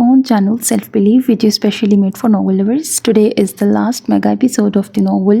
own channel Self Belief, which is specially made for novel lovers. Today is the last mega episode of the novel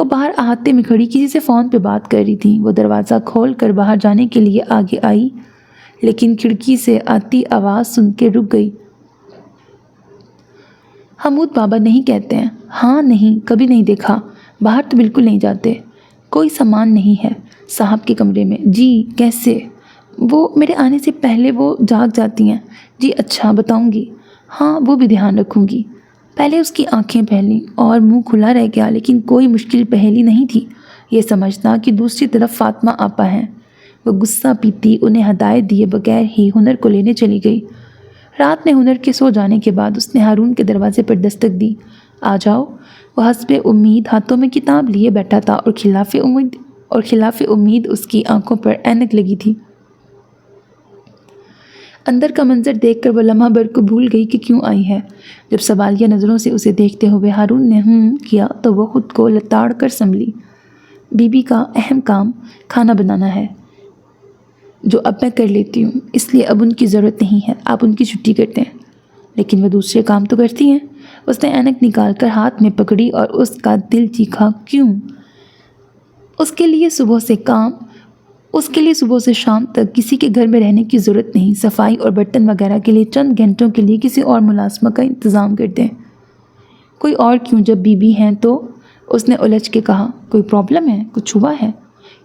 وہ باہر احاطے میں کھڑی کسی سے فون پہ بات کر رہی تھی۔ وہ دروازہ کھول کر باہر جانے کے لیے آگے آئی، لیکن کھڑکی سے آتی آواز سن کے رک گئی۔ حمود بابا نہیں کہتے ہیں؟ ہاں نہیں، کبھی نہیں دیکھا، باہر تو بالکل نہیں جاتے۔ کوئی سامان نہیں ہے صاحب کے کمرے میں؟ جی کیسے؟ وہ میرے آنے سے پہلے وہ جاگ جاتی ہیں۔ جی اچھا، بتاؤں گی۔ ہاں وہ بھی دھیان رکھوں گی۔ پہلے اس کی آنکھیں پھیلیں اور منہ کھلا رہ گیا، لیکن کوئی مشکل پہلی نہیں تھی یہ سمجھنا کہ دوسری طرف فاطمہ آپا ہیں۔ وہ غصہ پیتی انہیں ہدایت دیے بغیر ہی ہنر کو لینے چلی گئی۔ رات میں ہنر کے سو جانے کے بعد اس نے ہارون کے دروازے پر دستک دی۔ آ جاؤ۔ وہ حسب امید ہاتھوں میں کتاب لیے بیٹھا تھا اور خلاف امید اس کی آنکھوں پر اینک لگی تھی۔ اندر کا منظر دیکھ کر وہ لمحہ بھر کو بھول گئی کہ کیوں آئی ہے۔ جب سوالیہ نظروں سے اسے دیکھتے ہوئے ہارون نے کیا تو وہ خود کو لتاڑ کر سنبھلی۔ بی بی کا اہم کام کھانا بنانا ہے، جو اب میں کر لیتی ہوں، اس لیے اب ان کی ضرورت نہیں ہے، آپ ان کی چھٹی کرتے ہیں۔ لیکن وہ دوسرے کام تو کرتی ہیں۔ اس نے اینک نکال کر ہاتھ میں پکڑی اور اس کا دل چیخا، کیوں؟ اس کے لیے صبح سے شام تک کسی کے گھر میں رہنے کی ضرورت نہیں، صفائی اور برتن وغیرہ کے لیے چند گھنٹوں کے لیے کسی اور ملازمہ کا انتظام کر دیں۔ کوئی اور کیوں جب بی بی ہیں تو؟ اس نے الجھ کے کہا، کوئی پرابلم ہے؟ کچھ ہوا ہے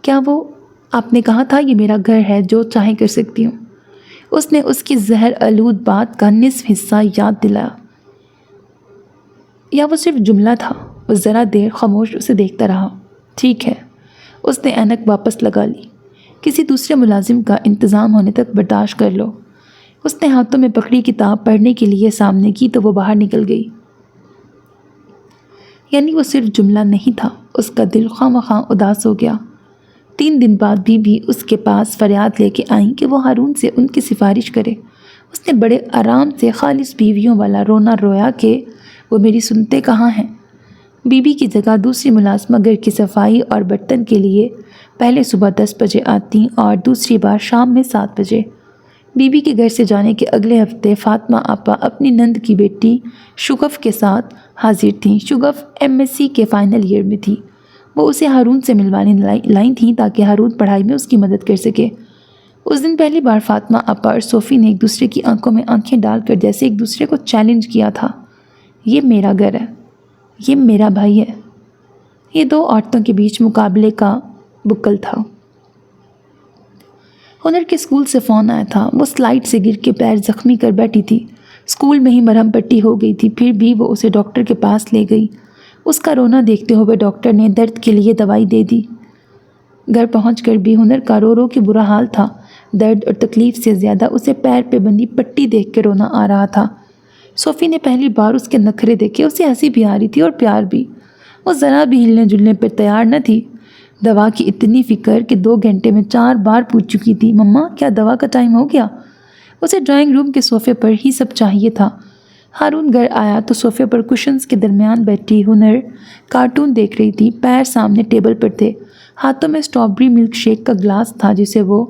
کیا؟ وہ آپ نے کہا تھا یہ میرا گھر ہے، جو چاہے کر سکتی ہوں۔ اس نے اس کی زہر آلود بات کا نصف حصہ یاد دلایا۔ یا وہ صرف جملہ تھا؟ وہ ذرا دیر خاموش اسے دیکھتا رہا۔ ٹھیک ہے، اس نے اینک واپس لگا لی، کسی دوسرے ملازم کا انتظام ہونے تک برداشت کر لو۔ اس نے ہاتھوں میں پکڑی کتاب پڑھنے کے لیے سامنے کی تو وہ باہر نکل گئی۔ یعنی وہ صرف جملہ نہیں تھا، اس کا دل خواہ مخواہ اداس ہو گیا۔ 3 دن بعد بھی اس کے پاس فریاد لے کے آئیں کہ وہ ہارون سے ان کی سفارش کرے۔ اس نے بڑے آرام سے خالص بیویوں والا رونا رویا کہ وہ میری سنتے کہاں ہیں۔ بی بی کی جگہ دوسری ملازمہ گھر کی صفائی اور برتن کے لیے پہلے صبح 10 بجے آتی اور دوسری بار شام میں 7 بجے۔ بی بی کے گھر سے جانے کے اگلے ہفتے فاطمہ آپا اپنی نند کی بیٹی شگف کے ساتھ حاضر تھیں۔ شگف MSc کے فائنل ایئر میں تھی۔ وہ اسے ہارون سے ملوانے لائی تھیں تاکہ ہارون پڑھائی میں اس کی مدد کر سکے۔ اس دن پہلی بار فاطمہ آپا اور صوفی نے ایک دوسرے کی آنکھوں میں آنکھیں ڈال کر جیسے ایک دوسرے کو چیلنج کیا تھا، یہ میرا گھر ہے، یہ میرا بھائی ہے۔ یہ 2 عورتوں کے بیچ مقابلے کا بکل تھا۔ ہنر کے اسکول سے فون آیا تھا۔ وہ سلائڈ سے گر کے پیر زخمی کر بیٹھی تھی۔ اسکول میں ہی مرہم پٹی ہو گئی تھی، پھر بھی وہ اسے ڈاکٹر کے پاس لے گئی۔ اس کا رونا دیکھتے ہوئے ڈاکٹر نے درد کے لیے دوائی دے دی۔ گھر پہنچ کر بھی ہنر کا رو کے برا حال تھا۔ درد اور تکلیف سے زیادہ اسے پیر پہ بندھی پٹی دیکھ کے رونا آ رہا تھا۔ صوفی نے پہلی بار اس کے نخرے دیکھے، اسے ہنسی بھی آ رہی تھی اور پیار بھی۔ وہ ذرا بھی ہلنے جلنے پر تیار نہ تھی۔ دوا کی اتنی فکر کہ 2 گھنٹے میں 4 بار پوچھ چکی تھی، مما کیا دوا کا ٹائم ہو گیا؟ اسے ڈرائنگ روم کے صوفے پر ہی سب چاہیے تھا۔ ہارون گھر آیا تو صوفے پر کشنز کے درمیان بیٹھی ہنر کارٹون دیکھ رہی تھی۔ پیر سامنے ٹیبل پر تھے، ہاتھوں میں اسٹرابری ملک شیک کا گلاس تھا جسے وہ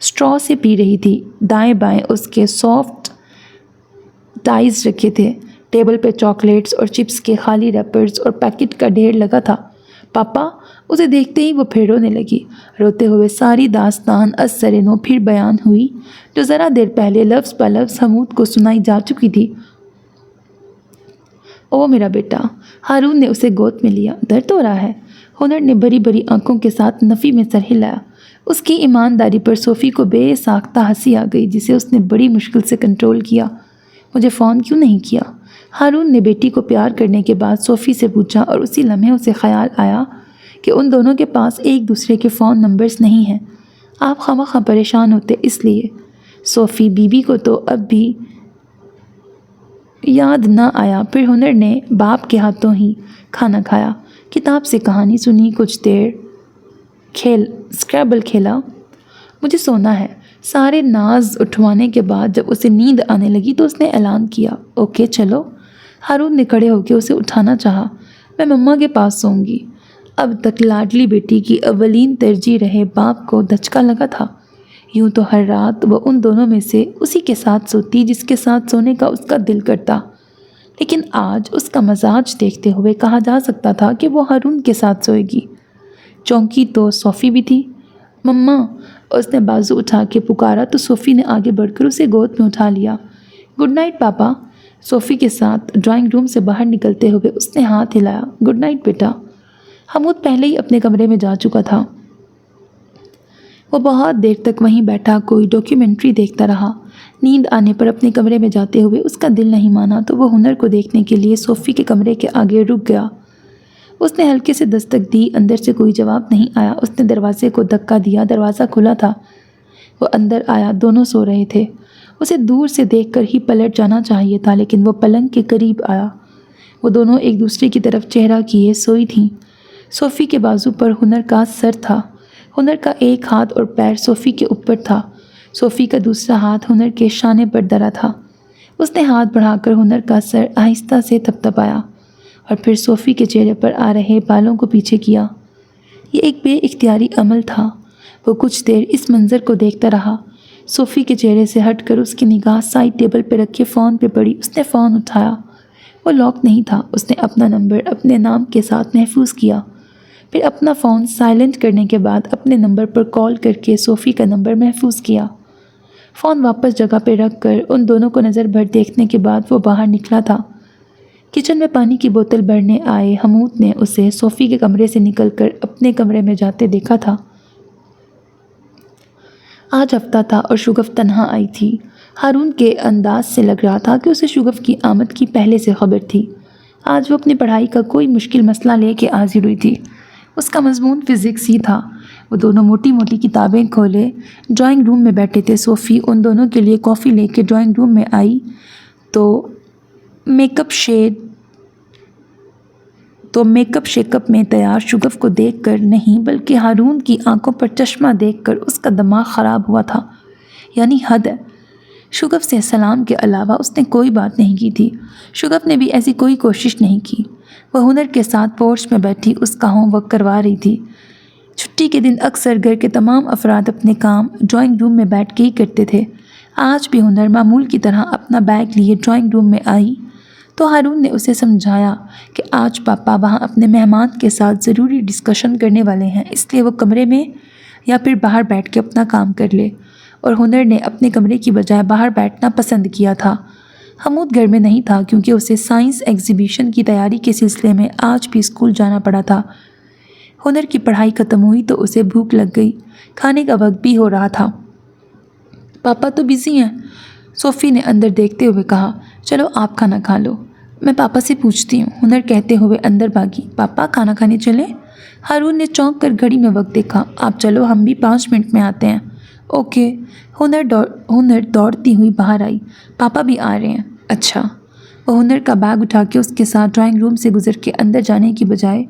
اسٹرا سے پی رہی تھی۔ دائیں بائیں اس کے سافٹ ٹائز رکھے تھے۔ ٹیبل پہ چاکلیٹس اور چپس کے خالی ریپرز اور پیکٹ کا ڈھیر لگا تھا۔ پاپا! اسے دیکھتے ہی وہ پھر رونے لگی۔ روتے ہوئے ساری داستان از سر نو پھر بیان ہوئی جو ذرا دیر پہلے لفظ بہ لفظ حمود کو سنائی جا چکی تھی۔ او میرا بیٹا! ہارون نے اسے گود میں لیا۔ درد ہو رہا ہے؟ ہنر نے بڑی بڑی آنکھوں کے ساتھ نفی میں سر ہلایا۔ اس کی ایمانداری پر صوفی کو بے ساختہ ہنسی آ گئی جسے اس نے بڑی مشکل سے کنٹرول کیا۔ مجھے فون کیوں نہیں کیا؟ ہارون نے بیٹی کو پیار کرنے کے بعد صوفی سے پوچھا اور اسی لمحے اسے خیال آیا کہ ان دونوں کے پاس ایک دوسرے کے فون نمبرز نہیں ہیں۔ آپ خواہ پریشان ہوتے اس لیے۔ صوفی بی بی کو تو اب بھی یاد نہ آیا۔ پھر ہنر نے باپ کے ہاتھوں ہی کھانا کھایا، کتاب سے کہانی سنی، کچھ دیر اسکریبل کھیلا۔ مجھے سونا ہے۔ سارے ناز اٹھوانے کے بعد جب اسے نیند آنے لگی تو اس نے اعلان کیا، اوکے چلو۔ ہارون نے کھڑے ہو کے اسے اٹھانا چاہا۔ میں مما کے پاس سوں گی۔ اب تک لاڈلی بیٹی کی اولین ترجیح رہے باپ کو دھچکا لگا تھا۔ یوں تو ہر رات وہ ان دونوں میں سے اسی کے ساتھ سوتی جس کے ساتھ سونے کا اس کا دل کرتا، لیکن آج اس کا مزاج دیکھتے ہوئے کہا جا سکتا تھا کہ وہ ہارون کے ساتھ سوئے گی۔ چونکی تو صوفی بھی تھی۔ مما، اس نے بازو اٹھا کے پکارا تو صوفی نے آگے بڑھ کر اسے گود میں اٹھا لیا۔ گڈ نائٹ پاپا۔ صوفی کے ساتھ ڈرائنگ روم سے باہر نکلتے ہوئے اس نے ہاتھ ہلایا۔ گڈ نائٹ بیٹا۔ حمود پہلے ہی اپنے کمرے میں جا چکا تھا۔ وہ بہت دیر تک وہیں بیٹھا کوئی ڈاکیومنٹری دیکھتا رہا۔ نیند آنے پر اپنے کمرے میں جاتے ہوئے اس کا دل نہیں مانا تو وہ ہنر کو دیکھنے کے لیے صوفی کے کمرے کے آگے رک گیا۔ اس نے ہلکے سے دستک دی، اندر سے کوئی جواب نہیں آیا۔ اس نے دروازے کو دھکا دیا، دروازہ کھلا تھا۔ وہ اندر آیا، دونوں سو رہے تھے۔ اسے دور سے دیکھ کر ہی پلٹ جانا چاہیے تھا، لیکن وہ پلنگ کے قریب آیا۔ وہ دونوں ایک دوسرے کی طرف چہرہ کیے سوئی تھیں۔ صوفی کے بازو پر ہنر کا سر تھا۔ ہنر کا ایک ہاتھ اور پیر صوفی کے اوپر تھا۔ صوفی کا دوسرا ہاتھ ہنر کے شانے پر دھرا تھا۔ اس نے ہاتھ بڑھا کر ہنر کا سر آہستہ سے تھپتھپایا اور پھر صوفی کے چہرے پر آ رہے بالوں کو پیچھے کیا۔ یہ ایک بے اختیاری عمل تھا۔ وہ کچھ دیر اس منظر کو دیکھتا رہا۔ صوفی کے چہرے سے ہٹ کر اس کی نگاہ سائڈ ٹیبل پہ رکھے فون پہ پڑی۔ اس نے فون اٹھایا۔ وہ لاک نہیں تھا۔ اس نے اپنا نمبر اپنے نام کے ساتھ محفوظ کیا، پھر اپنا فون سائلنٹ کرنے کے بعد اپنے نمبر پر کال کر کے صوفی کا نمبر محفوظ کیا۔ فون واپس جگہ پہ رکھ کر ان دونوں کو نظر بھر دیکھنے کے بعد وہ باہر نکلا تھا۔ کچن میں پانی کی بوتل بھرنے آئے حمود نے اسے صوفی کے کمرے سے نکل کر اپنے کمرے میں جاتے دیکھا تھا۔ آج ہفتہ تھا اور شگف تنہا آئی تھی۔ ہارون کے انداز سے لگ رہا تھا کہ اسے شگف کی آمد کی پہلے سے خبر تھی۔ آج وہ اپنی پڑھائی کا کوئی مشکل مسئلہ لے کے حاضر ہوئی تھی۔ اس کا مضمون فزکس ہی تھا۔ وہ دونوں موٹی موٹی کتابیں کھولے ڈرائنگ روم میں بیٹھے تھے۔ صوفی ان دونوں کے لیے کافی لے کے ڈرائنگ روم میں آئی تو میک اپ شیک اپ میں تیار شگف کو دیکھ کر نہیں بلکہ ہارون کی آنکھوں پر چشمہ دیکھ کر اس کا دماغ خراب ہوا تھا۔ یعنی حد ہے۔ شگف سے سلام کے علاوہ اس نے کوئی بات نہیں کی تھی۔ شگف نے بھی ایسی کوئی کوشش نہیں کی۔ وہ ہنر کے ساتھ پورچ میں بیٹھی اس کا ہوم ورک کروا رہی تھی۔ چھٹی کے دن اکثر گھر کے تمام افراد اپنے کام ڈرائنگ روم میں بیٹھ کے ہی کرتے تھے۔ آج بھی ہنر معمول کی طرح اپنا بیگ لیے ڈرائنگ روم میں آئی تو ہارون نے اسے سمجھایا کہ آج پاپا وہاں اپنے مہمان کے ساتھ ضروری ڈسکشن کرنے والے ہیں، اس لیے وہ کمرے میں یا پھر باہر بیٹھ کے اپنا کام کر لے، اور ہنر نے اپنے کمرے کی بجائے باہر بیٹھنا پسند کیا تھا۔ حمود گھر میں نہیں تھا کیونکہ اسے سائنس ایگزیبیشن کی تیاری کے سلسلے میں آج بھی اسکول جانا پڑا تھا۔ ہنر کی پڑھائی ختم ہوئی تو اسے بھوک لگ گئی۔ کھانے کا وقت بھی ہو رہا تھا۔ پاپا تو بزی ہیں، صوفی نے اندر دیکھتے ہوئے کہا۔ چلو آپ کھانا کھا لو، میں پاپا سے پوچھتی ہوں، ہنر کہتے ہوئے اندر بھاگی۔ پاپا کھانا کھانے چلیں؟ ہارون نے چونک کر گھڑی میں وقت دیکھا۔ آپ چلو، ہم بھی 5 منٹ میں آتے ہیں۔ اوکے۔ ہنر دوڑتی ہوئی باہر آئی۔ پاپا بھی آ رہے ہیں؟ اچھا۔ وہ ہنر کا بیگ اٹھا کے اس کے ساتھ ڈرائنگ روم سے گزر کے اندر جانے کی بجائے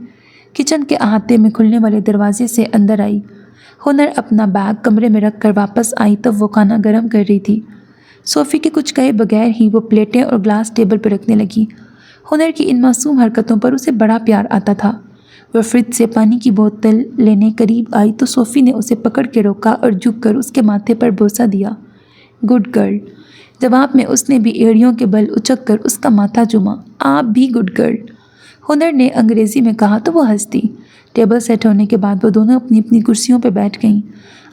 کچن کے احاطے میں کھلنے والے دروازے سے اندر آئی۔ ہنر اپنا بیگ کمرے میں رکھ کر واپس آئی تب وہ کھانا گرم کر رہی تھی۔ صوفی کے کچھ کہے بغیر ہی وہ پلیٹیں اور گلاس ٹیبل پر رکھنے لگی۔ ہنر کی ان معصوم حرکتوں پر اسے بڑا پیار آتا تھا۔ وہ فریج سے پانی کی بوتل لینے قریب آئی تو صوفی نے اسے پکڑ کے روکا اور جھک کر اس کے ماتھے پر بوسہ دیا۔ Good girl. جواب میں اس نے بھی ایڑیوں کے بل اچک کر اس کا ماتھا چوما۔ آپ بھی گڈ گرل، ہنر نے انگریزی میں کہا تو وہ ہنس دی۔ ٹیبل سیٹ ہونے کے بعد وہ دونوں اپنی اپنی کرسیوں پہ بیٹھ گئیں۔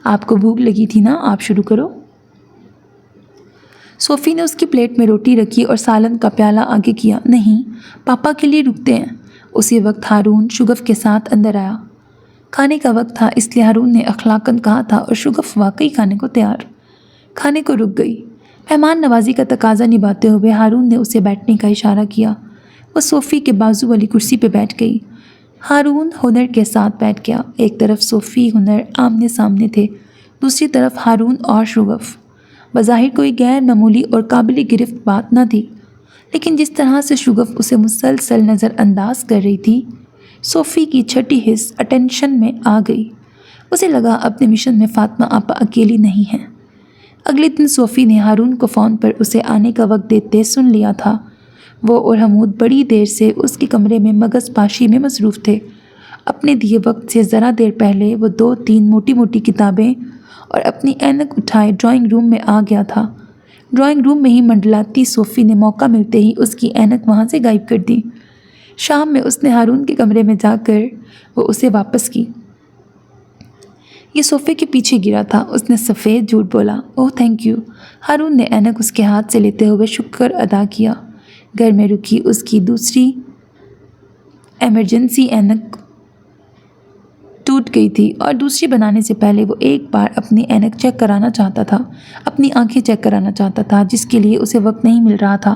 آپ کو بھوک لگی تھی نا، آپ شروع کرو۔ صوفی نے اس کی پلیٹ میں روٹی رکھی اور سالن کا پیالہ آگے کیا۔ نہیں، پاپا کے لیے رکتے ہیں۔ اسی وقت ہارون شگف کے ساتھ اندر آیا۔ کھانے کا وقت تھا اس لیے ہارون نے اخلاقاً کہا تھا اور شگف واقعی کھانے کو تیار۔ کھانے کو رک گئی۔ مہمان نوازی کا تقاضا نبھاتے ہوئے ہارون نے اسے بیٹھنے کا اشارہ کیا۔ وہ صوفی کے بازو والی کرسی پہ بیٹھ گئی۔ ہارون ہنر کے ساتھ بیٹھ گیا۔ ایک طرف صوفی ہنر آمنے سامنے تھے، دوسری طرف ہارون اور شگف۔ بظاہر کوئی غیر معمولی اور قابل گرفت بات نہ تھی، لیکن جس طرح سے شگف اسے مسلسل نظر انداز کر رہی تھی، صوفی کی چھٹی حص اٹینشن میں آ گئی۔ اسے لگا اپنے مشن میں فاطمہ آپا اکیلی نہیں ہیں۔ اگلے دن صوفی نے ہارون کو فون پر اسے آنے کا وقت دیتے سن لیا تھا۔ وہ اور حمود بڑی دیر سے اس کے کمرے میں مغز پاشی میں مصروف تھے۔ اپنے دیے وقت سے ذرا دیر پہلے وہ 2-3 موٹی موٹی کتابیں اور اپنی اینک اٹھائے ڈرائنگ روم میں آ گیا تھا۔ ڈرائنگ روم میں ہی منڈلاتی صوفی نے موقع ملتے ہی اس کی اینک وہاں سے غائب کر دی۔ شام میں اس نے ہارون کے کمرے میں جا کر وہ اسے واپس کی۔ یہ صوفے کے پیچھے گرا تھا۔ اس نے سفید جھوٹ بولا۔ اوہ تھینک یو۔ ہارون نے اینک اس کے ہاتھ سے لیتے ہوئے شکر ادا کیا۔ گھر میں رکی اس کی دوسری ایمرجنسی اینک ٹوٹ گئی تھی اور دوسری بنانے سے پہلے وہ ایک بار اپنی اینک چیک کرانا چاہتا تھا، اپنی آنکھیں چیک کرانا چاہتا تھا، جس کے لیے اسے وقت نہیں مل رہا تھا۔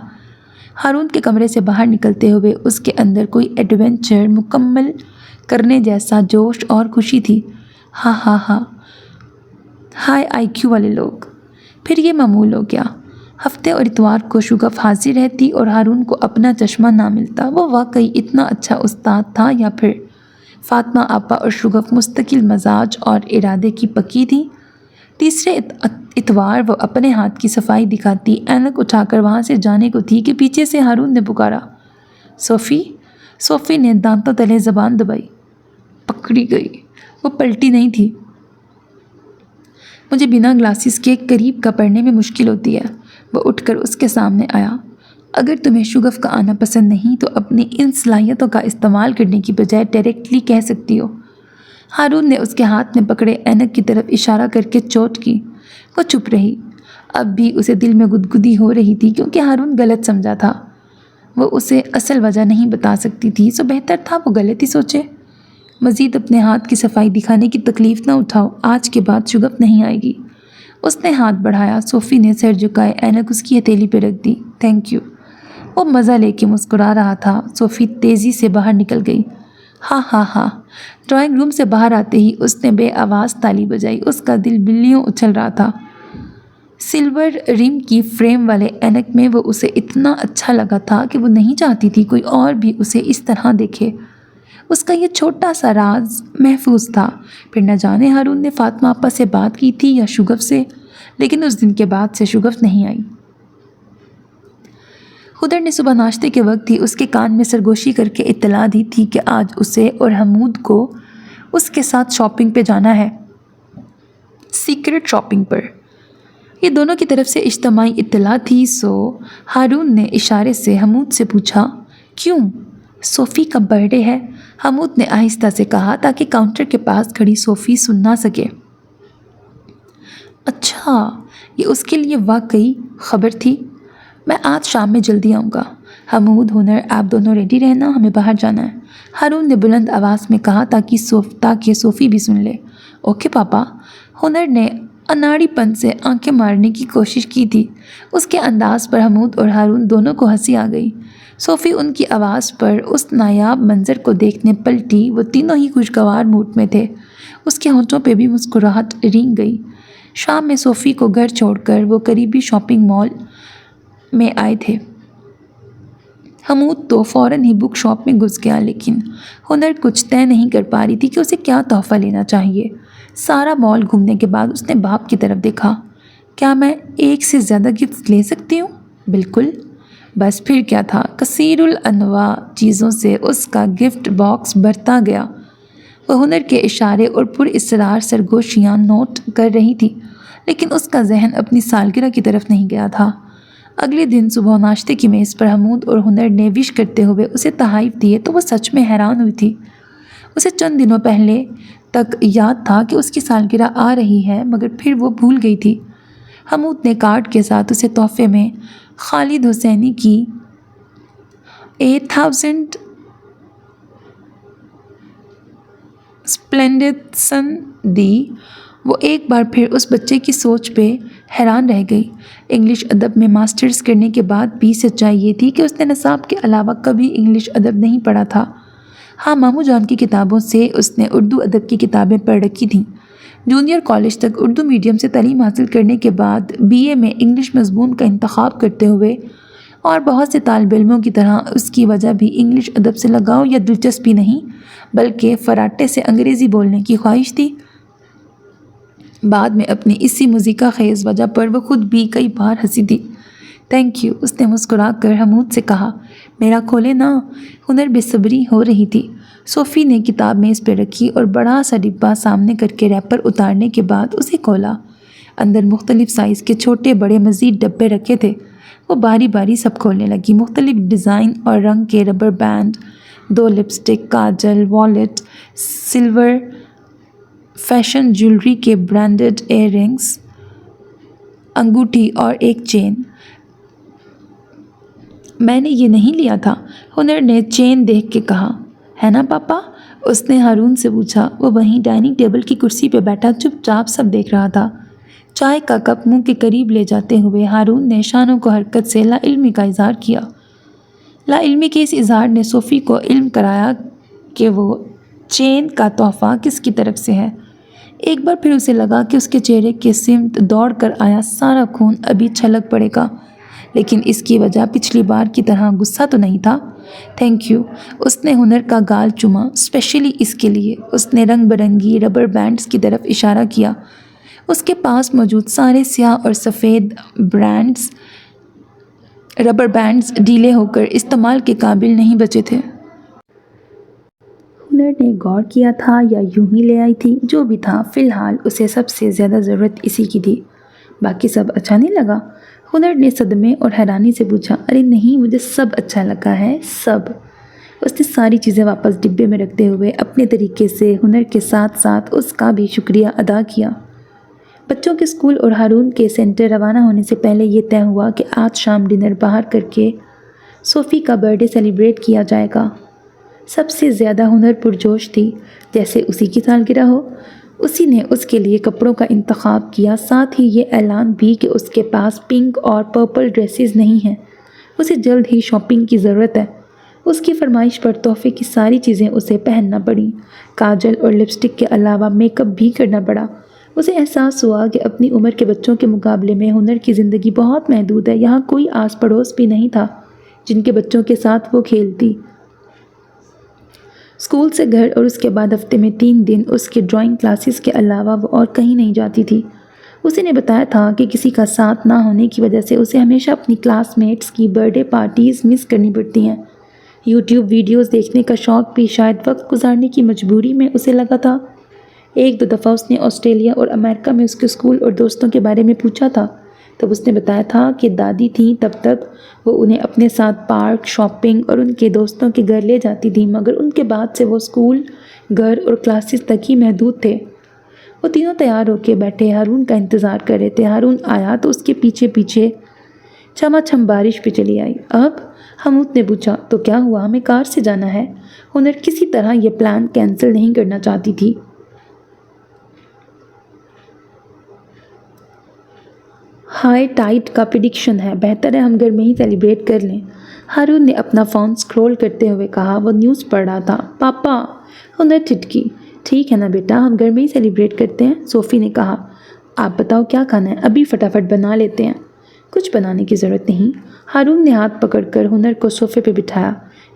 ہارون کے کمرے سے باہر نکلتے ہوئے اس کے اندر کوئی ایڈونچر مکمل کرنے جیسا جوش اور خوشی تھی۔ ہاں ہاں ہاں، ہائی آئی کیو والے لوگ۔ پھر یہ معمول ہو گیا۔ ہفتے اور اتوار کو شگف حاضر رہتی اور ہارون کو اپنا چشمہ نہ ملتا۔ وہ واقعی اتنا اچھا استاد تھا یا پھر فاطمہ آپا اور شگف مستقل مزاج اور ارادے کی پکی تھی۔ تیسرے اتوار وہ اپنے ہاتھ کی صفائی دکھاتی اینک اٹھا کر وہاں سے جانے کو تھی کہ پیچھے سے ہارون نے پکارا، صوفی۔ صوفی نے دانتوں تلے زبان دبائی۔ پکڑی گئی۔ وہ پلٹی نہیں تھی۔ مجھے بنا گلاسز کے قریب کا پڑھنے میں مشکل ہوتی ہے۔ وہ اٹھ کر اس کے سامنے آیا۔ اگر تمہیں شگف کا آنا پسند نہیں تو اپنی ان صلاحیتوں کا استعمال کرنے کی بجائے ڈائریکٹلی کہہ سکتی ہو۔ ہارون نے اس کے ہاتھ میں پکڑے اینک کی طرف اشارہ کر کے چوٹ کی۔ وہ چپ رہی۔ اب بھی اسے دل میں گدگدی ہو رہی تھی کیونکہ ہارون غلط سمجھا تھا۔ وہ اسے اصل وجہ نہیں بتا سکتی تھی، سو بہتر تھا وہ غلط ہی سوچے۔ مزید اپنے ہاتھ کی صفائی دکھانے کی تکلیف نہ اٹھاؤ، آج کے بعد شگف نہیں آئے گی۔ اس نے ہاتھ بڑھایا۔ صوفی نے سر جھکائے اینک اس کی ہتھیلی پہ رکھ دی۔ Thank you. وہ مزہ لے کے مسکرا رہا تھا۔ صوفی تیزی سے باہر نکل گئی۔ ہاں ہاں ہاں۔ ڈرائنگ روم سے باہر آتے ہی اس نے بے آواز تالی بجائی۔ اس کا دل بلیوں اچھل رہا تھا۔ سلور ریم کی فریم والے اینک میں وہ اسے اتنا اچھا لگا تھا کہ وہ نہیں چاہتی تھی کوئی اور بھی اسے اس طرح دیکھے۔ اس کا یہ چھوٹا سا راز محفوظ تھا۔ پھر نہ جانے ہارون نے فاطمہ آپا سے بات کی تھی یا شگف سے، لیکن اس دن کے بعد سے شگف نہیں آئی۔ خدر نے صبح ناشتے کے وقت ہی اس کے کان میں سرگوشی کر کے اطلاع دی تھی کہ آج اسے اور حمود کو اس کے ساتھ شاپنگ پہ جانا ہے، سیکرٹ شاپنگ پر۔ یہ دونوں کی طرف سے اجتماعی اطلاع تھی، سو ہارون نے اشارے سے حمود سے پوچھا، کیوں؟ صوفی کا برتھ ڈے ہے، حمود نے آہستہ سے کہا تاکہ کاؤنٹر کے پاس کھڑی صوفی سن نہ سکے۔ اچھا، یہ اس کے لیے واقعی خبر تھی۔ میں آج شام میں جلدی آؤں گا۔ حمود، ہنر، آپ دونوں ریڈی رہنا، ہمیں باہر جانا ہے، ہارون نے بلند آواز میں کہا تاکہ صوفی بھی سن لے۔ اوکے پاپا۔ ہنر نے اناڑی پن سے آنکھیں مارنے کی کوشش کی تھی۔ اس کے انداز پر حمود اور ہارون دونوں کو ہنسی آ گئی۔ صوفی ان کی آواز پر اس نایاب منظر کو دیکھنے پلٹی۔ وہ تینوں ہی خوشگوار موڈ میں تھے۔ اس کے ہونٹوں پہ بھی مسکراہٹ رینگ گئی۔ شام میں صوفی کو گھر چھوڑ کر وہ قریبی شاپنگ مال میں آئے تھے۔ حمود تو فوراً ہی بک شاپ میں گھس گیا، لیکن ہنر کچھ طے نہیں کر پا رہی تھی کہ اسے کیا تحفہ لینا چاہیے۔ سارا مال گھومنے کے بعد اس نے باپ کی طرف دیکھا۔ کیا میں ایک سے زیادہ گفٹ لے سکتی ہوں؟ بالکل۔ بس پھر کیا تھا، کثیر الانواع چیزوں سے اس کا گفٹ باکس بھرتا گیا۔ وہ ہنر کے اشارے اور پر اصرار سرگوشیاں نوٹ کر رہی تھی، لیکن اس کا ذہن اپنی سالگرہ کی طرف نہیں گیا تھا۔ اگلے دن صبح ناشتے کی میز پر حمود اور ہنر نے وش کرتے ہوئے اسے تحائف دیے تو وہ سچ میں حیران ہوئی تھی۔ اسے چند دنوں پہلے تک یاد تھا کہ اس کی سالگرہ آ رہی ہے، مگر پھر وہ بھول گئی تھی۔ حمود نے کارڈ کے ساتھ اسے تحفے میں خالد حسینی کی 8000 اسپلینڈڈ سن دی۔ وہ ایک بار پھر اس بچے کی سوچ پہ حیران رہ گئی۔ انگلش ادب میں ماسٹرز کرنے کے بعد بھی سچائی یہ تھی کہ اس نے نصاب کے علاوہ کبھی انگلش ادب نہیں پڑھا تھا۔ ہاں، ماموں جان کی کتابوں سے اس نے اردو ادب کی کتابیں پڑھ رکھی تھیں۔ جونیئر کالج تک اردو میڈیم سے تعلیم حاصل کرنے کے بعد بی اے میں انگلش مضمون کا انتخاب کرتے ہوئے، اور بہت سے طالب علموں کی طرح اس کی وجہ بھی انگلش ادب سے لگاؤ یا دلچسپی نہیں، بلکہ فراٹے سے انگریزی بولنے کی خواہش تھی۔ بعد میں اپنی اسی موسیقی خیز وجہ پر وہ خود بھی کئی بار ہنسی تھی۔ تھینک یو، اس نے مسکرا کر حمود سے کہا۔ میرا کھولے نا، ہنر بے صبری ہو رہی تھی۔ صوفی نے کتاب میز پہ رکھی اور بڑا سا ڈبہ سامنے کر کے ریپر اتارنے کے بعد اسے کھولا۔ اندر مختلف سائز کے چھوٹے بڑے مزید ڈبے رکھے تھے۔ وہ باری باری سب کھولنے لگی۔ مختلف ڈیزائن اور رنگ کے ربر بینڈ، 2 لپسٹک، کاجل، والیٹ، سلور فیشن جیولری کے برانڈڈ ایئر رنگز، انگوٹھی اور ایک چین۔ میں نے یہ نہیں لیا تھا، ہنر نے چین دیکھ کے کہا۔ ہے نا پاپا؟ اس نے ہارون سے پوچھا۔ وہ وہیں ڈائننگ ٹیبل کی کرسی پہ بیٹھا چپ چاپ سب دیکھ رہا تھا۔ چائے کا کپ منہ کے قریب لے جاتے ہوئے ہارون نے شانوں کو حرکت سے لا علمی کا اظہار کیا۔ لا علمی کے اس اظہار نے صوفی کو علم کرایا کہ وہ چین کا تحفہ کس کی طرف سے ہے۔ ایک بار پھر اسے لگا کہ اس کے چہرے کے سمت دوڑ کر آیا سارا خون ابھی چھلک پڑے گا، لیکن اس کی وجہ پچھلی بار کی طرح غصہ تو نہیں تھا۔ تھینک یو، اس نے ہنر کا گال چوما، اسپیشلی اس کے لیے۔ اس نے رنگ برنگی ربر بینڈز کی طرف اشارہ کیا۔ اس کے پاس موجود سارے سیاہ اور سفید ربر بینڈز ڈھیلے ہو کر استعمال کے قابل نہیں بچے تھے۔ ہنر نے غور کیا تھا یا یوں ہی لے آئی تھی، جو بھی تھا فی الحال اسے سب سے زیادہ ضرورت اسی کی تھی۔ باقی سب اچھا نہیں لگا؟ ہنر نے صدمے اور حیرانی سے پوچھا۔ ارے نہیں، مجھے سب اچھا لگا ہے، سب۔ اس نے ساری چیزیں واپس ڈبے میں رکھتے ہوئے اپنے طریقے سے ہنر کے ساتھ ساتھ اس کا بھی شکریہ ادا کیا۔ بچوں کے اسکول اور ہارون کے سینٹر روانہ ہونے سے پہلے یہ طے ہوا کہ آج شام ڈنر باہر کر کے صوفی کا برتھ ڈے سیلیبریٹ کیا جائے گا۔ سب سے زیادہ ہنر پرجوش تھی، جیسے اسی کی سالگرہ ہو۔ اسی نے اس کے لیے کپڑوں کا انتخاب کیا، ساتھ ہی یہ اعلان بھی کہ اس کے پاس پنک اور پرپل ڈریسز نہیں ہیں، اسے جلد ہی شاپنگ کی ضرورت ہے۔ اس کی فرمائش پر تحفے کی ساری چیزیں اسے پہننا پڑیں۔ کاجل اور لپسٹک کے علاوہ میک اپ بھی کرنا پڑا۔ اسے احساس ہوا کہ اپنی عمر کے بچوں کے مقابلے میں ہنر کی زندگی بہت محدود ہے۔ یہاں کوئی آس پڑوس بھی نہیں تھا جن کے بچوں کے ساتھ وہ کھیلتی۔ اسکول سے گھر اور اس کے بعد ہفتے میں 3 دن اس کے ڈرائنگ کلاسز کے علاوہ وہ اور کہیں نہیں جاتی تھی۔ اسی نے بتایا تھا کہ کسی کا ساتھ نہ ہونے کی وجہ سے اسے ہمیشہ اپنی کلاس میٹس کی برتھ ڈے پارٹیز مس کرنی پڑتی ہیں۔ یوٹیوب ویڈیوز دیکھنے کا شوق بھی شاید وقت گزارنے کی مجبوری میں اسے لگا تھا۔ 1-2 دفعہ اس نے آسٹریلیا اور امریکہ میں اس کے اسکول اور دوستوں کے بارے میں پوچھا تھا، تب اس نے بتایا تھا کہ دادی تھیں تب تک وہ انہیں اپنے ساتھ پارک، شاپنگ اور ان کے دوستوں کے گھر لے جاتی تھیں، مگر ان کے بعد سے وہ اسکول، گھر اور کلاسز تک ہی محدود تھے۔ وہ تینوں تیار ہو کے بیٹھے ہارون کا انتظار کر رہے تھے۔ ہارون آیا تو اس کے پیچھے پیچھے چھما بارش پہ چلی آئی۔ اب حمود نے پوچھا، تو کیا ہوا؟ ہمیں کار سے جانا ہے۔ ہنر کسی طرح یہ پلان کینسل نہیں کرنا چاہتی تھی۔ ہائی ٹائڈ کا پریڈکشن ہے، بہتر ہے ہم گھر میں ہی سیلیبریٹ کر لیں، ہارون نے اپنا فون سکرول کرتے ہوئے کہا۔ وہ نیوز پڑھ رہا تھا۔ پاپا، ہنر ٹھٹکی۔ ٹھیک ہے نا بیٹا، ہم گھر میں ہی سیلیبریٹ کرتے ہیں، صوفی نے کہا۔ آپ بتاؤ کیا کھانا ہے؟ ابھی فٹافٹ بنا لیتے ہیں۔ کچھ بنانے کی ضرورت نہیں، ہارون نے ہاتھ پکڑ کر ہنر کو صوفے پہ بٹھایا۔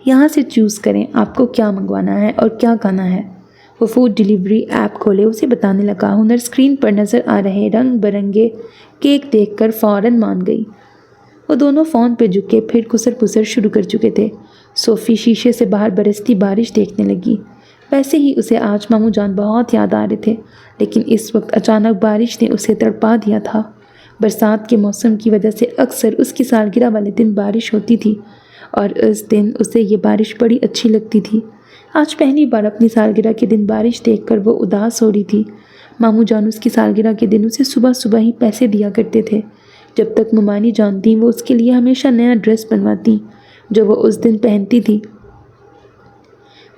یہاں سے چوز کریں آپ کو کیا منگوانا ہے اور کیا کھانا ہے۔ وہ فوڈ ڈیلیوری ایپ کھولے اسے بتانے لگا۔ ہنر اسکرین پر نظر آ رہے رنگ برنگے کیک دیکھ کر فوراً مان گئی۔ وہ دونوں فون پہ جھکے پھر کسر پسر شروع کر چکے تھے۔ صوفی شیشے سے باہر برستی بارش دیکھنے لگی۔ ویسے ہی اسے آج ماموں جان بہت یاد آ رہے تھے، لیکن اس وقت اچانک بارش نے اسے تڑپا دیا تھا۔ برسات کے موسم کی وجہ سے اکثر اس کی سالگرہ والے دن بارش ہوتی تھی اور اس دن اسے یہ بارش بڑی اچھی لگتی تھی۔ آج پہلی بار اپنی سالگرہ کے دن بارش دیکھ کر وہ اداس ہو رہی تھی۔ ماموں جان اس کی سالگرہ کے دن اسے صبح صبح ہی پیسے دیا کرتے تھے۔ جب تک ممانی جانتی وہ اس کے لیے ہمیشہ نیا ڈریس بنواتی جو وہ اس دن پہنتی تھی۔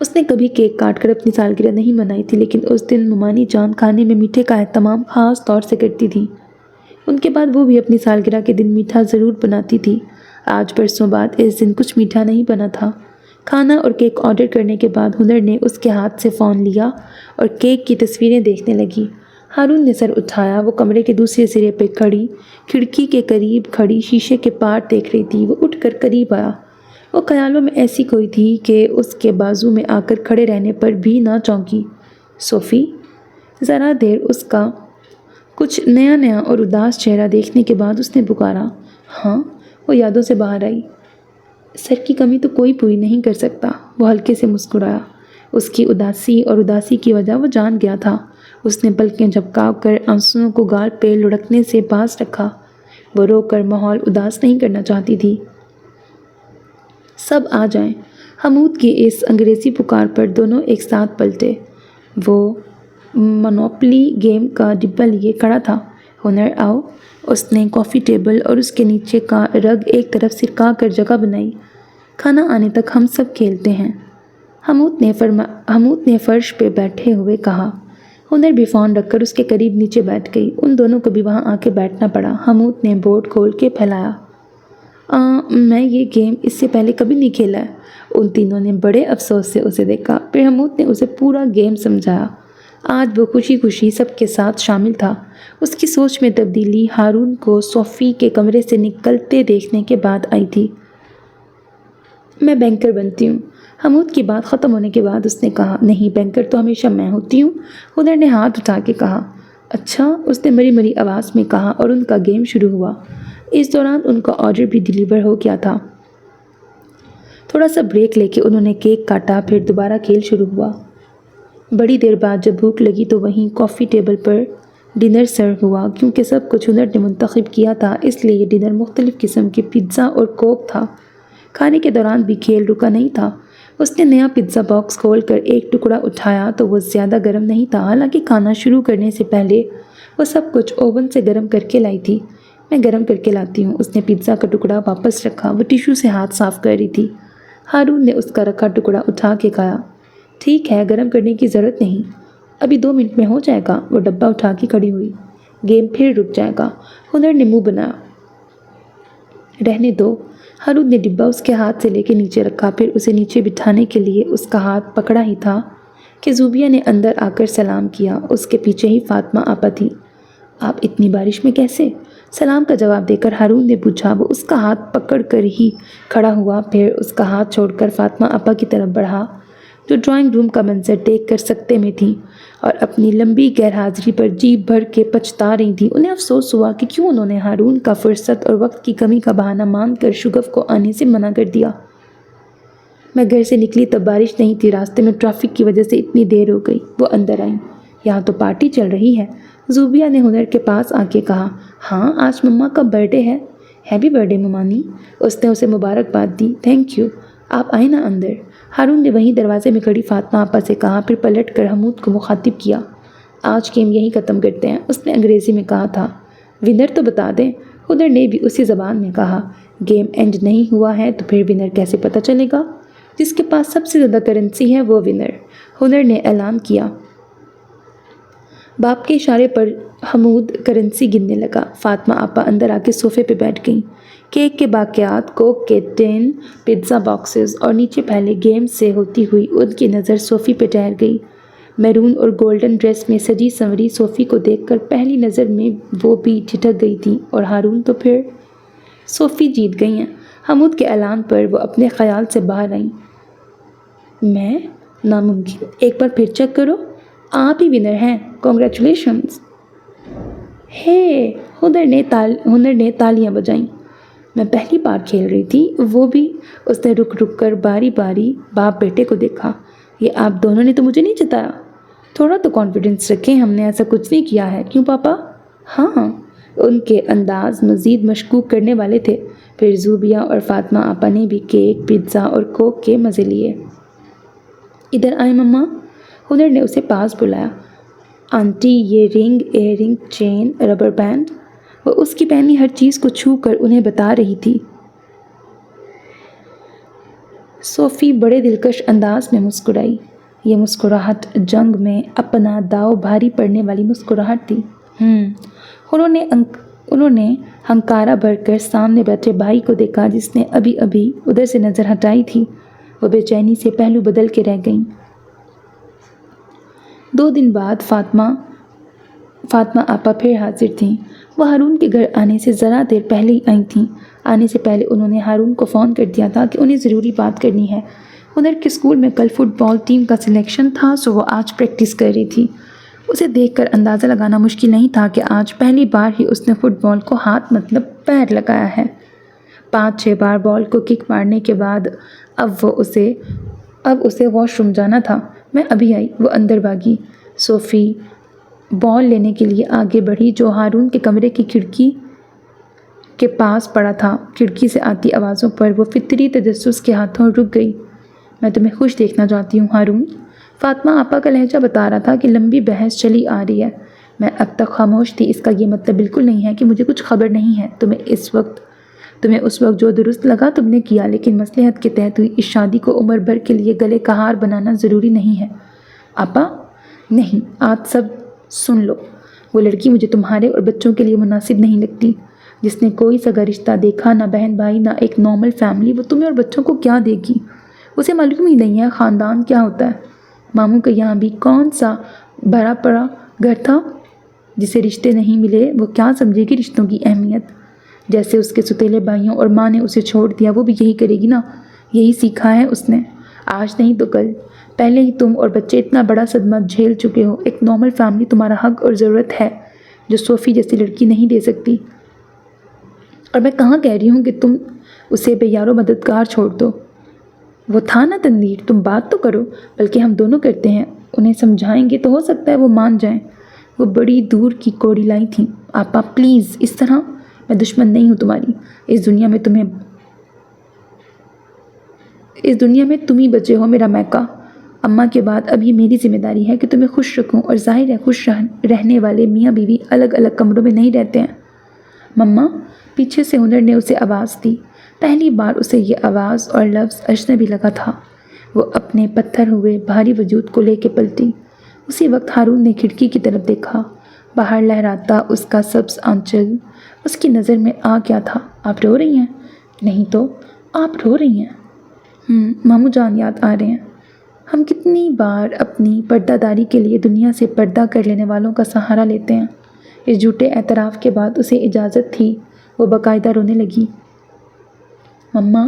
اس نے کبھی کیک کاٹ کر اپنی سالگرہ نہیں منائی تھی، لیکن اس دن ممانی جان کھانے میں میٹھے کا اہتمام خاص طور سے کرتی تھی۔ ان کے بعد وہ بھی اپنی سالگرہ کے دن میٹھا ضرور بناتی تھی۔ آج برسوں بعد اس دن کچھ میٹھا نہیں بنا تھا۔ کھانا اور کیک آرڈر کرنے کے بعد ہنر نے اس کے ہاتھ سے فون لیا اور کیک کی تصویریں دیکھنے لگی۔ ہارون نے سر اٹھایا۔ وہ کمرے کے دوسرے سرے پہ کھڑی کھڑکی کے قریب کھڑی شیشے کے پار دیکھ رہی تھی۔ وہ اٹھ کر قریب آیا۔ وہ خیالوں میں ایسی کوئی تھی کہ اس کے بازو میں آ کر کھڑے رہنے پر بھی نہ چونکی۔ صوفی؟ ذرا دیر اس کا کچھ نیا اور اداس چہرہ دیکھنے کے بعد اس نے پکارا۔ ہاں؟ وہ یادوں سے باہر آئی۔ سر کی کمی تو کوئی پوری نہیں کر سکتا۔ وہ ہلکے سے مسکرایا۔ اس کی اداسی کی وجہ وہ جان گیا تھا۔ اس نے پلکیں جھپکا کر آنسوؤں کو گال پہ لڑکنے سے باز رکھا۔ وہ رو کر ماحول اداس نہیں کرنا چاہتی تھی۔ سب آ جائیں۔ حمود کی اس انگریزی پکار پر دونوں ایک ساتھ پلٹے۔ وہ مونوپلی گیم کا ڈبہ لیے کھڑا تھا۔ ہنر آؤ۔ اس نے کافی ٹیبل اور اس کے نیچے کا رگ ایک طرف سرکا کر جگہ بنائی۔ کھانا آنے تک ہم سب کھیلتے ہیں، حمود نے فرش پہ بیٹھے ہوئے کہا۔ ہنر بھی فون رکھ کر اس کے قریب نیچے بیٹھ گئی۔ ان دونوں کو بھی وہاں آ کے بیٹھنا پڑا۔ حمود نے بورڈ کھول کے پھیلایا۔ میں یہ گیم اس سے پہلے کبھی نہیں کھیلا ہے۔ ان تینوں نے بڑے افسوس سے اسے دیکھا۔ پھر حمود نے اسے پورا گیم سمجھایا۔ آج وہ خوشی خوشی سب کے ساتھ شامل تھا۔ اس کی سوچ میں تبدیلی ہارون کو صوفی کے کمرے سے نکلتے دیکھنے کے بعد آئی تھی۔ میں بینکر بنتی ہوں، حمود کی بات ختم ہونے کے بعد اس نے کہا۔ نہیں، بینکر تو ہمیشہ میں ہوتی ہوں، ہنر نے ہاتھ اٹھا کے کہا۔ اچھا، اس نے مری مری آواز میں کہا اور ان کا گیم شروع ہوا۔ اس دوران ان کا آرڈر بھی ڈیلیور ہو گیا تھا۔ تھوڑا سا بریک لے کے انہوں نے کیک کاٹا، پھر دوبارہ کھیل شروع ہوا۔ بڑی دیر بعد جب بھوک لگی تو وہیں کافی ٹیبل پر ڈنر سرو ہوا۔ کیونکہ سب کچھ ہنر نے منتخب کیا تھا، اس لیے یہ ڈنر مختلف قسم کے پیزا اور کوک تھا۔ کھانے کے دوران بھی کھیل رکا نہیں تھا۔ اس نے نیا پیزا باکس کھول کر ایک ٹکڑا اٹھایا تو وہ زیادہ گرم نہیں تھا، حالانکہ کھانا شروع کرنے سے پہلے وہ سب کچھ اوون سے گرم کر کے لائی تھی۔ میں گرم کر کے لاتی ہوں۔ اس نے پیزا کا ٹکڑا واپس رکھا۔ وہ ٹیشو سے ہاتھ صاف کر رہی تھی۔ ہارون نے اس کا رکھا ٹکڑا اٹھا کے کہا، ٹھیک ہے، گرم کرنے کی ضرورت نہیں، ابھی 2 منٹ میں ہو جائے گا۔ وہ ڈبہ اٹھا کے کھڑی ہوئی۔ گیم پھر رک جائے گا، ہنر نے منہ بنایا۔ رہنے دو۔ ہارون نے ڈبہ اس کے ہاتھ سے لے کے نیچے رکھا، پھر اسے نیچے بٹھانے کے لیے اس کا ہاتھ پکڑا ہی تھا کہ زوبیہ نے اندر آ کر سلام کیا۔ اس کے پیچھے ہی فاطمہ آپا تھی۔ آپ اتنی بارش میں کیسے؟ سلام کا جواب دے کر ہارون نے پوچھا۔ وہ اس کا ہاتھ پکڑ کر ہی کھڑا ہوا، پھر اس کا ہاتھ چھوڑ کر فاطمہ آپا کی طرف بڑھا، جو ڈرائنگ روم کا منظر دیکھ کر سکتے میں تھیں اور اپنی لمبی غیر حاضری پر جی بھر کے پچھتا رہی تھیں۔ انہیں افسوس ہوا کہ کیوں انہوں نے ہارون کا فرصت اور وقت کی کمی کا بہانہ مان کر شگف کو آنے سے منع کر دیا۔ میں گھر سے نکلی تب بارش نہیں تھی، راستے میں ٹریفک کی وجہ سے اتنی دیر ہو گئی۔ وہ اندر آئیں۔ یہاں تو پارٹی چل رہی ہے، زوبیہ نے ہنر کے پاس آ کے کہا۔ ہاں، آج مما کا برتھ ڈے ہے۔ ہیپی برتھ ڈے ممانی۔ اس نے اسے مبارکباد دی۔ تھینک یو، آپ آئیں نا اندر۔ ہارون نے وہیں دروازے میں کھڑی فاطمہ آپا سے کہا، پھر پلٹ کر حمود کو مخاطب کیا۔ آج گیم یہی ختم کرتے ہیں، اس نے انگریزی میں کہا تھا۔ ونر تو بتا دیں، ہنر نے بھی اسی زبان میں کہا۔ گیم اینڈ نہیں ہوا ہے تو پھر ونر کیسے پتہ چلے گا؟ جس کے پاس سب سے زیادہ کرنسی ہے وہ ونر، ہنر نے اعلان کیا۔ باپ کے اشارے پر حمود کرنسی گننے لگا۔ فاطمہ آپا اندر آ کے صوفے پہ بیٹھ گئیں۔ کیک کے باقیات، کوک کے ٹین، پیزا باکسز اور نیچے پھیلے گیم سے ہوتی ہوئی ان کی نظر صوفی پہ ٹھہر گئی۔ میرون اور گولڈن ڈریس میں سجی سنوری صوفی کو دیکھ کر پہلی نظر میں وہ بھی ٹھٹک گئی تھی، اور ہارون تو پھر۔ صوفی جیت گئی ہیں۔ حمود کے اعلان پر وہ اپنے خیال سے باہر آئیں۔ میں؟ ناممکن، ایک بار پھر چیک کرو، آپ ہی ونر ہیں، کنگریچولیشنز۔ ہے، ہنر نے تالیاں بجائیں۔ میں پہلی بار کھیل رہی تھی، وہ بھی۔ اس نے رک رک کر باری باری باپ بیٹے کو دیکھا۔ یہ آپ دونوں نے تو مجھے نہیں جتایا، تھوڑا تو کانفیڈنس رکھیں، ہم نے ایسا کچھ نہیں کیا ہے، کیوں پاپا؟ ہاں، ان کے انداز مزید مشکوک کرنے والے تھے۔ پھر زوبیہ اور فاطمہ آپا نے بھی کیک، پیزا اور کوک کے مزے لیے۔ ادھر آئیں مما، ہنر نے اسے پاس بلایا۔ آنٹی، یہ رنگ، ایئر رنگ، چین، ربر بینڈ، وہ اس کی پہنی ہر چیز کو چھو کر انہیں بتا رہی تھی۔ صوفی بڑے دلکش انداز میں مسکرائی۔ یہ مسکراہٹ جنگ میں اپنا داؤ بھاری پڑنے والی مسکراہٹ تھی۔ انہوں نے ہنکارا بھر کر سامنے بیٹھے بھائی کو دیکھا، جس نے ابھی ابھی ادھر سے نظر ہٹائی تھی۔ وہ بے چینی سے پہلو بدل کے رہ گئیں۔ 2 دن بعد فاطمہ آپا پھر حاضر تھیں۔ وہ ہارون کے گھر آنے سے ذرا دیر پہلے ہی آئی تھیں۔ آنے سے پہلے انہوں نے ہارون کو فون کر دیا تھا کہ انہیں ضروری بات کرنی ہے۔ ہنر کے اسکول میں کل فٹ بال ٹیم کا سلیکشن تھا، سو وہ آج پریکٹس کر رہی تھی۔ اسے دیکھ کر اندازہ لگانا مشکل نہیں تھا کہ آج پہلی بار ہی اس نے فٹ بال کو ہاتھ مطلب پیر لگایا ہے۔ 5-6 بار بال کو کک مارنے کے بعد اب اسے واش روم جانا تھا۔ میں ابھی آئی، وہ اندر بھاگی۔ صوفی بال لینے کے لیے آگے بڑھی جو ہارون کے کمرے کی کھڑکی کے پاس پڑا تھا۔ کھڑکی سے آتی آوازوں پر وہ فطری تجسس کے ہاتھوں رک گئی۔ میں تمہیں خوش دیکھنا چاہتی ہوں ہارون۔ فاطمہ آپا کا لہجہ بتا رہا تھا کہ لمبی بحث چلی آ رہی ہے۔ میں اب تک خاموش تھی۔ اس کا یہ مطلب بالکل نہیں ہے کہ مجھے کچھ خبر نہیں ہے۔ تمہیں اس وقت جو درست لگا تم نے کیا، لیکن مصلحت کے تحت ہوئی اس شادی کو عمر بھر کے لیے گلے کا ہار بنانا ضروری نہیں ہے۔ آپا نہیں، آج سب سن لو۔ وہ لڑکی مجھے تمہارے اور بچوں کے لیے مناسب نہیں لگتی۔ جس نے کوئی سگا رشتہ دیکھا، نہ بہن بھائی، نہ ایک نارمل فیملی، وہ تمہیں اور بچوں کو کیا دے گی؟ اسے معلوم ہی نہیں ہے خاندان کیا ہوتا ہے۔ ماموں کے یہاں بھی کون سا بھرا پڑا گھر تھا؟ جسے رشتے نہیں ملے وہ کیا سمجھے گی رشتوں کی اہمیت؟ جیسے اس کے ستیلے بھائیوں اور ماں نے اسے چھوڑ دیا، وہ بھی یہی کرے گی نا۔ یہی سیکھا ہے اس نے، آج نہیں تو کل۔ پہلے ہی تم اور بچے اتنا بڑا صدمہ جھیل چکے ہو۔ ایک نارمل فیملی تمہارا حق اور ضرورت ہے جو صوفی جیسی لڑکی نہیں دے سکتی۔ اور میں کہاں کہہ رہی ہوں کہ تم اسے بے یار و مددگار چھوڑ دو۔ وہ تھا نا تنویر، تم بات تو کرو۔ بلکہ ہم دونوں کرتے ہیں، انہیں سمجھائیں گے تو ہو سکتا ہے وہ مان جائیں۔ وہ بڑی دور کی کوڑی لائی تھیں۔ آپا پلیز اس طرح، میں دشمن نہیں ہوں تمہاری۔ اس دنیا میں تم ہی بچے ہو میرا میکا۔ اماں کے بعد اب یہ میری ذمہ داری ہے کہ تمہیں خوش رکھوں، اور ظاہر ہے خوش رہنے والے میاں بیوی الگ الگ کمروں میں نہیں رہتے ہیں۔ مما، پیچھے سے ہنر نے اسے آواز دی۔ پہلی بار اسے یہ آواز اور لفظ اجنبی لگا تھا۔ وہ اپنے پتھر ہوئے بھاری وجود کو لے کے پلٹی۔ اسی وقت ہارون نے کھڑکی کی طرف دیکھا۔ باہر لہراتا اس کا سبز آنچل اس کی نظر میں آ گیا تھا۔ آپ رو رہی ہیں؟ نہیں تو آپ رو رہی ہیں؟ ماموں جان یاد آ رہے ہیں۔ ہم کتنی بار اپنی پردہ داری کے لیے دنیا سے پردہ کر لینے والوں کا سہارا لیتے ہیں۔ اس جھوٹے اعتراف کے بعد اسے اجازت تھی وہ باقاعدہ رونے لگی۔ مما،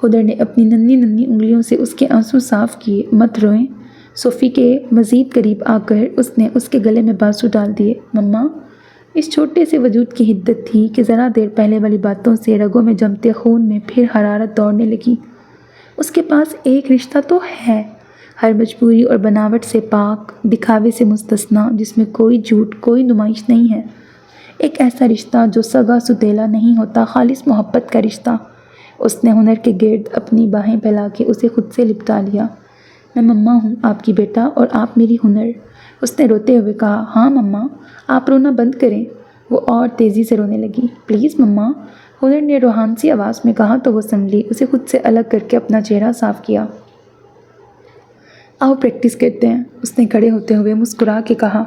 ہدر نے اپنی ننھی ننھی انگلیوں سے اس کے آنسو صاف کیے۔ مت روئیں۔ صوفی کے مزید قریب آ کر اس نے اس کے گلے میں بازو ڈال دیے۔ مما، اس چھوٹے سے وجود کی حدت تھی کہ ذرا دیر پہلے والی باتوں سے رگوں میں جمتے خون میں پھر حرارت دوڑنے لگی۔ اس کے پاس ایک رشتہ تو ہے، ہر مجبوری اور بناوٹ سے پاک، دکھاوے سے مستثنیٰ، جس میں کوئی جھوٹ، کوئی نمائش نہیں ہے۔ ایک ایسا رشتہ جو سگا ستیلا نہیں ہوتا، خالص محبت کا رشتہ۔ اس نے ہنر کے گرد اپنی باہیں پھیلا کے اسے خود سے لپٹا لیا۔ میں مما ہوں آپ کی بیٹا، اور آپ میری ہنر۔ اس نے روتے ہوئے کہا۔ ہاں مما، آپ رونا بند کریں۔ وہ اور تیزی سے رونے لگی۔ پلیز مما، ہنر نے روحان سی آواز میں کہا تو وہ سنبھلی۔ اسے خود سے الگ کر کے اپنا چہرہ صاف کیا۔ آؤ پریکٹس کرتے ہیں، اس نے کھڑے ہوتے ہوئے مسکرا کے کہا۔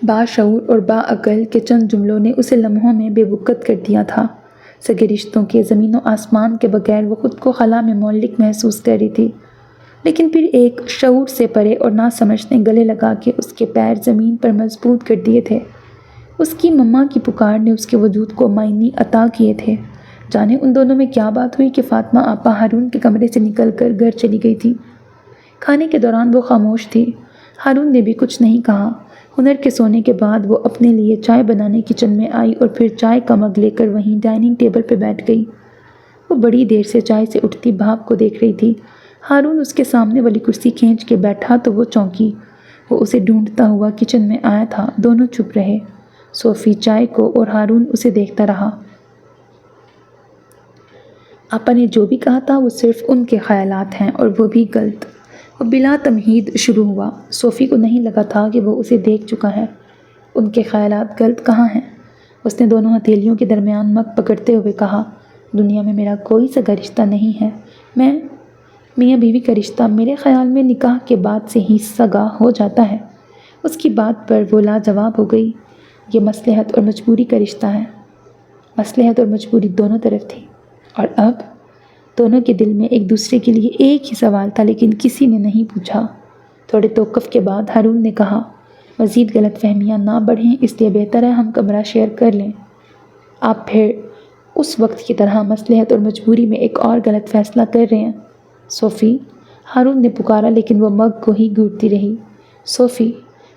باشعور اور باعقل کے چند جملوں نے اسے لمحوں میں بے وقت کر دیا تھا۔ سگے رشتوں کے زمین و آسمان کے بغیر وہ خود کو خلا میں معلق محسوس کر رہی تھی، لیکن پھر ایک شعور سے پرے اور نہ سمجھ نے گلے لگا کے اس کے پیر زمین پر مضبوط کر دیے تھے۔ اس کی مما کی پکار نے اس کے وجود کو معنی عطا کیے تھے۔ جانے ان دونوں میں کیا بات ہوئی کہ فاطمہ آپا ہارون کے کمرے سے نکل کر گھر چلی گئی تھی۔ کھانے کے دوران وہ خاموش تھی۔ ہارون نے بھی کچھ نہیں کہا۔ ہنر کے سونے کے بعد وہ اپنے لیے چائے بنانے کچن میں آئی اور پھر چائے کا مگ لے کر وہیں ڈائننگ ٹیبل پہ بیٹھ گئی۔ وہ بڑی دیر سے چائے سے اٹھتی بھاپ کو دیکھ رہی تھی۔ ہارون اس کے سامنے والی کرسی کھینچ کے بیٹھا تو وہ چونکی۔ وہ اسے ڈھونڈتا ہوا کچن میں آیا تھا۔ دونوں چپ رہے، صوفی چائے کو اور ہارون اسے دیکھتا رہا۔ آپا نے جو بھی کہا تھا وہ صرف ان کے خیالات ہیں، اور وہ بھی غلط۔ وہ بلا تمہید شروع ہوا۔ صوفی کو نہیں لگا تھا کہ وہ اسے دیکھ چکا ہے۔ ان کے خیالات غلط کہاں ہیں؟ اس نے دونوں ہتھیلیوں کے درمیان مگ پکڑتے ہوئے کہا۔ دنیا میں میرا کوئی سگا رشتہ نہیں ہے۔ میاں بیوی کا رشتہ میرے خیال میں نکاح کے بعد سے ہی سگا ہو جاتا ہے۔ اس کی بات پر وہ لاجواب ہو گئی۔ یہ مصلحت اور مجبوری کا رشتہ ہے۔ مصلحت اور مجبوری دونوں طرف تھی، اور اب دونوں کے دل میں ایک دوسرے کے لیے ایک ہی سوال تھا، لیکن کسی نے نہیں پوچھا۔ تھوڑے توقف کے بعد ہارون نے کہا، مزید غلط فہمیاں نہ بڑھیں، اس لیے بہتر ہے ہم کمرہ شیئر کر لیں۔ آپ پھر اس وقت کی طرح مصلحت اور مجبوری میں ایک اور غلط فیصلہ کر رہے ہیں۔ صوفی، ہارون نے پکارا، لیکن وہ مگ کو ہی گھونٹتی رہی۔ صوفی،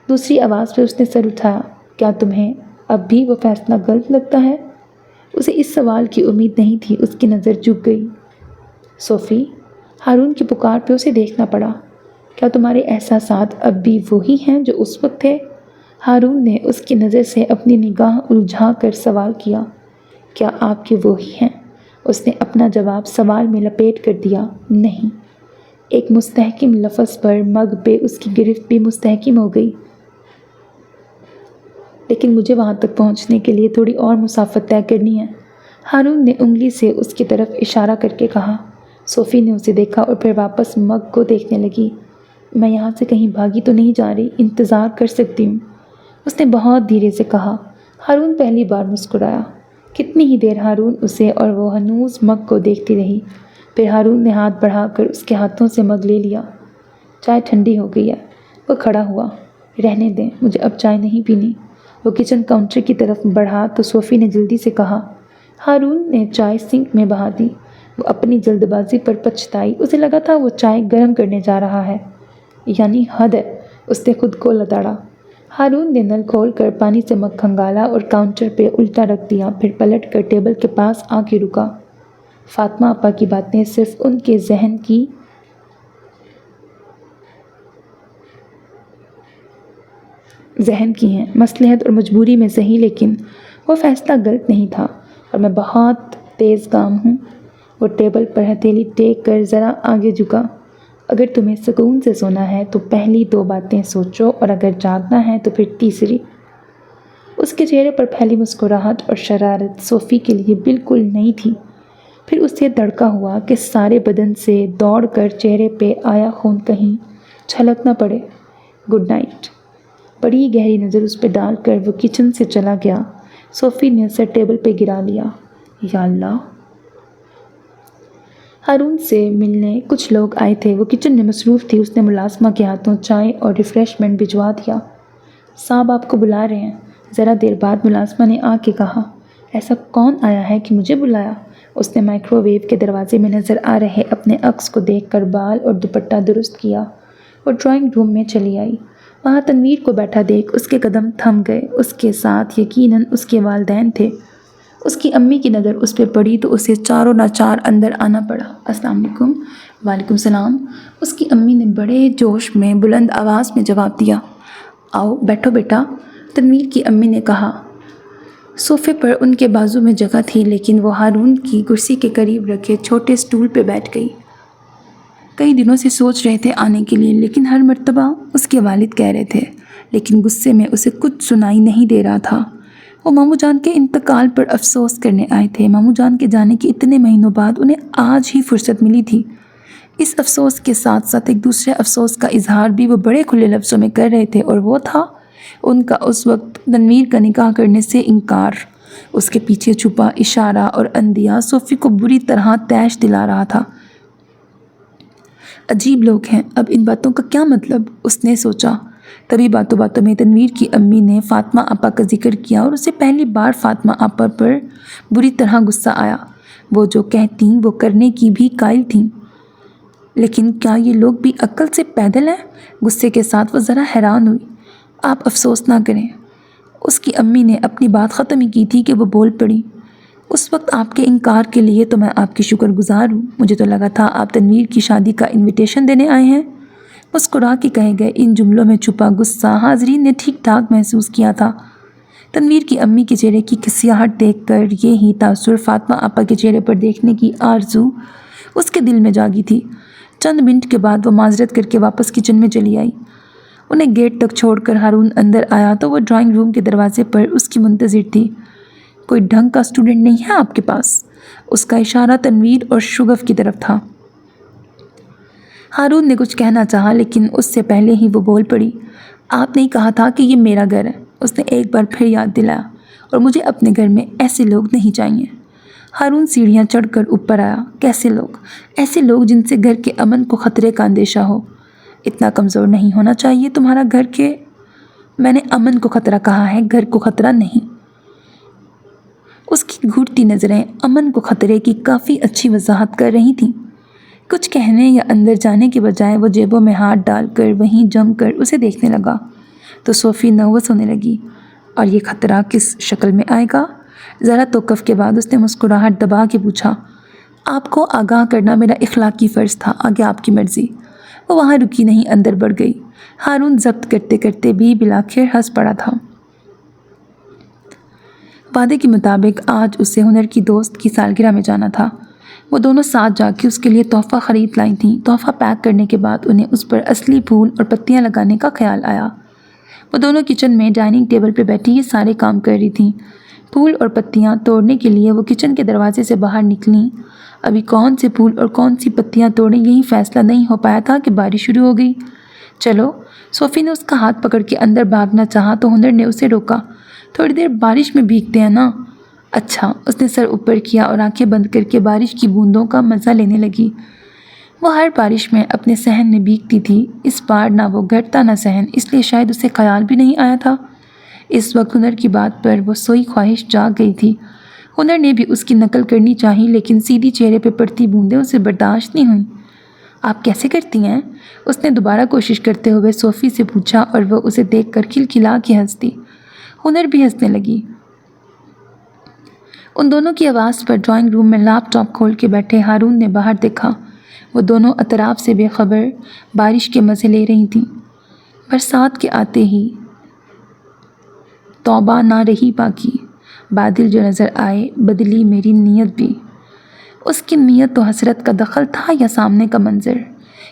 دوسری آواز پہ اس نے سر اٹھایا۔ کیا تمہیں اب بھی وہ فیصلہ غلط لگتا ہے؟ اسے اس سوال کی امید نہیں تھی۔ اس کی نظر جھک گئی۔ صوفی، ہارون کی پکار پہ اسے دیکھنا پڑا۔ کیا تمہارے احساسات اب بھی وہی ہیں جو اس وقت تھے؟ ہارون نے اس کی نظر سے اپنی نگاہ الجھا کر سوال کیا۔ کیا آپ کے وہی ہیں؟ اس نے اپنا جواب سوال میں لپیٹ کر دیا، نہیں۔ ایک مستحکم لفظ پر مگ پہ اس کی گرفت بھی مستحکم ہو گئی۔ لیکن مجھے وہاں تک پہنچنے کے لیے تھوڑی اور مسافت طے کرنی ہے، ہارون نے انگلی سے اس کی طرف اشارہ کر کے کہا۔ صوفی نے اسے دیکھا اور پھر واپس مگ کو دیکھنے لگی۔ میں یہاں سے کہیں بھاگی تو نہیں جا رہی، انتظار کر سکتی ہوں، اس نے بہت دھیرے سے کہا۔ ہارون پہلی بار مسکرایا۔ کتنی ہی دیر ہارون اسے اور وہ ہنوز مگ کو دیکھتی رہی۔ پھر ہارون نے ہاتھ بڑھا کر اس کے ہاتھوں سے مگ لے لیا۔ چائے ٹھنڈی ہو گئی ہے، وہ کھڑا ہوا۔ رہنے دیں، مجھے اب چائے نہیں پینی۔ وہ کچن کاؤنٹر کی طرف بڑھا تو صوفی نے جلدی سے کہا۔ ہارون نے چائے سنک میں بہا دی۔ وہ اپنی جلد بازی پر پچھتائی، اسے لگا تھا وہ چائے گرم کرنے جا رہا ہے۔ یعنی حد ہے، اس نے خود کو لتاڑا۔ ہارون نے نل کھول کر پانی سے مگ کھنگالا اور کاؤنٹر پہ الٹا رکھ دیا، پھر پلٹ کر ٹیبل کے پاس آ کے رکا۔ فاطمہ آپا کی باتیں صرف ان کے ذہن کی ہیں، مصلحت اور مجبوری میں صحیح، لیکن وہ فیصلہ غلط نہیں تھا اور میں بہت تیز کام ہوں۔ وہ ٹیبل پر ہتھیلی ٹیک کر ذرا آگے جھکا۔ اگر تمہیں سکون سے سونا ہے تو پہلی 2 باتیں سوچو، اور اگر جاگنا ہے تو پھر تیسری۔ اس کے چہرے پر پھیلی مسکراہٹ اور شرارت صوفی کے لیے بالکل نئی تھی۔ پھر اسے دڑکا ہوا کہ سارے بدن سے دوڑ کر چہرے پہ آیا خون کہیں چھلک نہ پڑے۔ Good night. بڑی گہری نظر اس پہ ڈال کر وہ کچن سے چلا گیا۔ صوفی نے سر ٹیبل پہ گرا لیا۔ یا اللہ! ہارون سے ملنے کچھ لوگ آئے تھے، وہ کچن میں مصروف تھی۔ اس نے ملازمہ کے ہاتھوں چائے اور ریفریشمنٹ بھجوا دیا۔ صاحب آپ کو بلا رہے ہیں، ذرا دیر بعد ملازمہ نے آ کے کہا۔ ایسا کون آیا ہے کہ مجھے بلایا؟ اس نے مائکرو ویو کے دروازے میں نظر آ رہے اپنے عکس کو دیکھ کر بال اور دوپٹہ درست کیا اور ڈرائنگ روم میں چلی آئی۔ وہاں تنویر کو بیٹھا دیکھ اس کے قدم تھم گئے۔ اس کے ساتھ یقیناً اس کے والدین تھے۔ اس کی امی کی نظر اس پہ پڑی تو اسے چاروں ناچار اندر آنا پڑا۔ السلام علیکم۔ وعلیکم السلام۔ اس کی امی نے بڑے جوش میں بلند آواز میں جواب دیا۔ آؤ بیٹھو بیٹا، تنویر کی امی نے کہا۔ صوفے پر ان کے بازو میں جگہ تھی، لیکن وہ ہارون کی کرسی کے قریب رکھے چھوٹے سٹول پہ بیٹھ گئی۔ کئی دنوں سے سوچ رہے تھے آنے کے لیے، لیکن ہر مرتبہ اس کے والد کہہ رہے تھے، لیکن غصے میں اسے کچھ سنائی نہیں دے رہا تھا۔ وہ ماموں جان کے انتقال پر افسوس کرنے آئے تھے۔ ماموں جان کے جانے کے اتنے مہینوں بعد انہیں آج ہی فرصت ملی تھی۔ اس افسوس کے ساتھ ساتھ ایک دوسرے افسوس کا اظہار بھی وہ بڑے کھلے لفظوں میں کر رہے تھے، اور وہ تھا ان کا اس وقت تنویر کا نکاح کرنے سے انکار۔ اس کے پیچھے چھپا اشارہ اور اندیہ صوفی کو بری طرح طیش دلا رہا تھا۔ عجیب لوگ ہیں، اب ان باتوں کا کیا مطلب؟ اس نے سوچا۔ تبھی باتوں باتوں میں تنویر کی امی نے فاطمہ آپا کا ذکر کیا اور اسے پہلی بار فاطمہ آپا پر بری طرح غصہ آیا۔ وہ جو کہتیں وہ کرنے کی بھی قائل تھیں، لیکن کیا یہ لوگ بھی عقل سے پیدل ہیں؟ غصے کے ساتھ وہ ذرا حیران ہوئی۔ آپ افسوس نہ کریں، اس کی امی نے اپنی بات ختم ہی کی تھی کہ وہ بول پڑی۔ اس وقت آپ کے انکار کے لیے تو میں آپ کی شکر گزار ہوں۔ مجھے تو لگا تھا آپ تنویر کی شادی کا انویٹیشن دینے آئے ہیں۔ مسکرا کے کہے گئے ان جملوں میں چھپا غصہ حاضرین نے ٹھیک ٹھاک محسوس کیا تھا۔ تنویر کی امی کے چہرے کی کھسیاہٹ دیکھ کر یہی تاثر فاطمہ آپا کے چہرے پر دیکھنے کی آرزو اس کے دل میں جاگی تھی۔ چند منٹ کے بعد وہ معذرت کر کے واپس کچن میں چلی آئی۔ انہیں گیٹ تک چھوڑ کر ہارون اندر آیا تو وہ ڈرائنگ روم کے دروازے پر اس کی منتظر تھی۔ کوئی ڈھنگ کا اسٹوڈنٹ نہیں ہے آپ کے پاس؟ اس کا اشارہ تنویر اور شگف کی طرف تھا۔ ہارون نے کچھ کہنا چاہا، لیکن اس سے پہلے ہی وہ بول پڑی۔ آپ نے ہی کہا تھا کہ یہ میرا گھر ہے، اس نے ایک بار پھر یاد دلایا، اور مجھے اپنے گھر میں ایسے لوگ نہیں چاہیے۔ ہارون سیڑھیاں چڑھ کر اوپر آیا۔ کیسے لوگ؟ ایسے لوگ جن سے گھر کے امن کو خطرے کا اندیشہ ہو۔ اتنا کمزور نہیں ہونا چاہیے تمہارا گھر کہ… میں نے امن کو خطرہ کہا ہے، گھر کو خطرہ نہیں۔ اس کی گھوٹتی نظریں امن کو خطرے کی کافی اچھی وضاحت کر رہی تھیں۔ کچھ کہنے یا اندر جانے کے بجائے وہ جیبوں میں ہاتھ ڈال کر وہیں جم کر اسے دیکھنے لگا تو صوفی نروس ہونے لگی۔ اور یہ خطرہ کس شکل میں آئے گا؟ ذرا توقف کے بعد اس نے مسکراہٹ دبا کے پوچھا۔ آپ کو آگاہ کرنا میرا اخلاقی فرض تھا، آگے آپ کی مرضی۔ وہ وہاں رکی نہیں، اندر بڑھ گئی۔ ہارون ضبط کرتے کرتے بھی بالآخر ہنس پڑا تھا۔ وعدے کے مطابق آج اسے ہنر کی دوست کی سالگرہ میں جانا تھا۔ وہ دونوں ساتھ جا کے اس کے لیے تحفہ خرید لائی تھیں۔ تحفہ پیک کرنے کے بعد انہیں اس پر اصلی پھول اور پتیاں لگانے کا خیال آیا۔ وہ دونوں کچن میں ڈائننگ ٹیبل پہ بیٹھی یہ سارے کام کر رہی تھیں۔ پھول اور پتیاں توڑنے کے لیے وہ کچن کے دروازے سے باہر نکلیں۔ ابھی کون سے پھول اور کون سی پتیاں توڑیں یہی فیصلہ نہیں ہو پایا تھا کہ بارش شروع ہو گئی۔ چلو، صوفی نے اس کا ہاتھ پکڑ کے اندر بھاگنا چاہا تو ہنر نے اسے روکا۔ تھوڑی دیر بارش میں بھیگتے ہیں نا؟ اچھا، اس نے سر اوپر کیا اور آنکھیں بند کر کے بارش کی بوندوں کا مزہ لینے لگی۔ وہ ہر بارش میں اپنے صحن میں بھیگتی تھی۔ اس بار نہ وہ گھر تھا نہ صحن، اس لیے شاید اسے خیال بھی نہیں آیا تھا۔ اس وقت ہنر کی بات پر وہ سوئی خواہش جاگ گئی تھی۔ ہنر نے بھی اس کی نقل کرنی چاہی، لیکن سیدھی چہرے پہ پڑتی بوندیں اسے برداشت نہیں ہوئیں۔ آپ کیسے کرتی ہیں؟ اس نے دوبارہ کوشش کرتے ہوئے صوفی سے پوچھا اور وہ اسے دیکھ کر کھلکھلا کے ہنس دی۔ ہنر بھی ہنسنے لگی۔ ان دونوں کی آواز پر ڈرائنگ روم میں لیپ ٹاپ کھول کے بیٹھے ہارون نے باہر دیکھا۔ وہ دونوں اطراف سے بے خبر بارش کے مزے لے رہی تھیں۔ برسات کے آتے ہی توبہ نہ رہی باقی، بادل جو نظر آئے بدلی میری نیت بھی۔ اس کی نیت تو حسرت کا دخل تھا یا سامنے کا منظر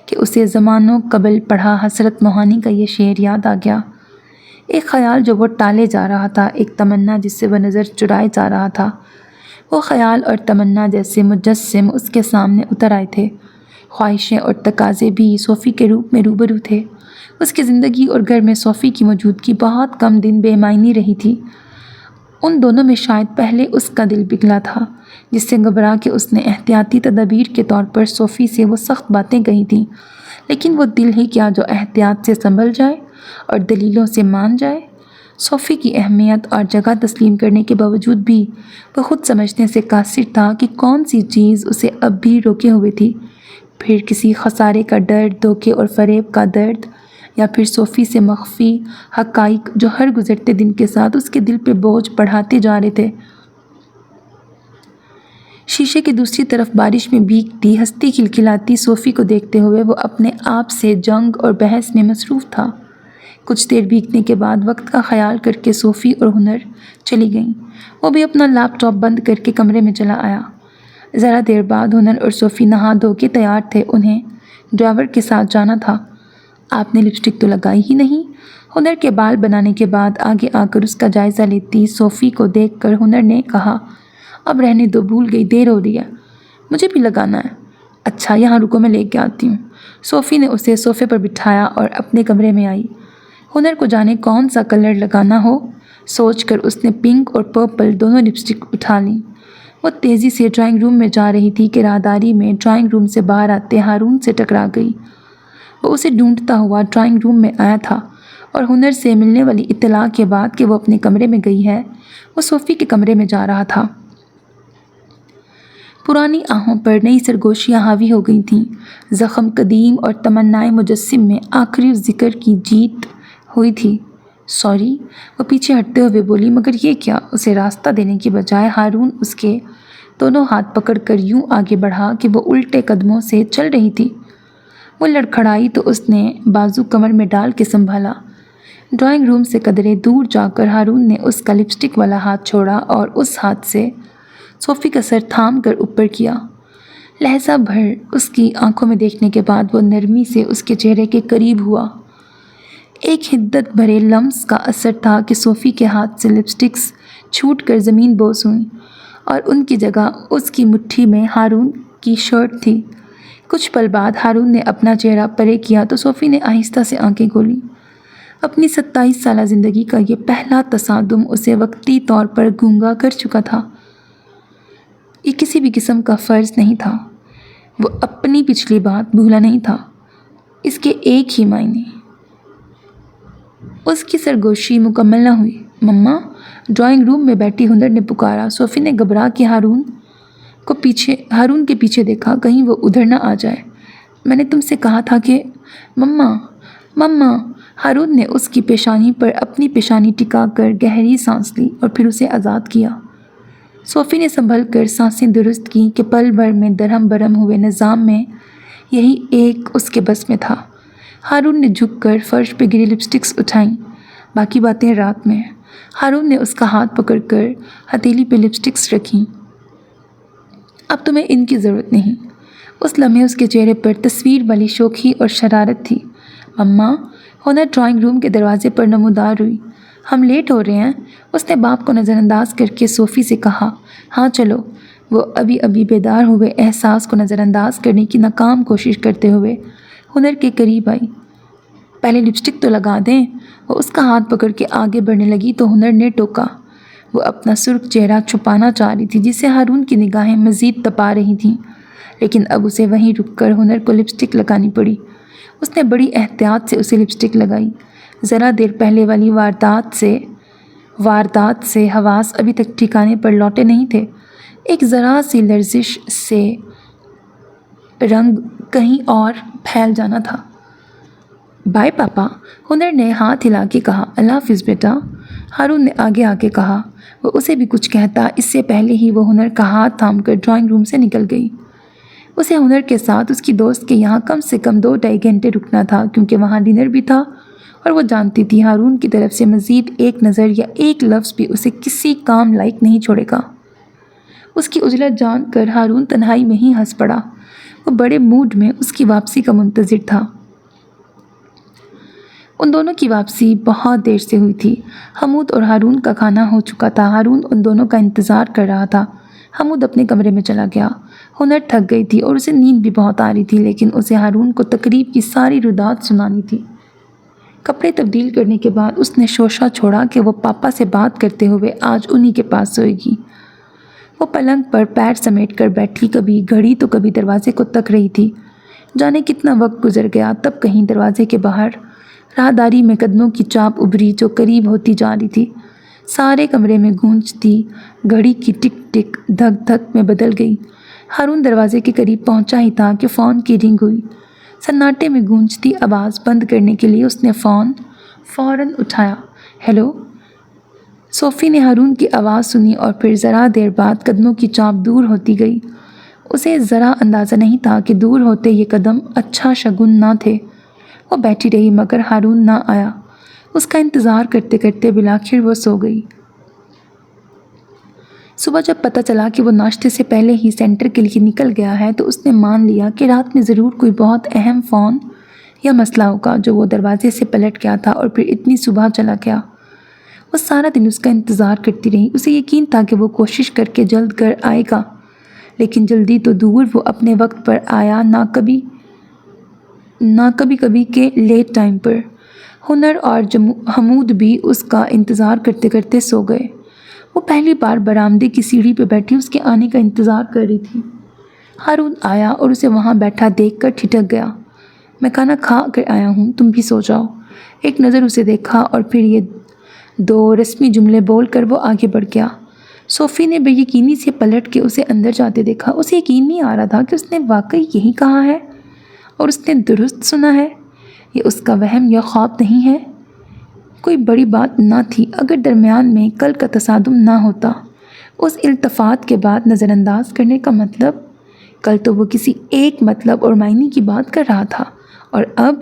کہ اسے زمانوں قبل پڑھا حسرت موہانی کا یہ شعر یاد آ گیا۔ ایک خیال جو وہ ٹالے جا رہا تھا، ایک تمنا جس سے وہ نظر چرائے جا رہا تھا۔ وہ خیال اور تمنا جیسے مجسم اس کے سامنے اتر آئے تھے۔ خواہشیں اور تقاضے بھی صوفی کے روپ میں روبرو تھے۔ اس کی زندگی اور گھر میں صوفی کی موجودگی بہت کم دن بے معنی رہی تھی۔ ان دونوں میں شاید پہلے اس کا دل پگھلا تھا، جس سے گھبرا کے اس نے احتیاطی تدابیر کے طور پر صوفی سے وہ سخت باتیں کہی تھیں، لیکن وہ دل ہی کیا جو احتیاط سے سنبھل جائے اور دلیلوں سے مان جائے۔ صوفی کی اہمیت اور جگہ تسلیم کرنے کے باوجود بھی وہ خود سمجھنے سے قاصر تھا کہ کون سی چیز اسے اب بھی روکے ہوئے تھی، پھر کسی خسارے کا ڈر، دھوکے اور فریب کا درد، یا پھر صوفی سے مخفی حقائق جو ہر گزرتے دن کے ساتھ اس کے دل پہ بوجھ بڑھاتے جا رہے تھے۔ شیشے کی دوسری طرف بارش میں بھیگتی ہنستی کھلکھلاتی صوفی کو دیکھتے ہوئے وہ اپنے آپ سے جنگ اور بحث میں مصروف تھا۔ کچھ دیر بھیگنے کے بعد وقت کا خیال کر کے صوفی اور ہنر چلی گئیں۔ وہ بھی اپنا لیپ ٹاپ بند کر کے کمرے میں چلا آیا۔ ذرا دیر بعد ہنر اور صوفی نہا دھو کے تیار تھے، انہیں ڈرائیور کے ساتھ جانا تھا۔ آپ نے لپسٹک تو لگائی ہی نہیں؟ ہنر کے بال بنانے کے بعد آگے آ کر اس کا جائزہ لیتی صوفی کو دیکھ کر ہنر نے کہا، اب رہنے دو، بھول گئی، دیر ہو رہی ہے۔ مجھے بھی لگانا ہے۔ اچھا، یہاں رکو، میں لے کے آتی ہوں۔ صوفی نے اسے صوفے پر بٹھایا اور اپنے کمرے میں آئی۔ ہنر کو جانے کون سا کلر لگانا ہو سوچ کر اس نے پنک اور پرپل دونوں لپسٹک اٹھا لیں۔ وہ تیزی سے ڈرائنگ روم میں جا رہی تھی کہ راہداری میں ڈرائنگ روم سے باہر آتے ہارون سے ٹکرا گئی۔ وہ اسے ڈھونڈتا ہوا ڈرائنگ روم میں آیا تھا اور ہنر سے ملنے والی اطلاع کے بعد کہ وہ اپنے کمرے میں گئی ہے، وہ صوفی کے کمرے میں جا رہا تھا۔ پرانی آہوں پر نئی سرگوشیاں حاوی ہو گئی تھیں۔ زخم قدیم اور تمنائے مجسم میں آخری ذکر کی جیت ہوئی تھی۔ سوری، وہ پیچھے ہٹتے ہوئے بولی، مگر یہ کیا؟ اسے راستہ دینے کی بجائے ہارون اس کے دونوں ہاتھ پکڑ کر یوں آگے بڑھا کہ وہ الٹے قدموں سے چل رہی تھی۔ وہ لڑکھڑائی تو اس نے بازو کمر میں ڈال کے سنبھالا۔ ڈرائنگ روم سے قدرے دور جا کر ہارون نے اس کا لپسٹک والا ہاتھ چھوڑا اور اس ہاتھ سے صوفی کا سر تھام کر اوپر کیا۔ لہجہ بھر اس کی آنکھوں میں دیکھنے کے بعد وہ نرمی سے اس کے چہرے کے قریب ہوا۔ ایک حدت بھرے لمس کا اثر تھا کہ صوفی کے ہاتھ سے لپسٹکس چھوٹ کر زمین بوس ہوئیں اور ان کی جگہ اس کی مٹھی میں ہارون کی شرٹ تھی۔ کچھ پل بعد ہارون نے اپنا چہرہ پرے کیا تو صوفی نے آہستہ سے آنکھیں کھولیں۔ اپنی 27 سالہ زندگی کا یہ پہلا تصادم اسے وقتی طور پر گونگا کر چکا تھا۔ یہ کسی بھی قسم کا فرض نہیں تھا۔ وہ اپنی پچھلی بات بھولا نہیں تھا۔ اس کے ایک ہی معنی۔ اس کی سرگوشی مکمل نہ ہوئی۔ مما، ڈرائنگ روم میں بیٹھی ہنر نے پکارا۔ صوفی نے گھبرا کے ہارون کے پیچھے دیکھا، کہیں وہ ادھر نہ آ جائے۔ میں نے تم سے کہا تھا کہ… مما۔ ہارون نے اس کی پیشانی پر اپنی پیشانی ٹکا کر گہری سانس لی اور پھر اسے آزاد کیا۔ صوفی نے سنبھل کر سانسیں درست کیں کہ پل بھر میں درہم برہم ہوئے نظام میں یہی ایک اس کے بس میں تھا۔ ہارون نے جھک کر فرش پہ گری لپسٹکس اٹھائیں۔ باقی باتیں رات میں۔ ہارون نے اس کا ہاتھ پکڑ کر ہتھیلی پہ لپسٹکس رکھیں۔ اب تمہیں ان کی ضرورت نہیں۔ اس لمحے اس کے چہرے پر تصویر والی شوخی اور شرارت تھی۔ مما، ہنر ڈرائنگ روم کے دروازے پر نمودار ہوئی۔ ہم لیٹ ہو رہے ہیں۔ اس نے باپ کو نظر انداز کر کے صوفی سے کہا۔ ہاں چلو۔ وہ ابھی ابھی بیدار ہوئے احساس کو نظر انداز کرنے کی ناکام کوشش کرتے ہوئے ہنر کے قریب آئی۔ پہلے لپسٹک تو لگا دیں۔ وہ اس کا ہاتھ پکڑ کے آگے بڑھنے لگی تو ہنر نے ٹوکا۔ وہ اپنا سرخ چہرہ چھپانا چاہ رہی تھی جسے ہارون کی نگاہیں مزید تپا رہی تھیں، لیکن اب اسے وہیں رک کر ہنر کو لپسٹک لگانی پڑی۔ اس نے بڑی احتیاط سے اسے لپسٹک لگائی۔ ذرا دیر پہلے والی واردات سے حواس ابھی تک ٹھکانے پر لوٹے نہیں تھے۔ ایک ذرا سی لرزش سے رنگ کہیں اور پھیل جانا تھا۔ بائے پاپا، ہنر نے ہاتھ ہلا کے کہا۔ اللہ حافظ بیٹا، ہارون نے آگے آ کے کہا۔ وہ اسے بھی کچھ کہتا اس سے پہلے ہی وہ ہنر کا ہاتھ تھام کر ڈرائنگ روم سے نکل گئی۔ اسے ہنر کے ساتھ اس کی دوست کے یہاں کم سے کم 2-2.5 گھنٹے رکنا تھا، کیونکہ وہاں ڈنر بھی تھا، اور وہ جانتی تھی ہارون کی طرف سے مزید ایک نظر یا ایک لفظ بھی اسے کسی کام لائق نہیں چھوڑے گا۔ اس کی عجلت جان کر ہارون تنہائی میں ہی ہنس پڑا۔ وہ بڑے موڈ میں اس کی واپسی کا منتظر تھا۔ ان دونوں کی واپسی بہت دیر سے ہوئی تھی۔ حمود اور ہارون کا کھانا ہو چکا تھا۔ ہارون ان دونوں کا انتظار کر رہا تھا۔ حمود اپنے کمرے میں چلا گیا۔ ہنر تھک گئی تھی اور اسے نیند بھی بہت آ رہی تھی، لیکن اسے ہارون کو تقریب کی ساری ردات سنانی تھی۔ کپڑے تبدیل کرنے کے بعد اس نے شوشہ چھوڑا کہ وہ پاپا سے بات کرتے ہوئے آج انہی کے پاس سوئے گی۔ وہ پلنگ پر پیر سمیٹ کر بیٹھی، کبھی گھڑی تو کبھی دروازے کو تک رہی تھی۔ جانے کتنا وقت گزر گیا، تب کہیں دروازے کے باہر راہداری میں قدموں کی چاپ ابھری جو قریب ہوتی جا رہی تھی۔ سارے کمرے میں گونجتی گھڑی کی ٹک ٹک دھک دھک میں بدل گئی۔ ہارون دروازے کے قریب پہنچا ہی تھا کہ فون کی رنگ ہوئی۔ سناٹے میں گونجتی آواز بند کرنے کے لیے اس نے فون فوراً اٹھایا۔ ہیلو۔ صوفی نے ہارون کی آواز سنی اور پھر ذرا دیر بعد قدموں کی چاپ دور ہوتی گئی۔ اسے ذرا اندازہ نہیں تھا کہ دور ہوتے یہ قدم اچھا شگن نہ تھے۔ وہ بیٹھی رہی مگر ہارون نہ آیا۔ اس کا انتظار کرتے کرتے بالآخر وہ سو گئی۔ صبح جب پتہ چلا کہ وہ ناشتے سے پہلے ہی سینٹر کے لیے نکل گیا ہے تو اس نے مان لیا کہ رات میں ضرور کوئی بہت اہم فون یا مسئلہ ہوگا جو وہ دروازے سے پلٹ گیا تھا اور پھر اتنی صبح چلا گیا۔ وہ سارا دن اس کا انتظار کرتی رہی۔ اسے یقین تھا کہ وہ کوشش کر کے جلد گھر آئے گا، لیکن جلدی تو دور، وہ اپنے وقت پر آیا نہ کبھی کے لیٹ ٹائم پر۔ ہنر اور حمود بھی اس کا انتظار کرتے کرتے سو گئے۔ وہ پہلی بار برآمدے کی سیڑھی پہ بیٹھی اس کے آنے کا انتظار کر رہی تھی۔ ہارون آیا اور اسے وہاں بیٹھا دیکھ کر ٹھٹک گیا۔ میں کھانا کھا کر آیا ہوں، تم بھی سو جاؤ۔ ایک نظر اسے دیکھا اور پھر یہ 2 رسمی جملے بول کر وہ آگے بڑھ گیا۔ صوفی نے بے یقینی سے پلٹ کے اسے اندر جاتے دیکھا۔ اسے یقین نہیں آ رہا تھا کہ اس نے واقعی یہی کہا ہے اور اس نے درست سنا ہے۔ یہ اس کا وہم یا خواب نہیں ہے۔ کوئی بڑی بات نہ تھی اگر درمیان میں کل کا تصادم نہ ہوتا۔ اس التفات کے بعد نظر انداز کرنے کا مطلب، کل تو وہ کسی ایک مطلب اور معنی کی بات کر رہا تھا، اور اب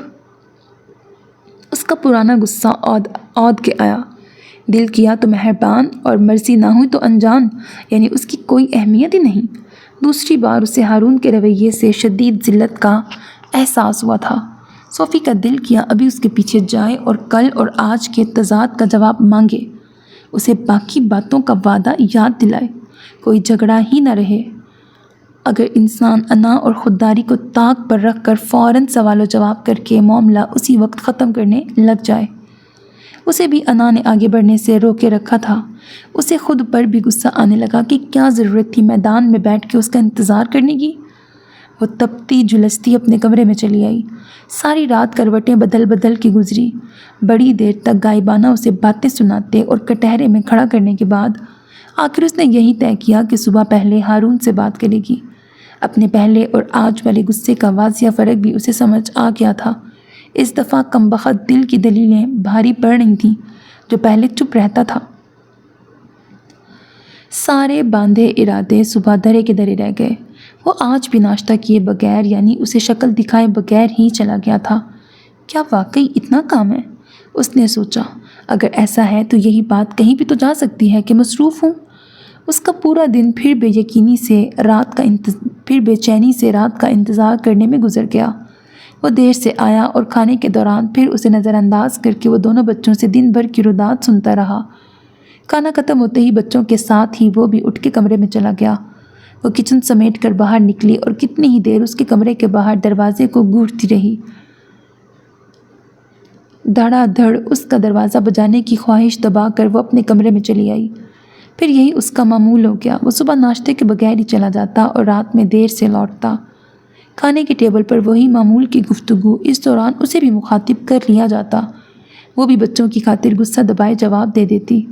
اس کا پرانا غصہ عود کے آیا۔ دل کیا تو مہربان اور مرضی نہ ہوئی تو انجان، یعنی اس کی کوئی اہمیت ہی نہیں۔ دوسری بار اسے ہارون کے رویے سے شدید ذلت کا احساس ہوا تھا۔ صوفی کا دل کیا ابھی اس کے پیچھے جائے اور کل اور آج کے تضاد کا جواب مانگے، اسے باقی باتوں کا وعدہ یاد دلائے، کوئی جھگڑا ہی نہ رہے۔ اگر انسان انا اور خودداری کو طاق پر رکھ کر فوراً سوال و جواب کر کے معاملہ اسی وقت ختم کرنے لگ جائے۔ اسے بھی انا نے آگے بڑھنے سے روکے رکھا تھا۔ اسے خود پر بھی غصہ آنے لگا کہ کیا ضرورت تھی میدان میں بیٹھ کے اس کا انتظار کرنے کی۔ وہ تپتی جھلستی اپنے کمرے میں چلی آئی۔ ساری رات کروٹیں بدل بدل کے گزری۔ بڑی دیر تک غائبانہ اسے باتیں سناتے اور کٹہرے میں کھڑا کرنے کے بعد آخر اس نے یہی طے کیا کہ صبح پہلے ہارون سے بات کرے گی۔ اپنے پہلے اور آج والے غصے کا واضح فرق بھی اسے سمجھ آ گیا تھا۔ اس دفعہ کمبخت دل کی دلیلیں بھاری پڑ رہی تھیں جو پہلے چپ رہتا تھا۔ سارے باندھے ارادے صبح دھرے کے دھرے رہ گئے۔ وہ آج بھی ناشتہ کیے بغیر یعنی اسے شکل دکھائے بغیر ہی چلا گیا تھا۔ کیا واقعی اتنا کام ہے؟ اس نے سوچا۔ اگر ایسا ہے تو یہی بات کہیں بھی تو جا سکتی ہے کہ مصروف ہوں۔ اس کا پورا دن پھر بے چینی سے رات کا انتظار کرنے میں گزر گیا۔ وہ دیر سے آیا اور کھانے کے دوران پھر اسے نظر انداز کر کے وہ دونوں بچوں سے دن بھر کی ردات سنتا رہا۔ کھانا ختم ہوتے ہی بچوں کے ساتھ ہی وہ بھی اٹھ کے کمرے میں چلا گیا۔ وہ کچن سمیٹ کر باہر نکلی اور کتنی ہی دیر اس کے کمرے کے باہر دروازے کو گھورتی رہی۔ دھڑا دھڑ اس کا دروازہ بجانے کی خواہش دبا کر وہ اپنے کمرے میں چلی آئی۔ پھر یہی اس کا معمول ہو گیا۔ وہ صبح ناشتے کے بغیر ہی چلا جاتا اور رات میں دیر سے لوٹتا۔ کھانے کے ٹیبل پر وہی معمول کی گفتگو، اس دوران اسے بھی مخاطب کر لیا جاتا۔ وہ بھی بچوں کی خاطر غصہ دبائے جواب دے دیتی۔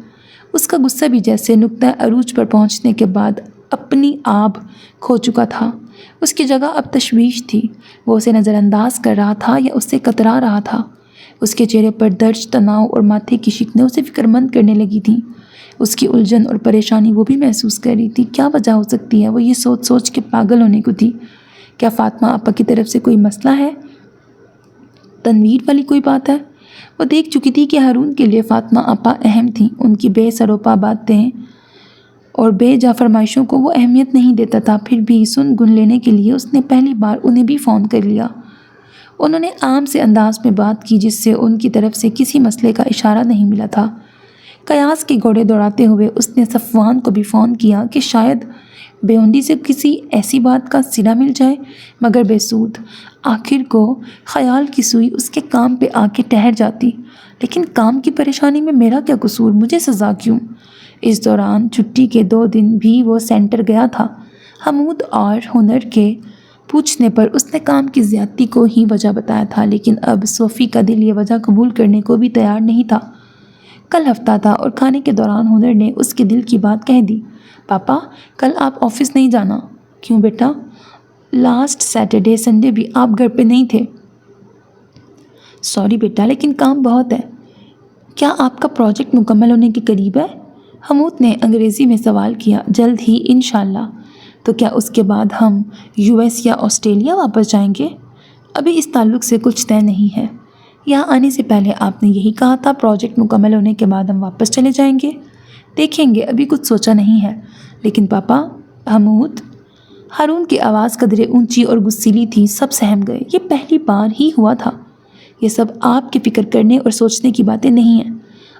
اس کا غصہ بھی جیسے نقطۂ عروج پر پہنچنے کے بعد اپنی آب کھو چکا تھا۔ اس کی جگہ اب تشویش تھی۔ وہ اسے نظر انداز کر رہا تھا یا اس سے کترا رہا تھا؟ اس کے چہرے پر درج تناؤ اور ماتھے کی شکنیں اسے فکرمند کرنے لگی تھیں۔ اس کی الجھن اور پریشانی وہ بھی محسوس کر رہی تھی۔ کیا وجہ ہو سکتی ہے؟ وہ یہ سوچ سوچ کے پاگل ہونے کو تھی۔ کیا فاطمہ آپا کی طرف سے کوئی مسئلہ ہے؟ تنویر والی کوئی بات ہے؟ وہ دیکھ چکی تھی کہ ہارون کے لیے فاطمہ آپا اہم تھیں۔ ان کی بے سروپا باتیں اور بے جا فرمائشوں کو وہ اہمیت نہیں دیتا تھا۔ پھر بھی سن گن لینے کے لیے اس نے پہلی بار انہیں بھی فون کر لیا۔ انہوں نے عام سے انداز میں بات کی جس سے ان کی طرف سے کسی مسئلے کا اشارہ نہیں ملا تھا۔ قیاس کے گھوڑے دوڑاتے ہوئے اس نے صفوان کو بھی فون کیا کہ شاید بیونڈی سے کسی ایسی بات کا صلہ مل جائے، مگر بے سود۔ آخر کو خیال کی سوئی اس کے کام پہ آ کے ٹھہر جاتی۔ لیکن کام کی پریشانی میں میرا کیا قصور؟ مجھے سزا کیوں؟ اس دوران چھٹی کے 2 دن بھی وہ سینٹر گیا تھا۔ حمود اور ہنر کے پوچھنے پر اس نے کام کی زیادتی کو ہی وجہ بتایا تھا، لیکن اب صوفی کا دل یہ وجہ قبول کرنے کو بھی تیار نہیں تھا۔ کل ہفتہ تھا اور کھانے کے دوران ہنر نے اس کے دل کی بات کہہ دی۔ پاپا، کل آپ آفس نہیں جانا۔ کیوں بیٹا؟ لاسٹ سیٹرڈے سنڈے بھی آپ گھر پہ نہیں تھے۔ سوری بیٹا، لیکن کام بہت ہے۔ کیا آپ کا پروجیکٹ مکمل ہونے کے قریب ہے؟ حمود نے انگریزی میں سوال کیا۔ جلد ہی انشاءاللہ۔ تو کیا اس کے بعد ہم US یا آسٹریلیا واپس جائیں گے؟ ابھی اس تعلق سے کچھ طے نہیں ہے۔ یہاں آنے سے پہلے آپ نے یہی کہا تھا پروجیکٹ مکمل ہونے کے بعد ہم واپس چلے جائیں گے۔ دیکھیں گے، ابھی کچھ سوچا نہیں ہے۔ لیکن پاپا، حمود۔ ہارون کی آواز قدرے اونچی اور غصیلی تھی۔ سب سہم گئے۔ یہ پہلی بار ہی ہوا تھا۔ یہ سب آپ کے فکر کرنے اور سوچنے کی باتیں نہیں ہیں۔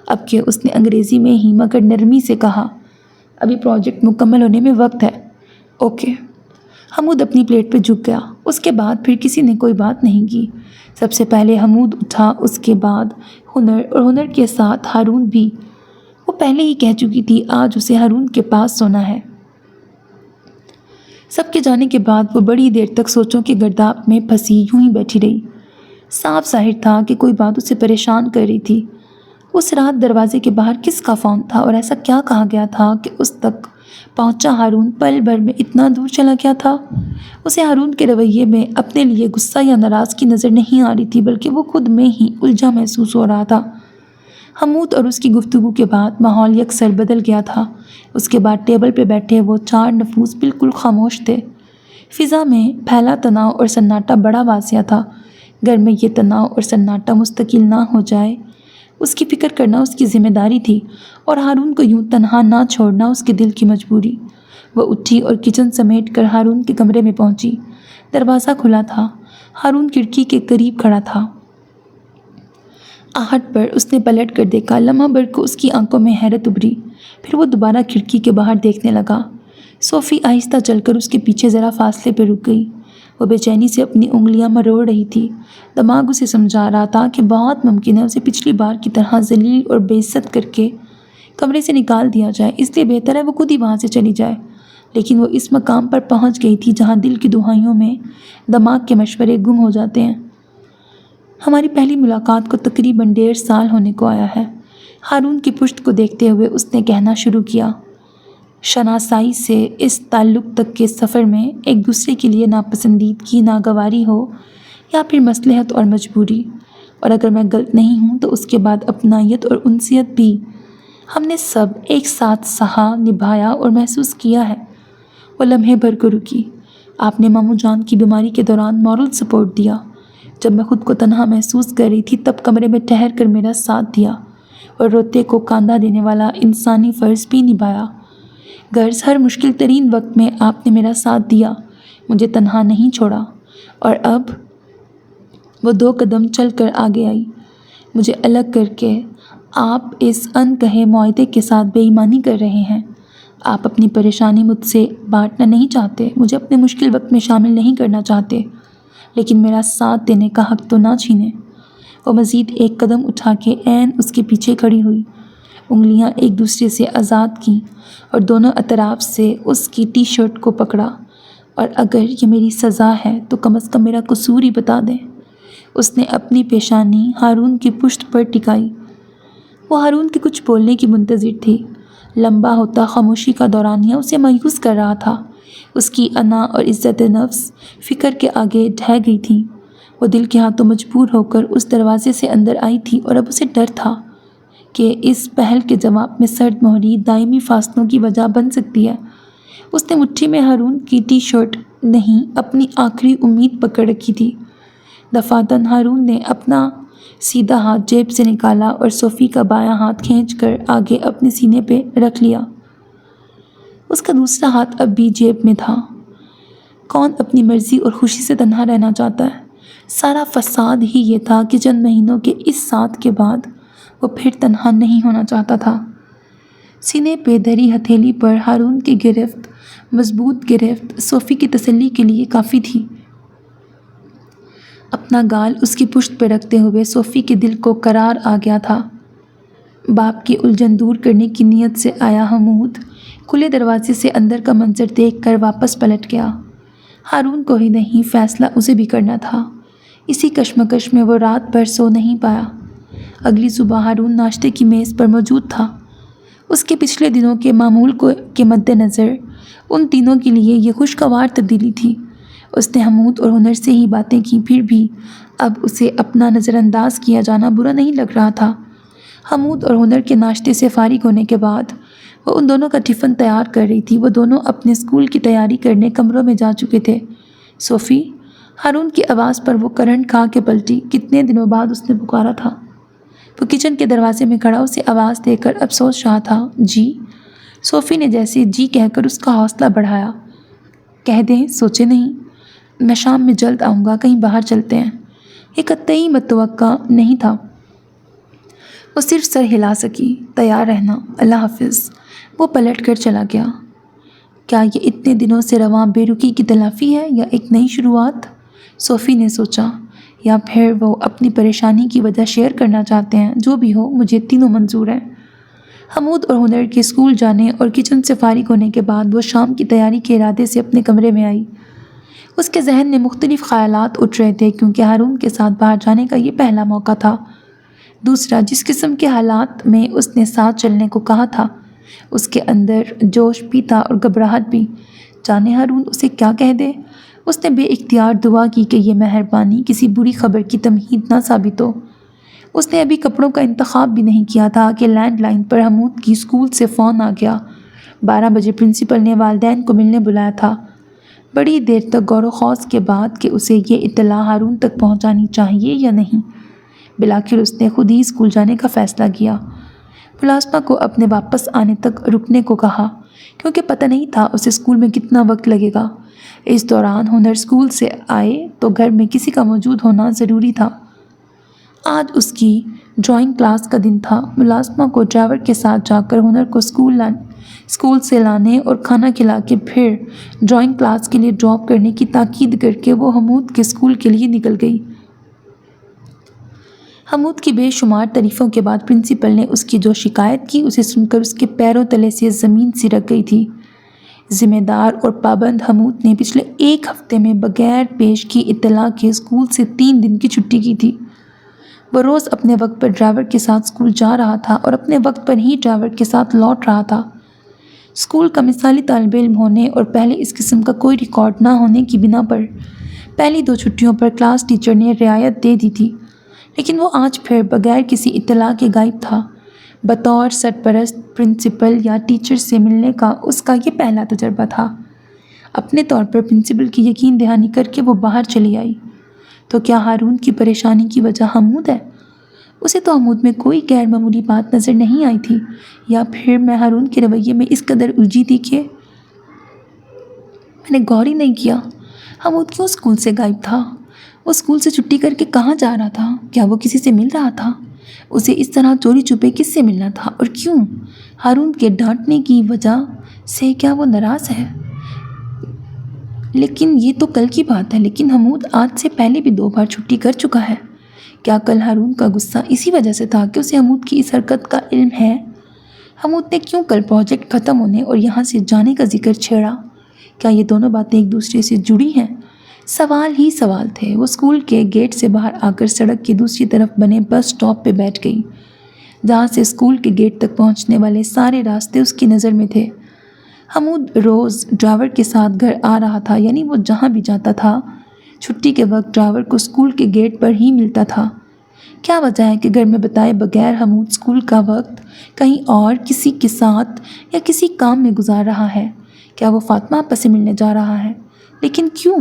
اب کہ اس نے انگریزی میں ہی مگر نرمی سے کہا، ابھی پروجیکٹ مکمل ہونے میں وقت ہے۔ اوکے۔ حمود اپنی پلیٹ پہ جھک گیا۔ اس کے بعد پھر کسی نے کوئی بات نہیں کی۔ سب سے پہلے حمود اٹھا، اس کے بعد ہنر اور ہنر کے ساتھ ہارون بھی۔ وہ پہلے ہی کہہ چکی تھی آج اسے ہارون کے پاس سونا ہے۔ سب کے جانے کے بعد وہ بڑی دیر تک سوچوں کے گرداب میں پھنسی یوں ہی بیٹھی رہی۔ صاف ظاہر تھا کہ کوئی بات اسے پریشان کر رہی تھی۔ اس رات دروازے کے باہر کس کا فون تھا اور ایسا کیا کہا گیا تھا کہ اس تک پہنچا ہارون پل بھر میں اتنا دور چلا گیا تھا؟ اسے ہارون کے رویے میں اپنے لیے غصہ یا ناراضگی نظر نہیں آ رہی تھی، بلکہ وہ خود میں ہی الجھا محسوس ہو رہا تھا۔ حمود اور اس کی گفتگو کے بعد ماحول یکسر بدل گیا تھا۔ اس کے بعد ٹیبل پہ بیٹھے وہ 4 نفوس بالکل خاموش تھے۔ فضا میں پھیلا تناؤ اور سناٹا بڑا واضح تھا۔ گھر میں یہ تناؤ اور سناٹا مستقل نہ ہو جائے، اس کی فکر کرنا اس کی ذمہ داری تھی، اور ہارون کو یوں تنہا نہ چھوڑنا اس کے دل کی مجبوری۔ وہ اٹھی اور کچن سمیٹ کر ہارون کے کمرے میں پہنچی۔ دروازہ کھلا تھا۔ ہارون کھڑکی کے قریب کھڑا تھا۔ آہٹ پر اس نے پلٹ کر دیکھا۔ لمحہ بھر کو اس کی آنکھوں میں حیرت ابھری۔ پھر وہ دوبارہ کھڑکی کے باہر دیکھنے لگا۔ صوفی آہستہ چل کر اس کے پیچھے ذرا فاصلے پہ رک گئی۔ وہ بے چینی سے اپنی انگلیاں مروڑ رہی تھی۔ دماغ اسے سمجھا رہا تھا کہ بہت ممکن ہے اسے پچھلی بار کی طرح ذلیل اور بے عزت کر کے کمرے سے نکال دیا جائے، اس لیے بہتر ہے وہ خود ہی وہاں سے چلی جائے۔ لیکن وہ اس مقام پر پہنچ گئی تھی جہاں دل کی دہائیوں میں دماغ کے مشورے گم ہو جاتے ہیں۔ ہماری پہلی ملاقات کو تقریباً 1.5 سال ہونے کو آیا ہے۔ ہارون کی پشت کو دیکھتے ہوئے اس نے کہنا شروع کیا۔ شناسائی سے اس تعلق تک کے سفر میں ایک دوسرے کے لیے ناپسندیدگی، ناگواری ہو یا پھر مصلحت اور مجبوری، اور اگر میں غلط نہیں ہوں تو اس کے بعد اپنائیت اور انسیت بھی ہم نے سب ایک ساتھ سہا، نبھایا اور محسوس کیا ہے۔ وہ لمحے بھر کو رکی۔ آپ نے ماموں جان کی بیماری کے دوران مورل سپورٹ دیا، جب میں خود کو تنہا محسوس کر رہی تھی تب کمرے میں ٹھہر کر میرا ساتھ دیا، اور روتے کو کاندھا دینے والا انسانی فرض بھی نبھایا۔ غرض ہر مشکل ترین وقت میں آپ نے میرا ساتھ دیا، مجھے تنہا نہیں چھوڑا۔ اور اب وہ 2 قدم چل کر آگے آئی، مجھے الگ کر کے۔ آپ اس ان کہے معاہدے کے ساتھ بے ایمانی کر رہے ہیں۔ آپ اپنی پریشانی مجھ سے بانٹنا نہیں چاہتے، مجھے اپنے مشکل وقت میں شامل نہیں کرنا چاہتے، لیکن میرا ساتھ دینے کا حق تو نہ چھینیں۔ وہ مزید 1 قدم اٹھا کے عین اس کے پیچھے کھڑی ہوئی، انگلیاں ایک دوسرے سے آزاد کیں اور دونوں اطراف سے اس کی ٹی شرٹ کو پکڑا۔ اور اگر یہ میری سزا ہے تو کم از کم میرا قصور ہی بتا دیں۔ اس نے اپنی پیشانی ہارون کی پشت پر ٹکائی۔ وہ ہارون کے کچھ بولنے کی منتظر تھی۔ لمبا ہوتا خاموشی کا دورانیہ اسے مایوس کر رہا تھا۔ اس کی انا اور عزت نفس فکر کے آگے ڈھہ گئی تھیں۔ وہ دل کے ہاتھوں مجبور ہو کر اس دروازے سے اندر آئی تھی، اور اب اسے ڈر تھا کہ اس پہل کے جواب میں سرد مہری دائمی فاصلوں کی وجہ بن سکتی ہے۔ اس نے مٹھی میں ہارون کی ٹی شرٹ نہیں، اپنی آخری امید پکڑ رکھی تھی۔ دفعتاً ہارون نے اپنا سیدھا ہاتھ جیب سے نکالا اور صوفی کا بایاں ہاتھ کھینچ کر آگے اپنے سینے پہ رکھ لیا۔ اس کا دوسرا ہاتھ اب بھی جیب میں تھا۔ کون اپنی مرضی اور خوشی سے تنہا رہنا چاہتا ہے؟ سارا فساد ہی یہ تھا کہ چند مہینوں کے اس ساتھ کے بعد وہ پھر تنہا نہیں ہونا چاہتا تھا۔ سینے پہ دھری ہتھیلی پر ہارون کی گرفت، مضبوط گرفت، صوفی کی تسلی کے لیے کافی تھی۔ اپنا گال اس کی پشت پہ رکھتے ہوئے صوفی کے دل کو قرار آ گیا تھا۔ باپ کی الجھن دور کرنے کی نیت سے آیا حمود کھلے دروازے سے اندر کا منظر دیکھ کر واپس پلٹ گیا۔ ہارون کو ہی نہیں، فیصلہ اسے بھی کرنا تھا۔ اسی کشمکش میں وہ رات بھر سو نہیں پایا۔ اگلی صبح ہارون ناشتے کی میز پر موجود تھا۔ اس کے پچھلے دنوں کے معمول کے مد نظر ان تینوں کے لیے یہ خوشگوار تبدیلی تھی۔ اس نے حمود اور ہنر سے ہی باتیں کی، پھر بھی اب اسے اپنا نظر انداز کیا جانا برا نہیں لگ رہا تھا۔ حمود اور ہنر کے ناشتے سے فارغ ہونے کے بعد وہ ان دونوں کا ٹفن تیار کر رہی تھی۔ وہ دونوں اپنے اسکول کی تیاری کرنے کمروں میں جا چکے تھے۔ صوفی، ہارون کی آواز پر وہ کرنٹ کھا کے پلٹی۔ کتنے دنوں بعد اس نے پکارا تھا۔ وہ کچن کے دروازے میں کھڑا اسے آواز دے کر اب سوچ رہا تھا۔ جی؟ صوفی نے جیسے جی کہہ کر اس کا حوصلہ بڑھایا۔ کہہ دیں، سوچے نہیں؟ میں شام میں جلد آؤں گا، کہیں باہر چلتے ہیں۔ یہ قطعی متوقع نہیں تھا۔ وہ صرف سر ہلا سکی۔ تیار رہنا، اللہ حافظ۔ وہ پلٹ کر چلا گیا۔ کیا یہ اتنے دنوں سے رواں بے رخی کی تلافی ہے یا ایک نئی شروعات؟ صوفی نے سوچا۔ یا پھر وہ اپنی پریشانی کی وجہ شیئر کرنا چاہتے ہیں۔ جو بھی ہو، مجھے تینوں منظور ہیں۔ حمود اور ہنر کے اسکول جانے اور کچن سے فارغ ہونے کے بعد وہ شام کی تیاری کے ارادے سے اپنے کمرے میں آئی۔ اس کے ذہن میں مختلف خیالات اٹھ رہے تھے، کیونکہ ہارون کے ساتھ باہر جانے کا یہ پہلا موقع تھا۔ دوسرا، جس قسم کے حالات میں اس نے ساتھ چلنے کو کہا تھا، اس کے اندر جوش بھی تھا اور گھبراہٹ بھی۔ جانے ہارون اسے کیا کہہ دے؟ اس نے بے اختیار دعا کی کہ یہ مہربانی کسی بری خبر کی تمہید نہ ثابت ہو۔ اس نے ابھی کپڑوں کا انتخاب بھی نہیں کیا تھا کہ لینڈ لائن پر حمود کی اسکول سے فون آ گیا۔ 12 بجے پرنسپل نے والدین کو ملنے بلایا تھا۔ بڑی دیر تک غور و خوض کے بعد کہ اسے یہ اطلاع ہارون تک پہنچانی چاہیے یا نہیں، بالآخر اس نے خود ہی اسکول جانے کا فیصلہ کیا۔ ملازمہ کو اپنے واپس آنے تک رکنے کو کہا، کیونکہ پتہ نہیں تھا اسے اسکول میں کتنا وقت لگے گا۔ اس دوران ہنر اسکول سے آئے تو گھر میں کسی کا موجود ہونا ضروری تھا۔ آج اس کی ڈرائنگ کلاس کا دن تھا۔ ملازمہ کو ڈرائیور کے ساتھ جا کر ہنر کو اسکول سے لانے اور کھانا کھلا کے پھر ڈرائنگ کلاس کے لیے ڈراپ کرنے کی تاکید کر کے وہ حمود کے اسکول کے لیے نکل گئی۔ حمود کی بے شمار تعریفوں کے بعد پرنسپل نے اس کی جو شکایت کی اسے سن کر اس کے پیروں تلے سے زمین سرک گئی تھی۔ ذمہ دار اور پابند حمود نے پچھلے 1 ہفتے میں بغیر پیش کی اطلاع کے اسکول سے 3 دن کی چھٹی کی تھی۔ وہ روز اپنے وقت پر ڈرائیور کے ساتھ اسکول جا رہا تھا اور اپنے وقت پر ہی ڈرائیور کے ساتھ لوٹ رہا تھا۔ اسکول کا مثالی طالب علم ہونے اور پہلے اس قسم کا کوئی ریکارڈ نہ ہونے کی بنا پر پہلی 2 چھٹیوں پر کلاس ٹیچر نے رعایت دے دی تھی، لیکن وہ آج پھر بغیر کسی اطلاع کے غائب تھا۔ بطور سرپرست پرنسپل یا ٹیچر سے ملنے کا اس کا یہ پہلا تجربہ تھا۔ اپنے طور پر پرنسپل کی یقین دہانی کر کے وہ باہر چلی آئی۔ تو کیا ہارون کی پریشانی کی وجہ حمود ہے؟ اسے تو حمود میں کوئی غیر معمولی بات نظر نہیں آئی تھی، یا پھر میں ہارون کے رویے میں اس قدر الجھی تھی کہ میں نے غور ہی نہیں کیا۔ حمود کیوں اسکول سے غائب تھا؟ وہ اسکول سے چھٹی کر کے کہاں جا رہا تھا؟ کیا وہ کسی سے مل رہا تھا؟ اسے اس طرح چوری چھپے کس سے ملنا تھا اور کیوں؟ ہارون کے ڈانٹنے کی وجہ سے کیا وہ ناراض ہے؟ لیکن یہ تو کل کی بات ہے، لیکن حمود آج سے پہلے بھی 2 بار چھٹی کر چکا ہے۔ کیا کل ہارون کا غصہ اسی وجہ سے تھا کہ اسے حمود کی اس حرکت کا علم ہے؟ حمود نے کیوں کل پروجیکٹ ختم ہونے اور یہاں سے جانے کا ذکر چھیڑا؟ کیا یہ دونوں باتیں ایک دوسرے سے جڑی ہیں؟ سوال ہی سوال تھے۔ وہ اسکول کے گیٹ سے باہر آ کر سڑک کی دوسری طرف بنے بس اسٹاپ پہ بیٹھ گئی، جہاں سے اسکول کے گیٹ تک پہنچنے والے سارے راستے اس کی نظر میں تھے۔ حمود روز ڈرائیور کے ساتھ گھر آ رہا تھا، یعنی وہ جہاں بھی جاتا تھا چھٹی کے وقت ڈرائیور کو اسکول کے گیٹ پر ہی ملتا تھا۔ کیا وجہ ہے کہ گھر میں بتائے بغیر حمود اسکول کا وقت کہیں اور کسی کے ساتھ یا کسی کام میں گزار رہا ہے؟ کیا وہ فاطمہ آپا سے ملنے جا رہا ہے؟ لیکن کیوں؟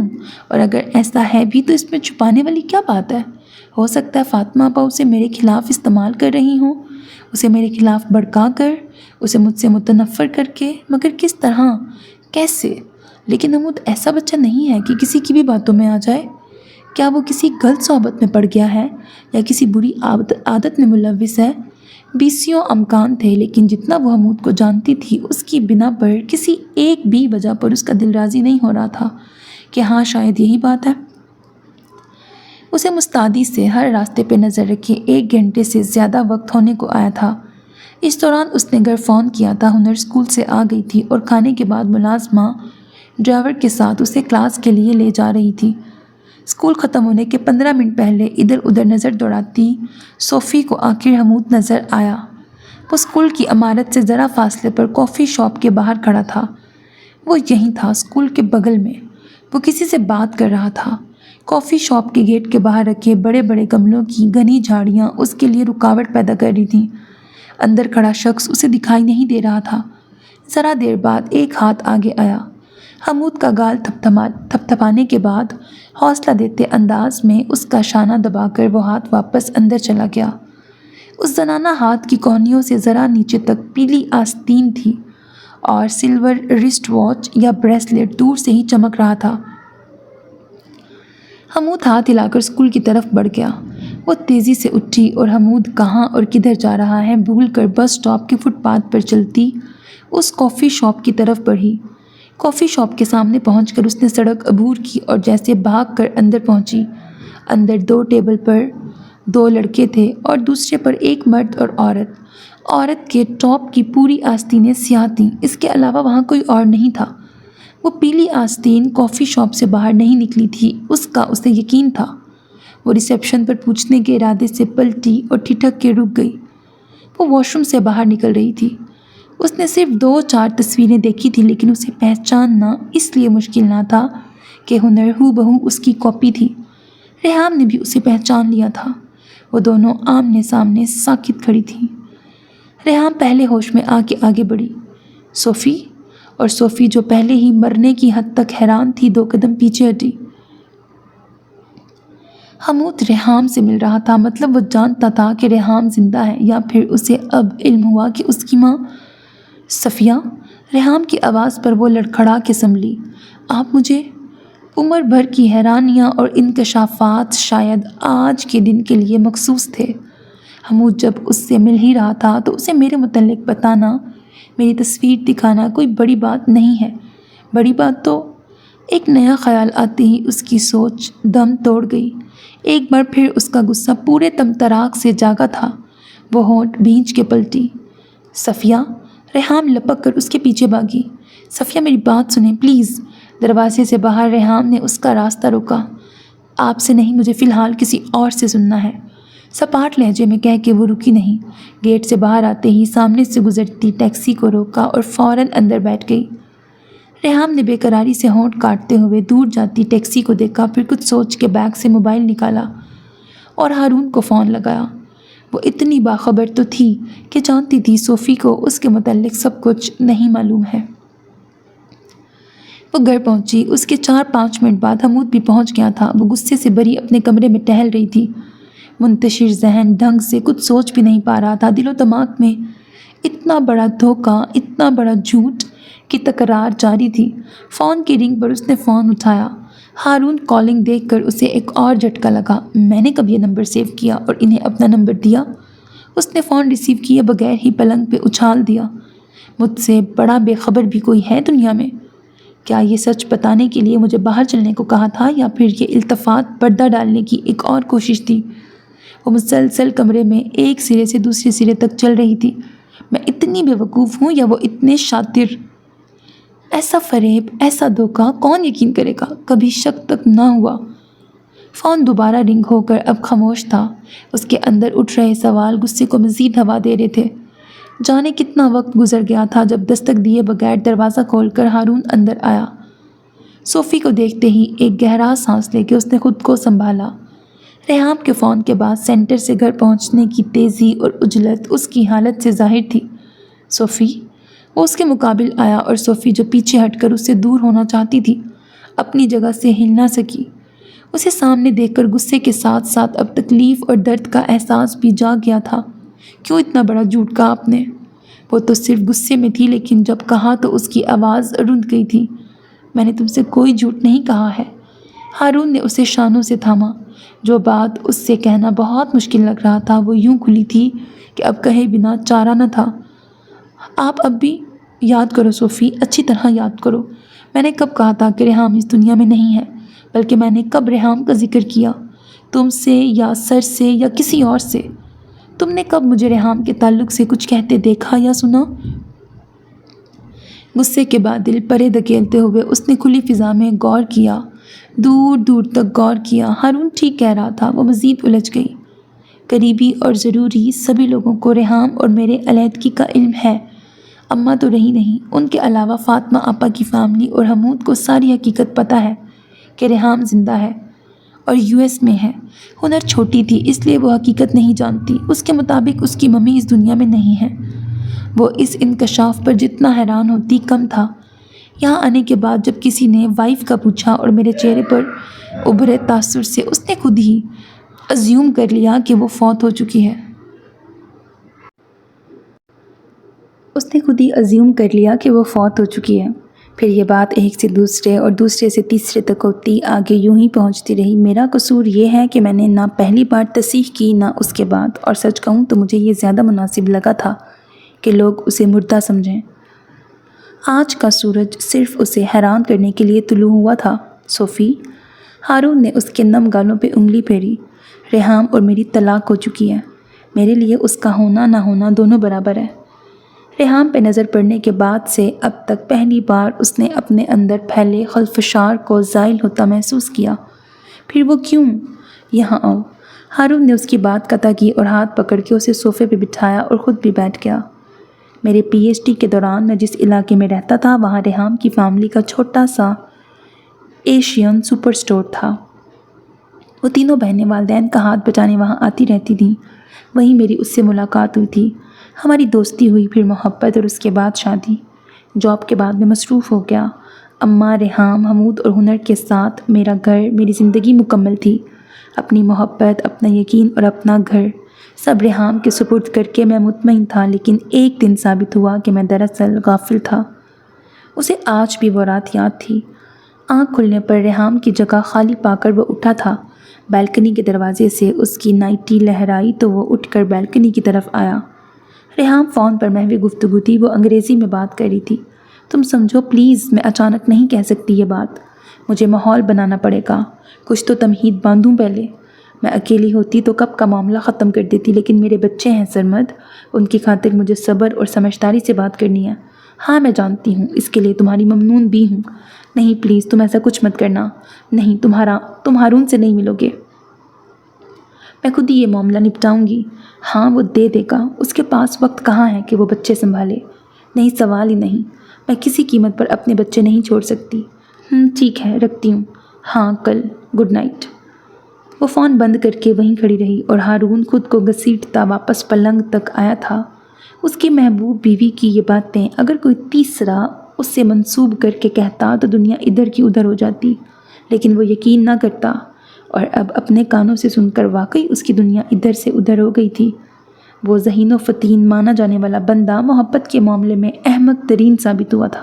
اور اگر ایسا ہے بھی تو اس میں چھپانے والی کیا بات ہے؟ ہو سکتا ہے فاطمہ آپا اسے میرے خلاف استعمال کر رہی ہوں، اسے میرے خلاف بھڑکا کر، اسے مجھ سے متنفر کر کے، مگر کس طرح؟ کیسے؟ لیکن حمود ایسا بچہ نہیں ہے کہ کسی کی بھی باتوں میں آ جائے۔ کیا وہ کسی غلط صحبت میں پڑ گیا ہے یا کسی بری عادت میں ملوث ہے؟ 20 امکان تھے، لیکن جتنا وہ حمود کو جانتی تھی اس کی بنا پر کسی ایک بھی وجہ پر اس کا دل راضی نہیں ہو رہا تھا کہ ہاں شاید یہی بات ہے۔ اسے مستعدی سے ہر راستے پہ نظر رکھے 1 گھنٹے سے زیادہ وقت ہونے کو آیا تھا۔ اس دوران اس نے گھر فون کیا تھا۔ ہنر اسکول سے آ گئی تھی اور کھانے کے بعد ملازمہ ڈرائیور کے ساتھ اسے کلاس کے لیے لے جا رہی تھی۔ اسکول ختم ہونے کے 15 منٹ پہلے ادھر ادھر نظر دوڑاتی صوفی کو آخر حمود نظر آیا۔ وہ اسکول کی عمارت سے ذرا فاصلے پر کافی شاپ کے باہر کھڑا تھا۔ وہ یہیں تھا، اسکول کے بغل میں۔ وہ کسی سے بات کر رہا تھا۔ کافی شاپ کے گیٹ کے باہر رکھے بڑے بڑے گملوں کی گھنی جھاڑیاں اس کے لیے رکاوٹ پیدا کر رہی تھیں۔ اندر کھڑا شخص اسے دکھائی نہیں دے رہا تھا۔ ذرا دیر بعد ایک ہاتھ آگے آیا۔ حمود کا گال تھپتھپانے کے بعد حوصلہ دیتے انداز میں اس کا شانہ دبا کر وہ ہاتھ واپس اندر چلا گیا۔ اس زنانہ ہاتھ کی کوہنیوں سے ذرا نیچے تک پیلی آستین تھی اور سلور رسٹ واچ یا بریسلیٹ دور سے ہی چمک رہا تھا۔ حمود ہاتھ ہلا کر اسکول کی طرف بڑھ گیا۔ وہ تیزی سے اٹھی اور حمود کہاں اور کدھر جا رہا ہے بھول کر بس اسٹاپ کے فٹ پاتھ پر چلتی اس کافی شاپ کی طرف بڑھی۔ کافی شاپ کے سامنے پہنچ کر اس نے سڑک عبور کی اور جیسے بھاگ کر اندر پہنچی۔ اندر 2 ٹیبل پر 2 لڑکے تھے اور دوسرے پر ایک مرد اور عورت۔ عورت کے ٹاپ کی پوری آستینیں سیاہ تھیں، اس کے علاوہ وہاں کوئی اور نہیں تھا۔ وہ پیلی آستین کافی شاپ سے باہر نہیں نکلی تھی، اس کا اسے یقین تھا۔ وہ ریسیپشن پر پوچھنے کے ارادے سے پلٹی اور ٹھٹک کے رک گئی۔ وہ واش روم سے باہر نکل رہی تھی۔ اس نے صرف 2-4 تصویریں دیکھی تھی، لیکن اسے پہچاننا اس لیے مشکل نہ تھا کہ ہنر ہو بہو اس کی کاپی تھی۔ ریحام نے بھی اسے پہچان لیا تھا۔ وہ دونوں آمنے سامنے ساکت کھڑی تھیں۔ ریحام پہلے ہوش میں آ کے آگے بڑھی۔ صوفی؟ اور صوفی جو پہلے ہی مرنے کی حد تک حیران تھی 2 قدم پیچھے ہٹی۔ حمود ریحام سے مل رہا تھا، مطلب وہ جانتا تھا کہ ریحام زندہ ہے، یا پھر اسے اب علم ہوا کہ اس کی ماں صفیہ؟ ریحام کی آواز پر وہ لڑکھڑا کے سنبھلی۔ آپ مجھے؟ عمر بھر کی حیرانیاں اور انکشافات شاید آج کے دن کے لیے مخصوص تھے۔ حمود جب اس سے مل ہی رہا تھا تو اسے میرے متعلق بتانا، میری تصویر دکھانا کوئی بڑی بات نہیں ہے۔ بڑی بات تو… ایک نیا خیال آتے ہی اس کی سوچ دم توڑ گئی۔ ایک بار پھر اس کا غصہ پورے تمطراق سے جاگا تھا۔ وہ ہونٹ بھینچ کے پلٹی۔ صفیہ؟ ریحام لپک کر اس کے پیچھے بھاگی۔ صفیہ میری بات سنیں پلیز۔ دروازے سے باہر ریحام نے اس کا راستہ روکا۔ آپ سے نہیں، مجھے فی الحال کسی اور سے سننا ہے، سپاٹ لہجے میں کہہ کے وہ رکی نہیں۔ گیٹ سے باہر آتے ہی سامنے سے گزرتی ٹیکسی کو روکا اور فوراً اندر بیٹھ گئی۔ ریحام نے بے قراری سے ہونٹ کاٹتے ہوئے دور جاتی ٹیکسی کو دیکھا، پھر کچھ سوچ کے بیگ سے موبائل نکالا اور ہارون کو فون لگایا۔ وہ اتنی باخبر تو تھی کہ جانتی تھی صوفی کو اس کے متعلق سب کچھ نہیں معلوم ہے۔ وہ گھر پہنچی۔ اس کے 4-5 منٹ بعد حمود بھی پہنچ گیا تھا۔ وہ غصے سے بھری اپنے کمرے میں ٹہل رہی تھی، منتشر ذہن، ڈھنگ سے کچھ سوچ بھی نہیں پا رہا تھا۔ دل و دماغ میں اتنا بڑا دھوکہ، اتنا بڑا جھوٹ کی تکرار جاری تھی۔ فون کی رنگ پر اس نے فون اٹھایا۔ ہارون کالنگ دیکھ کر اسے ایک اور جھٹکا لگا۔ میں نے کب یہ نمبر سیو کیا اور انہیں اپنا نمبر دیا؟ اس نے فون ریسیو کیے بغیر ہی پلنگ پہ اچھال دیا۔ مجھ سے بڑا بے خبر بھی کوئی ہے دنیا میں؟ کیا یہ سچ بتانے کے لیے مجھے باہر چلنے کو کہا تھا یا پھر یہ التفات پردہ ڈالنے کی ایک اور کوشش تھی؟ وہ مسلسل کمرے میں ایک سرے سے دوسرے سرے تک چل رہی تھی۔ میں اتنی بے وقوف ہوں یا وہ اتنے شاطر؟ ایسا فریب، ایسا دھوکہ کون یقین کرے گا؟ کبھی شک تک نہ ہوا۔ فون دوبارہ رنگ ہو کر اب خاموش تھا۔ اس کے اندر اٹھ رہے سوال غصے کو مزید ہوا دے رہے تھے۔ جانے کتنا وقت گزر گیا تھا جب دستک دیے بغیر دروازہ کھول کر ہارون اندر آیا۔ صوفی کو دیکھتے ہی ایک گہرا سانس لے کے اس نے خود کو سنبھالا۔ ریحام کے فون کے بعد سینٹر سے گھر پہنچنے کی تیزی اور عجلت اس کی حالت سے ظاہر تھی۔ صوفی؟ وہ اس کے مقابل آیا اور صوفی جو پیچھے ہٹ کر اس سے دور ہونا چاہتی تھی، اپنی جگہ سے ہل نہ سکی۔ اسے سامنے دیکھ کر غصے کے ساتھ ساتھ اب تکلیف اور درد کا احساس بھی جاگ گیا تھا۔ کیوں اتنا بڑا جھوٹ کہا آپ نے؟ وہ تو صرف غصے میں تھی، لیکن جب کہا تو اس کی آواز رند گئی تھی۔ میں نے تم سے کوئی جھوٹ نہیں کہا ہے۔ ہارون نے اسے شانوں سے تھاما۔ جو بات اس سے کہنا بہت مشکل لگ رہا تھا وہ یوں کھلی تھی کہ اب کہے بنا چارہ نہ تھا۔ آپ اب بھی یاد کرو صوفی، اچھی طرح یاد کرو۔ میں نے کب کہا تھا کہ ریحام اس دنیا میں نہیں ہے؟ بلکہ میں نے کب ریحام کا ذکر کیا؟ تم سے یا سر سے یا کسی اور سے؟ تم نے کب مجھے ریحام کے تعلق سے کچھ کہتے دیکھا یا سنا؟ غصے کے بعد دل پرے دھکیلتے ہوئے اس نے کھلی فضا میں غور کیا، دور دور تک غور کیا۔ ہارون ٹھیک کہہ رہا تھا، وہ مزید الجھ گئی۔ قریبی اور ضروری سبھی لوگوں کو ریحام اور میرے علیحدگی کا علم ہے۔ اماں تو رہی نہیں، ان کے علاوہ فاطمہ آپا کی فیملی اور حمود کو ساری حقیقت پتہ ہے کہ ریحام زندہ ہے اور US میں ہے۔ ہنر چھوٹی تھی اس لیے وہ حقیقت نہیں جانتی۔ اس کے مطابق اس کی ممی اس دنیا میں نہیں ہے۔ وہ اس انکشاف پر جتنا حیران ہوتی کم تھا۔ یہاں آنے کے بعد جب کسی نے وائف کا پوچھا اور میرے چہرے پر ابھرے تاثر سے اس نے خود ہی ازیوم کر لیا کہ وہ فوت ہو چکی ہے۔ پھر یہ بات ایک سے دوسرے اور دوسرے سے تیسرے تک ہوتی آگے یوں ہی پہنچتی رہی۔ میرا قصور یہ ہے کہ میں نے نہ پہلی بار تصحیح کی نہ اس کے بعد، اور سچ کہوں تو مجھے یہ زیادہ مناسب لگا تھا کہ لوگ اسے مردہ سمجھیں۔ آج کا سورج صرف اسے حیران کرنے کے لیے طلوع ہوا تھا۔ صوفی؟ ہارون نے اس کے نم گالوں پہ انگلی پھیری۔ ریحام اور میری طلاق ہو چکی ہے۔ میرے لیے اس کا ہونا نہ ہونا دونوں برابر ہے۔ ریحام پہ نظر پڑنے کے بعد سے اب تک پہلی بار اس نے اپنے اندر پھیلے خلفشار کو زائل ہوتا محسوس کیا۔ پھر وہ کیوں؟ یہاں آؤ۔ ہارون نے اس کی بات قطع کی اور ہاتھ پکڑ کے اسے صوفے پہ بٹھایا اور خود بھی بیٹھ گیا۔ میرے PhD کے دوران میں جس علاقے میں رہتا تھا وہاں ریحام کی فیملی کا چھوٹا سا ایشین سپر سٹور تھا۔ وہ تینوں بہنیں والدین کا ہاتھ بٹانے وہاں آتی رہتی تھیں۔ وہیں میری اس سے ملاقات ہوئی تھی۔ ہماری دوستی ہوئی، پھر محبت اور اس کے بعد شادی۔ جاب کے بعد میں مصروف ہو گیا۔ اماں، ریحام، حمود اور ہنر کے ساتھ میرا گھر، میری زندگی مکمل تھی۔ اپنی محبت، اپنا یقین اور اپنا گھر سب ریحام کے سپرد کر کے میں مطمئن تھا، لیکن ایک دن ثابت ہوا کہ میں دراصل غافل تھا۔ اسے آج بھی وہ رات یاد تھی۔ آنکھ کھلنے پر ریحام کی جگہ خالی پا کر وہ اٹھا تھا۔ بیلکنی کے دروازے سے اس کی نائٹی لہرائی تو وہ اٹھ کر بیلکنی کی طرف آیا۔ ریحام فون پر محو گفتگو تھی، وہ انگریزی میں بات کر رہی تھی۔ تم سمجھو پلیز، میں اچانک نہیں کہہ سکتی یہ بات، مجھے ماحول بنانا پڑے گا، کچھ تو تمہید باندھوں پہلے۔ میں اکیلی ہوتی تو کب کا معاملہ ختم کر دیتی، لیکن میرے بچے ہیں سرمد، ان کی خاطر مجھے صبر اور سمجھداری سے بات کرنی ہے۔ ہاں میں جانتی ہوں، اس کے لیے تمہاری ممنون بھی ہوں۔ نہیں پلیز تم ایسا کچھ مت کرنا۔ نہیں، تم ہارون سے نہیں ملو گے، میں خود ہی یہ معاملہ نپٹاؤں گی۔ ہاں وہ دے دے گا، اس کے پاس وقت کہاں ہے کہ وہ بچے سنبھالے؟ نہیں، سوال ہی نہیں، میں کسی قیمت پر اپنے بچے نہیں چھوڑ سکتی۔ ٹھیک ہے، رکھتی ہوں۔ ہاں کل، گڈ نائٹ۔ وہ فون بند کر کے وہیں کھڑی رہی اور ہارون خود کو گھسیٹتا واپس پلنگ تک آیا تھا۔ اس کی محبوب بیوی کی یہ باتیں اگر کوئی تیسرا اس سے منسوب کر کے کہتا تو دنیا ادھر کی ادھر ہو جاتی، لیکن وہ یقین نہ کرتا، اور اب اپنے کانوں سے سن کر واقعی اس کی دنیا ادھر سے ادھر ہو گئی تھی۔ وہ ذہین و فتین مانا جانے والا بندہ محبت کے معاملے میں احمق ترین ثابت ہوا تھا۔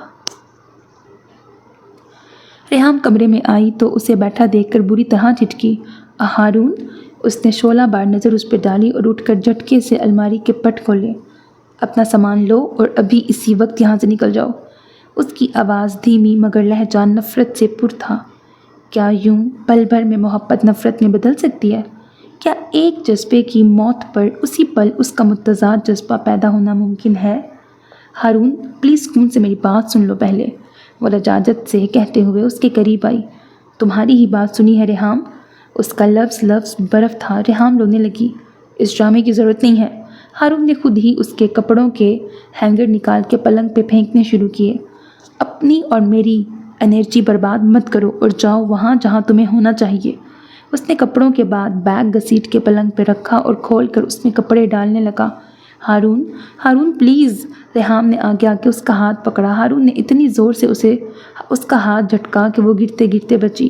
ریحام کمرے میں آئی تو اسے بیٹھا دیکھ کر بری طرح جھٹکی۔ ہارون، اس نے شعلہ بار نظر اس پہ ڈالی اور اٹھ کر جھٹکے سے الماری کے پٹ کھولے۔ اپنا سامان لو اور ابھی اسی وقت یہاں سے نکل جاؤ۔ اس کی آواز دھیمی مگر لہجہ نفرت سے پر تھا۔ کیا یوں پل بھر میں محبت نفرت میں بدل سکتی ہے؟ کیا ایک جذبے کی موت پر اسی پل اس کا متضاد جذبہ پیدا ہونا ممکن ہے؟ ہارون، پلیز سکون سے میری بات سن لو پہلے، وہ لجاجت سے کہتے ہوئے اس کے قریب آئی۔ تمہاری ہی بات سنی ہے ریحام؟ اس کا لفظ لفظ برف تھا۔ ریحام رونے لگی۔ اس ڈرامے کی ضرورت نہیں ہے۔ ہارون نے خود ہی اس کے کپڑوں کے ہینگر نکال کے پلنگ پہ پھینکنے شروع کیے۔ اپنی اور میری انرجی برباد مت کرو اور جاؤ وہاں جہاں تمہیں ہونا چاہیے۔ اس نے کپڑوں کے بعد بیگ گھسیٹ کے پلنگ پہ رکھا اور کھول کر اس میں کپڑے ڈالنے لگا۔ ہارون، ہارون پلیز، ریحام نے آگے آ کے اس کا ہاتھ پکڑا۔ ہارون نے اتنی زور سے اس کا ہاتھ جھٹکا کہ وہ گرتے گرتے بچی۔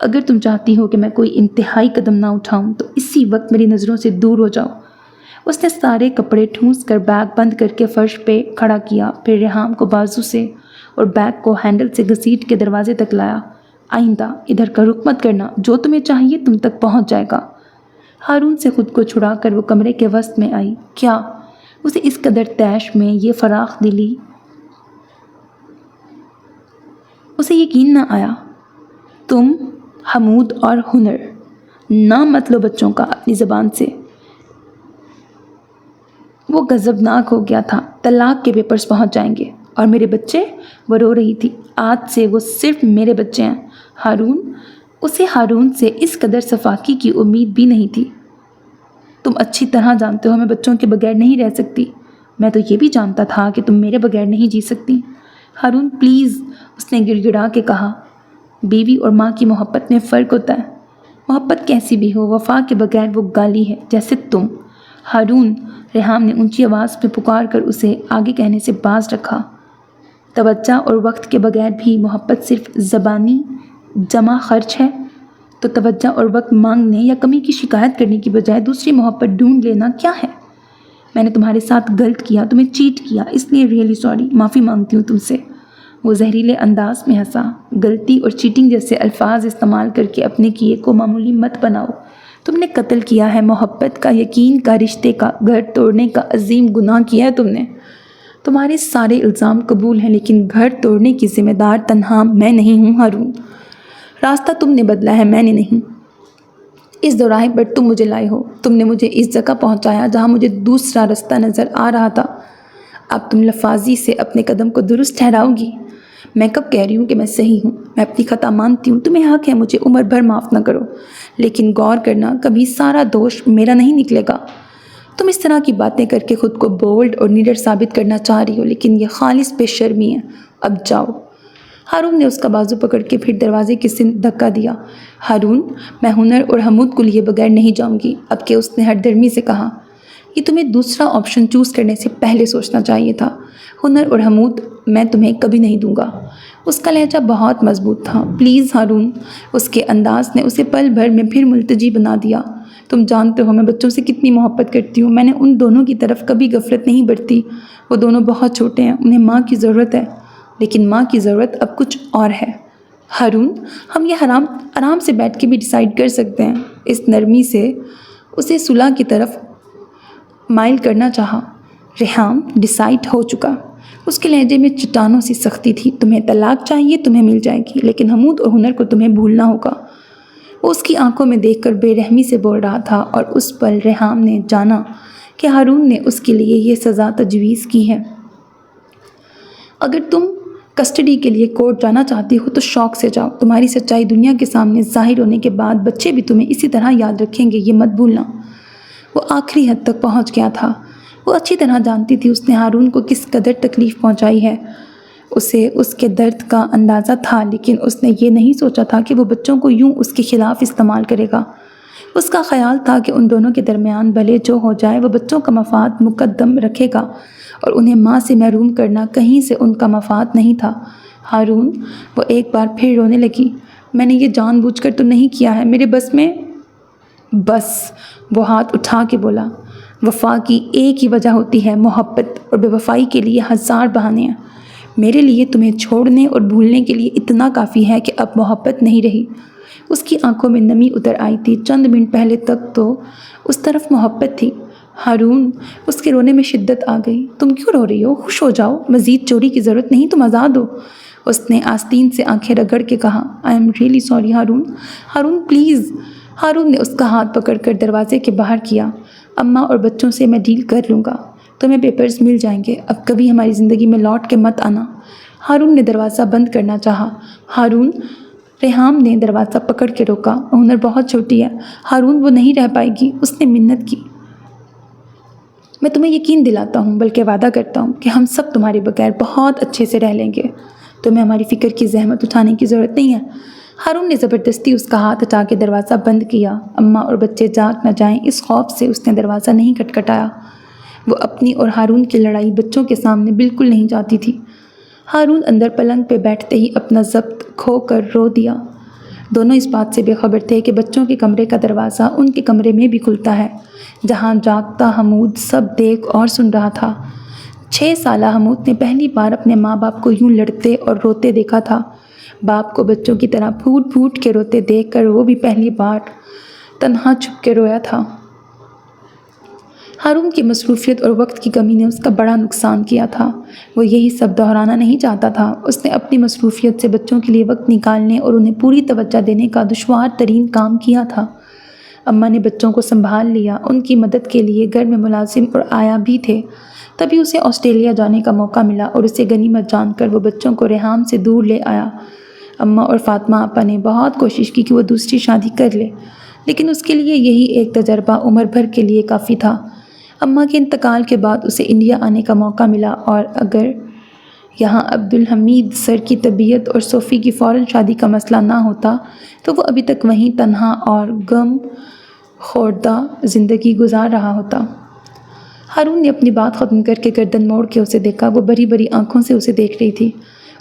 اگر تم چاہتی ہو کہ میں کوئی انتہائی قدم نہ اٹھاؤں تو اسی وقت میری نظروں سے دور ہو جاؤ۔ اس نے سارے کپڑے ٹھونس کر بیگ بند کر کے فرش پہ کھڑا کیا، پھر ریحام کو بازو سے اور بیگ کو ہینڈل سے گھسیٹ کے دروازے تک لایا۔ آئندہ ادھر کا رخ مت کرنا، جو تمہیں چاہیے تم تک پہنچ جائے گا۔ ہارون سے خود کو چھڑا کر وہ کمرے کے وسط میں آئی۔ کیا اسے اس قدر طیش میں یہ فراخ دلی؟ اسے یقین نہ آیا۔ تم، حمود اور ہنر، نام مت لو بچوں کا اپنی زبان سے۔ وہ غضبناک ہو گیا تھا۔ طلاق کے پیپرز پہنچ جائیں گے۔ اور میرے بچے؟ وہ رو رہی تھی۔ آج سے وہ صرف میرے بچے ہیں۔ ہارون سے اس قدر صفاقی کی امید بھی نہیں تھی۔ تم اچھی طرح جانتے ہو میں بچوں کے بغیر نہیں رہ سکتی۔ میں تو یہ بھی جانتا تھا کہ تم میرے بغیر نہیں جی سکتی۔ ہارون پلیز، اس نے گڑ گڑا کے کہا۔ بیوی اور ماں کی محبت میں فرق ہوتا ہے۔ محبت کیسی بھی ہو، وفا کے بغیر وہ گالی ہے، جیسے تم۔ ہارون، ریحام نے اونچی آواز میں پکار کر اسے آگے کہنے سے باز رکھا۔ توجہ اور وقت کے بغیر بھی محبت صرف زبانی جمع خرچ ہے، تو توجہ اور وقت مانگنے یا کمی کی شکایت کرنے کی بجائے دوسری محبت ڈھونڈ لینا کیا ہے؟ میں نے تمہارے ساتھ غلط کیا، تمہیں چیٹ کیا، اس لیے ریئلی سوری، معافی مانگتی ہوں تم سے۔ وہ زہریلے انداز میں ہنسا۔ غلطی اور چیٹنگ جیسے الفاظ استعمال کر کے اپنے کیے کو معمولی مت بناؤ۔ تم نے قتل کیا ہے محبت کا، یقین کا، رشتے کا، گھر توڑنے کا عظیم گناہ کیا ہے تم نے۔ تمہارے سارے الزام قبول ہیں، لیکن گھر توڑنے کی ذمہ دار تنہا میں نہیں ہوں ہارون۔ راستہ تم نے بدلا ہے، میں نے نہیں۔ اس دوراہے پر تم مجھے لائے ہو، تم نے مجھے اس جگہ پہنچایا جہاں مجھے دوسرا راستہ نظر آ رہا تھا۔ اب تم لفاظی سے اپنے قدم کو درست ٹھہراؤ گی؟ میں کب کہہ رہی ہوں کہ میں صحیح ہوں؟ میں اپنی خطا مانتی ہوں، تمہیں حق ہے مجھے عمر بھر معاف نہ کرو، لیکن غور کرنا کبھی سارا دوش میرا نہیں نکلے گا۔ تم اس طرح کی باتیں کر کے خود کو بولڈ اور نیڈر ثابت کرنا چاہ رہی ہو، لیکن یہ خالص بے شرمی ہے۔ اب جاؤ۔ ہارون نے اس کا بازو پکڑ کے پھر دروازے کی سمت دھکا دیا۔ ہارون، میں ہنر اور حمود کو لیے بغیر نہیں جاؤں گی، اب کہ اس نے ہردرمی سے کہا۔ یہ تمہیں دوسرا آپشن چوز کرنے سے پہلے سوچنا چاہیے تھا۔ ہنر اور حمود میں تمہیں کبھی نہیں دوں گا۔ اس کا لہجہ بہت مضبوط تھا۔ پلیز ہارون، اس کے انداز نے اسے پل بھر میں پھر ملتجی بنا دیا۔ تم جانتے ہو میں بچوں سے کتنی محبت کرتی ہوں، میں نے ان دونوں کی طرف کبھی غفلت نہیں برتی۔ وہ دونوں بہت چھوٹے ہیں، انہیں ماں کی ضرورت ہے، لیکن ماں کی ضرورت اب کچھ اور ہے۔ ہارون، ہم یہ آرام سے بیٹھ کے بھی ڈیسائیڈ کر سکتے ہیں۔ اس نرمی سے اسے صلح کی طرف مائل کرنا چاہا۔ ریحام ڈیسائیڈ ہو چکا۔ اس کے لہجے میں چٹانوں سی سختی تھی۔ تمہیں طلاق چاہیے، تمہیں مل جائے گی، لیکن حمود اور ہنر کو تمہیں بھولنا ہوگا۔ وہ اس کی آنکھوں میں دیکھ کر بے رحمی سے بول رہا تھا، اور اس پل ریحام نے جانا کہ ہارون نے اس کے لیے یہ سزا تجویز کی ہے۔ اگر تم کسٹڈی کے لیے کورٹ جانا چاہتی ہو تو شوق سے جاؤ۔ تمہاری سچائی دنیا کے سامنے ظاہر ہونے کے بعد بچے بھی تمہیں اسی طرح یاد رکھیں گے، یہ مت بھولنا۔ وہ آخری حد تک پہنچ گیا تھا۔ وہ اچھی طرح جانتی تھی اس نے ہارون کو کس قدر تکلیف پہنچائی ہے۔ اسے اس کے درد کا اندازہ تھا، لیکن اس نے یہ نہیں سوچا تھا کہ وہ بچوں کو یوں اس کے خلاف استعمال کرے گا۔ اس کا خیال تھا کہ ان دونوں کے درمیان بھلے جو ہو جائے وہ بچوں کا مفاد مقدم رکھے گا اور انہیں ماں سے محروم کرنا کہیں سے ان کا مفاد نہیں تھا۔ ہارون، وہ ایک بار پھر رونے لگی۔ میں نے یہ جان بوجھ کر تو نہیں کیا ہے، میرے بس میں۔ بس، وہ ہاتھ اٹھا کے بولا، وفا کی ایک ہی وجہ ہوتی ہے، محبت، اور بے وفائی کے لیے ہزار بہانے ہیں۔ میرے لیے تمہیں چھوڑنے اور بھولنے کے لیے اتنا کافی ہے کہ اب محبت نہیں رہی۔ اس کی آنکھوں میں نمی اتر آئی تھی۔ چند منٹ پہلے تک تو اس طرف محبت تھی۔ ہارون، اس کے رونے میں شدت آ گئی۔ تم کیوں رو رہی ہو؟ خوش ہو جاؤ، مزید چوری کی ضرورت نہیں، تم آزاد ہو۔ اس نے آستین سے آنکھیں رگڑ کے کہا، I am really sorry Haroon, Haroon please. Haroon نے اس کا ہاتھ پکڑ کر دروازے کے باہر کیا۔ اماں اور بچوں سے میں ڈیل کر لوں گا، تمہیں پیپرز مل جائیں گے، اب کبھی ہماری زندگی میں لوٹ کے مت آنا۔ ہارون نے دروازہ بند کرنا چاہا۔ ہارون، ریحام نے دروازہ پکڑ کے روکا، ہنر بہت چھوٹی ہے ہارون، وہ نہیں رہ پائے گی، اس نے منت کی۔ میں تمہیں یقین دلاتا ہوں، بلکہ وعدہ کرتا ہوں کہ ہم سب تمہارے بغیر بہت اچھے سے رہ لیں گے، تمہیں ہماری فکر کی زحمت اٹھانے کی ضرورت نہیں ہے۔ ہارون نے زبردستی اس کا ہاتھ ہٹا کے دروازہ بند کیا۔ اماں اور بچے جاگ نہ جائیں اس خوف سے اس نے دروازہ نہیں کھٹکھٹایا۔ وہ اپنی اور ہارون کی لڑائی بچوں کے سامنے بالکل نہیں چاہتی تھی۔ ہارون اندر پلنگ پہ بیٹھتے ہی اپنا ضبط کھو کر رو دیا۔ دونوں اس بات سے بے خبر تھے کہ بچوں کے کمرے کا دروازہ ان کے کمرے میں بھی کھلتا ہے، جہاں جاگتا حمود سب دیکھ اور سن رہا تھا۔ 6 سالہ حمود نے پہلی بار اپنے ماں باپ کو یوں لڑتے اور روتے دیکھا تھا۔ باپ کو بچوں کی طرح پھوٹ پھوٹ کے روتے دیکھ کر وہ بھی پہلی بار تنہا چھپ کے رویا تھا۔ ہارون کی مصروفیت اور وقت کی کمی نے اس کا بڑا نقصان کیا تھا۔ وہ یہی سب دہرانا نہیں چاہتا تھا۔ اس نے اپنی مصروفیت سے بچوں کے لیے وقت نکالنے اور انہیں پوری توجہ دینے کا دشوار ترین کام کیا تھا۔ اماں نے بچوں کو سنبھال لیا، ان کی مدد کے لیے گھر میں ملازم اور آیا بھی تھے۔ تبھی اسے آسٹریلیا جانے کا موقع ملا اور اسے غنیمت جان کر وہ بچوں کو ریحام سے دور لے آیا۔ اماں اور فاطمہ آپا نے بہت کوشش کی کہ وہ دوسری شادی کر لے، لیکن اس کے لیے یہی ایک تجربہ عمر بھر کے لیے کافی تھا۔ اماں کے انتقال کے بعد اسے انڈیا آنے کا موقع ملا، اور اگر یہاں عبدالحمید سر کی طبیعت اور صوفی کی فوراً شادی کا مسئلہ نہ ہوتا تو وہ ابھی تک وہیں تنہا اور غم خوردہ زندگی گزار رہا ہوتا۔ ہارون نے اپنی بات ختم کر کے گردن موڑ کے اسے دیکھا۔ وہ بڑی بڑی آنکھوں سے اسے دیکھ رہی تھی۔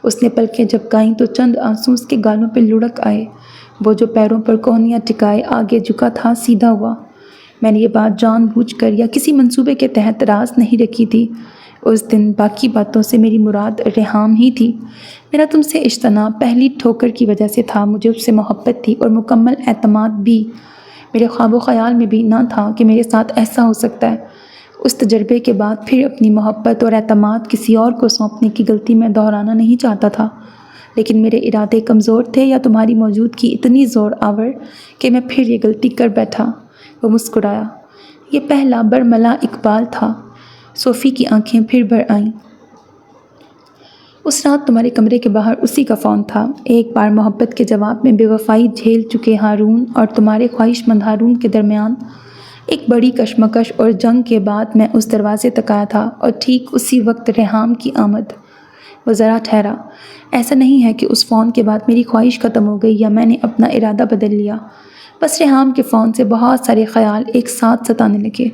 اس نے پلکیں جھپکائیں تو چند آنسو اس کے گالوں پہ لڑک آئے۔ وہ جو پیروں پر کوہنیاں ٹکائے آگے جھکا تھا سیدھا ہوا۔ میں نے یہ بات جان بوجھ کر یا کسی منصوبے کے تحت راز نہیں رکھی تھی۔ اس دن باقی باتوں سے میری مراد ریحام ہی تھی۔ میرا تم سے اجتناب پہلی ٹھوکر کی وجہ سے تھا۔ مجھے اس سے محبت تھی اور مکمل اعتماد بھی۔ میرے خواب و خیال میں بھی نہ تھا کہ میرے ساتھ ایسا ہو سکتا ہے۔ اس تجربے کے بعد پھر اپنی محبت اور اعتماد کسی اور کو سونپنے کی غلطی میں دہرانا نہیں چاہتا تھا، لیکن میرے ارادے کمزور تھے یا تمہاری موجودگی اتنی زور آور کہ میں پھر یہ غلطی کر بیٹھا۔ وہ مسکرایا۔ یہ پہلا برملا اقبال تھا۔ صوفی کی آنکھیں پھر بھر آئیں۔ اس رات تمہارے کمرے کے باہر اسی کا فون تھا۔ ایک بار محبت کے جواب میں بے وفائی جھیل چکے ہارون اور تمہارے خواہش مند ہارون کے درمیان ایک بڑی کشمکش اور جنگ کے بعد میں اس دروازے تک آیا تھا، اور ٹھیک اسی وقت ریحام کی آمد۔ وہ ذرا ٹھہرا۔ ایسا نہیں ہے کہ اس فون کے بعد میری خواہش ختم ہو گئی یا میں نے اپنا ارادہ بدل لیا، بس ریحام کے فون سے بہت سارے خیال ایک ساتھ ستانے لگے۔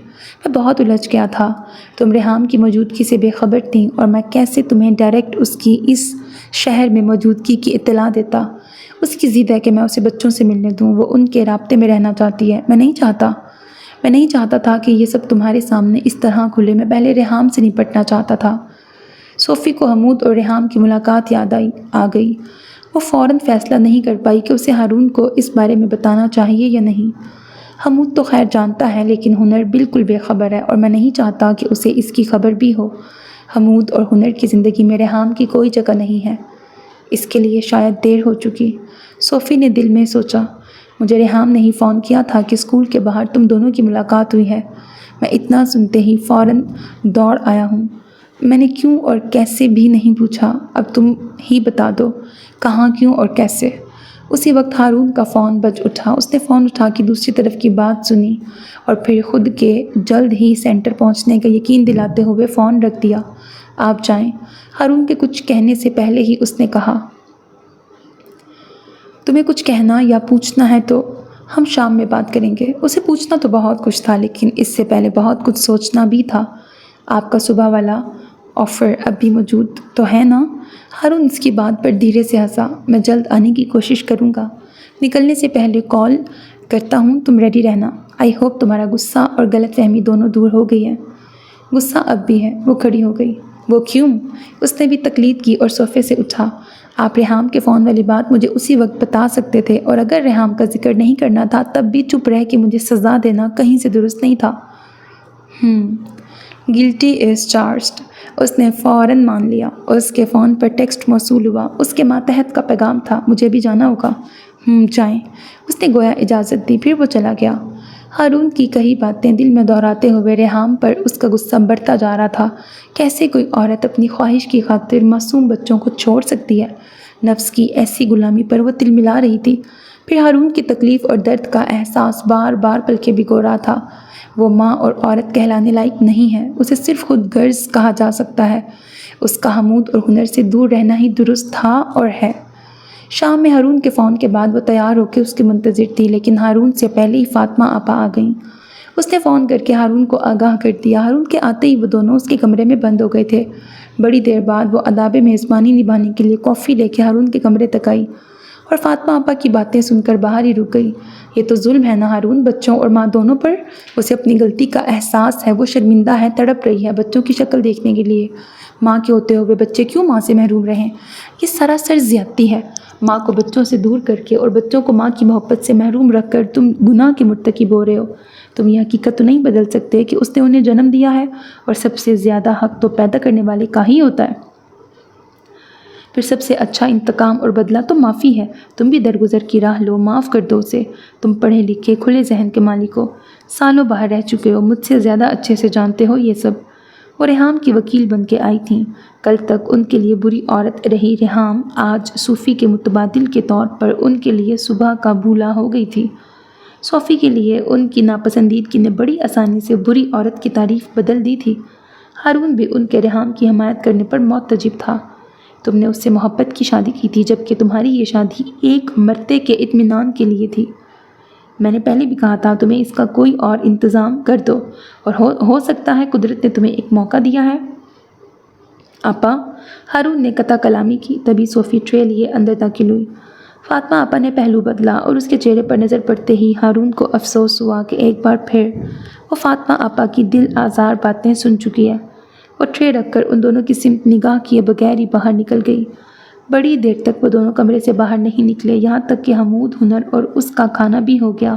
میں بہت الجھ گیا تھا۔ تم ریحام کی موجودگی سے بے خبر تھیں، اور میں کیسے تمہیں ڈائریکٹ اس کی اس شہر میں موجودگی کی اطلاع دیتا؟ اس کی ضد ہے کہ میں اسے بچوں سے ملنے دوں، وہ ان کے رابطے میں رہنا چاہتی ہے۔ میں نہیں چاہتا تھا کہ یہ سب تمہارے سامنے اس طرح کھلے۔ میں پہلے ریحام سے نپٹنا چاہتا تھا۔ صوفی کو حمود اور ریحام کی ملاقات یاد آ گئی۔ وہ فوراً فیصلہ نہیں کر پائی کہ اسے ہارون کو اس بارے میں بتانا چاہیے یا نہیں۔ حمود تو خیر جانتا ہے، لیکن ہنر بالکل بے خبر ہے، اور میں نہیں چاہتا کہ اسے اس کی خبر بھی ہو۔ حمود اور ہنر کی زندگی میں ریحام کی کوئی جگہ نہیں ہے۔ اس کے لیے شاید دیر ہو چکی۔ صوفی نے دل میں سوچا، مجھے ریحام نے ہی فون کیا تھا کہ اسکول کے باہر تم دونوں کی ملاقات ہوئی ہے۔ میں اتنا سنتے ہی فوراً دوڑ آیا ہوں۔ میں نے کیوں اور کیسے بھی نہیں پوچھا، اب تم ہی بتا دو کہاں، کیوں اور کیسے۔ اسی وقت ہارون کا فون بج اٹھا۔ اس نے فون اٹھا کے دوسری طرف کی بات سنی اور پھر خود کے جلد ہی سینٹر پہنچنے کا یقین دلاتے ہوئے فون رکھ دیا۔ آپ جائیں، ہارون کے کچھ کہنے سے پہلے ہی اس نے کہا۔ تمہیں کچھ کہنا یا پوچھنا ہے تو ہم شام میں بات کریں گے۔ اسے پوچھنا تو بہت کچھ تھا، لیکن اس سے پہلے بہت کچھ سوچنا بھی تھا۔ آپ کا صبح والا آفر اب بھی موجود تو ہے نا؟ ہارون اس کی بات پر دھیرے سے ہنسا۔ میں جلد آنے کی کوشش کروں گا، نکلنے سے پہلے کال کرتا ہوں، تم ریڈی رہنا۔ آئی ہوپ تمہارا غصہ اور غلط فہمی دونوں دور ہو گئی ہے۔ غصہ اب بھی ہے۔ وہ کھڑی ہو گئی۔ وہ کیوں؟ اس نے بھی تقلید کی اور صوفے سے اٹھا۔ آپ ریحام کے فون والی بات مجھے اسی وقت بتا سکتے تھے، اور اگر ریحام کا ذکر نہیں کرنا تھا تب بھی چپ رہ کے مجھے سزا دینا کہیں سے درست نہیں تھا۔ گلٹی از چارجڈ، اس نے فوراً مان لیا۔ اس کے فون پر ٹیکسٹ موصول ہوا۔ اس کے ماتحت کا پیغام تھا، مجھے بھی جانا ہوگا۔ جائیں، اس نے گویا اجازت دی، پھر وہ چلا گیا۔ ہارون کی کئی باتیں دل میں دہراتے ہوئے ریحام پر اس کا غصہ بڑھتا جا رہا تھا۔ کیسے کوئی عورت اپنی خواہش کی خاطر معصوم بچوں کو چھوڑ سکتی ہے؟ نفس کی ایسی غلامی پر وہ تل ملا رہی تھی۔ پھر ہارون کی تکلیف اور درد کا احساس بار بار پلکیں بھگو رہا تھا۔ وہ ماں اور عورت کہلانے لائق نہیں ہے، اسے صرف خود غرض کہا جا سکتا ہے۔ اس کا حمود اور ہنر سے دور رہنا ہی درست تھا اور ہے۔ شام میں ہارون کے فون کے بعد وہ تیار ہو کے اس کے منتظر تھی، لیکن ہارون سے پہلے ہی فاطمہ آپا آ گئیں۔ اس نے فون کر کے ہارون کو آگاہ کر دیا۔ ہارون کے آتے ہی وہ دونوں اس کے کمرے میں بند ہو گئے تھے۔ بڑی دیر بعد وہ آداب میزبانی نبھانے کے لیے کافی لے کے ہارون کے کمرے تک آئی اور فاطمہ آپا کی باتیں سن کر باہر ہی رک گئی۔ یہ تو ظلم ہے نا ہارون، بچوں اور ماں دونوں پر۔ اسے اپنی غلطی کا احساس ہے، وہ شرمندہ ہے، تڑپ رہی ہے بچوں کی شکل دیکھنے کے لیے۔ ماں کے ہوتے ہوئے بچے کیوں ماں سے محروم رہیں؟ یہ سراسر زیادتی ہے۔ ماں کو بچوں سے دور کر کے اور بچوں کو ماں کی محبت سے محروم رکھ کر تم گناہ کے مرتکب ہو رہے ہو۔ تم یہ حقیقت تو نہیں بدل سکتے کہ اس نے انہیں جنم دیا ہے، اور سب سے زیادہ حق تو پیدا کرنے والے کا ہی ہوتا ہے۔ پھر سب سے اچھا انتقام اور بدلہ تو معافی ہے۔ تم بھی درگزر کی راہ لو، معاف کر دو اسے۔ تم پڑھے لکھے کھلے ذہن کے مالک ہو، سالوں باہر رہ چکے ہو، مجھ سے زیادہ اچھے سے جانتے ہو یہ سب۔ وہ ریحام کی وکیل بن کے آئی تھیں۔ کل تک ان کے لیے بری عورت رہی ریحام آج صوفی کے متبادل کے طور پر ان کے لیے صبح کا بھولا ہو گئی تھی۔ صوفی کے لیے ان کی ناپسندیدگی نے بڑی آسانی سے بری عورت کی تعریف بدل دی تھی۔ ہارون بھی ان کے ریحام کی حمایت کرنے پر معتجب تھا۔ تم نے اس سے محبت کی شادی کی تھی، جبکہ تمہاری یہ شادی ایک مرتے کے اطمینان کے لیے تھی۔ میں نے پہلے بھی کہا تھا تمہیں اس کا کوئی اور انتظام کر دو، اور ہو سکتا ہے قدرت نے تمہیں ایک موقع دیا ہے۔ آپا، ہارون نے قطع کلامی کی، تبھی صوفی ٹرے لیے اندر داخل ہوئی۔ فاطمہ آپا نے پہلو بدلا اور اس کے چہرے پر نظر پڑتے ہی ہارون کو افسوس ہوا کہ ایک بار پھر وہ فاطمہ آپا کی دل آزار باتیں سن چکی ہے۔ وہ ٹرے رکھ کر ان دونوں کی سمت نگاہ کیے بغیر ہی باہر نکل گئی۔ بڑی دیر تک وہ دونوں کمرے سے باہر نہیں نکلے، یہاں تک کہ حمود ہنر اور اس کا کھانا بھی ہو گیا۔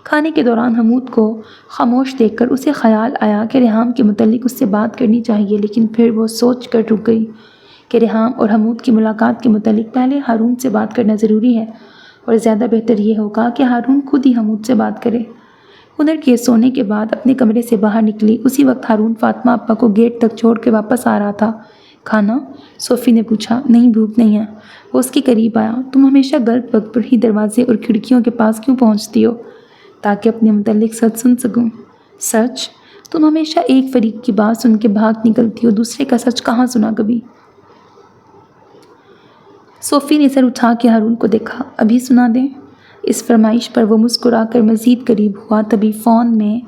کھانے کے دوران حمود کو خاموش دیکھ کر اسے خیال آیا کہ ریحام کے متعلق اس سے بات کرنی چاہیے، لیکن پھر وہ سوچ کر رک گئی کہ ریحام اور حمود کی ملاقات کے متعلق پہلے ہارون سے بات کرنا ضروری ہے، اور زیادہ بہتر یہ ہوگا کہ ہارون خود ہی حمود سے بات کرے۔ ہنر کے سونے کے بعد اپنے کمرے سے باہر نکلی، اسی وقت ہارون فاطمہ آپا کو گیٹ تک چھوڑ کے واپس آ رہا تھا۔ کھانا؟ صوفی نے پوچھا۔ نہیں، بھوک نہیں ہے۔ وہ اس کے قریب آیا۔ تم ہمیشہ غلط وقت پر ہی دروازے اور کھڑکیوں کے پاس کیوں پہنچتی ہو؟ تاکہ اپنے متعلق سچ سن سکوں۔ سچ؟ تم ہمیشہ ایک فریق کی بات سن کے بھاگ نکلتی ہو، دوسرے کا سچ کہاں سنا کبھی؟ صوفی نے سر اٹھا کے ہارون کو دیکھا۔ ابھی سنا دیں؟ اس فرمائش پر وہ مسکرا کر مزید قریب ہوا، تبھی فون میں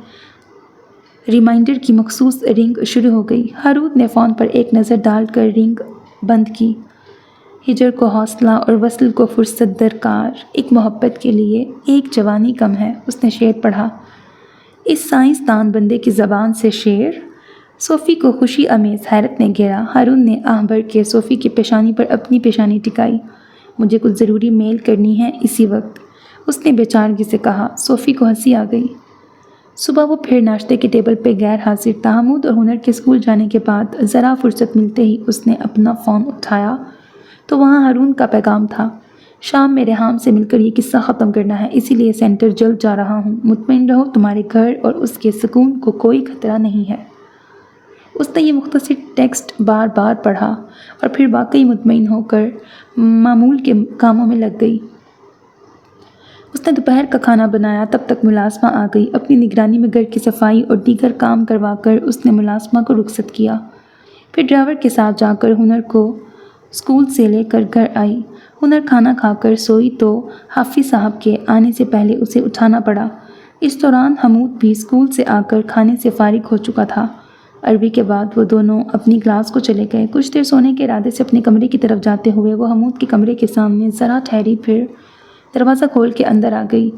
ریمائنڈر کی مخصوص رنگ شروع ہو گئی۔ ہارون نے فون پر ایک نظر ڈال کر رنگ بند کی۔ ہجر کو حوصلہ اور وصل کو فرصت درکار، ایک محبت کے لیے ایک جوانی کم ہے۔ اس نے شعر پڑھا۔ اس سائنسدان بندے کی زبان سے شعر؟ صوفی کو خوشی امیز حیرت نے گھیرا۔ ہارون نے آہ بھر کے صوفی کی پیشانی پر اپنی پیشانی ٹکائی۔ مجھے کچھ ضروری میل کرنی ہے اسی وقت، اس نے بے چارگی سے کہا۔ صوفی کو ہنسی آ گئی۔ صبح وہ پھر ناشتے کے ٹیبل پہ غیر حاضر تھا۔ حمود اور ہنر کے اسکول جانے کے بعد ذرا فرصت ملتے ہی اس نے اپنا فون اٹھایا تو وہاں ہارون کا پیغام تھا۔ شام میں ریحام سے مل کر یہ قصہ ختم کرنا ہے، اسی لیے سینٹر جلد جا رہا ہوں۔ مطمئن رہو، تمہارے گھر اور اس کے سکون کو کوئی خطرہ نہیں ہے۔ اس نے یہ مختصر ٹیکسٹ بار بار پڑھا اور پھر واقعی مطمئن ہو کر معمول کے کاموں میں لگ گئی۔ اس نے دوپہر کا کھانا بنایا، تب تک ملازمہ آ گئی۔ اپنی نگرانی میں گھر کی صفائی اور دیگر کام کروا کر اس نے ملازمہ کو رخصت کیا۔ پھر ڈرائیور کے ساتھ جا کر ہنر کو اسکول سے لے کر گھر آئی۔ ہنر کھانا کھا کر سوئی تو حافظ صاحب کے آنے سے پہلے اسے اٹھانا پڑا۔ اس دوران حمود بھی اسکول سے آ کر کھانے سے فارغ ہو چکا تھا۔ عربی کے بعد وہ دونوں اپنی کلاس کو چلے گئے۔ کچھ دیر سونے کے ارادے سے اپنے کمرے کی طرف جاتے ہوئے وہ حمود کے کمرے کے سامنے ذرا ٹھہری، پھر دروازہ کھول کے اندر آ گئی۔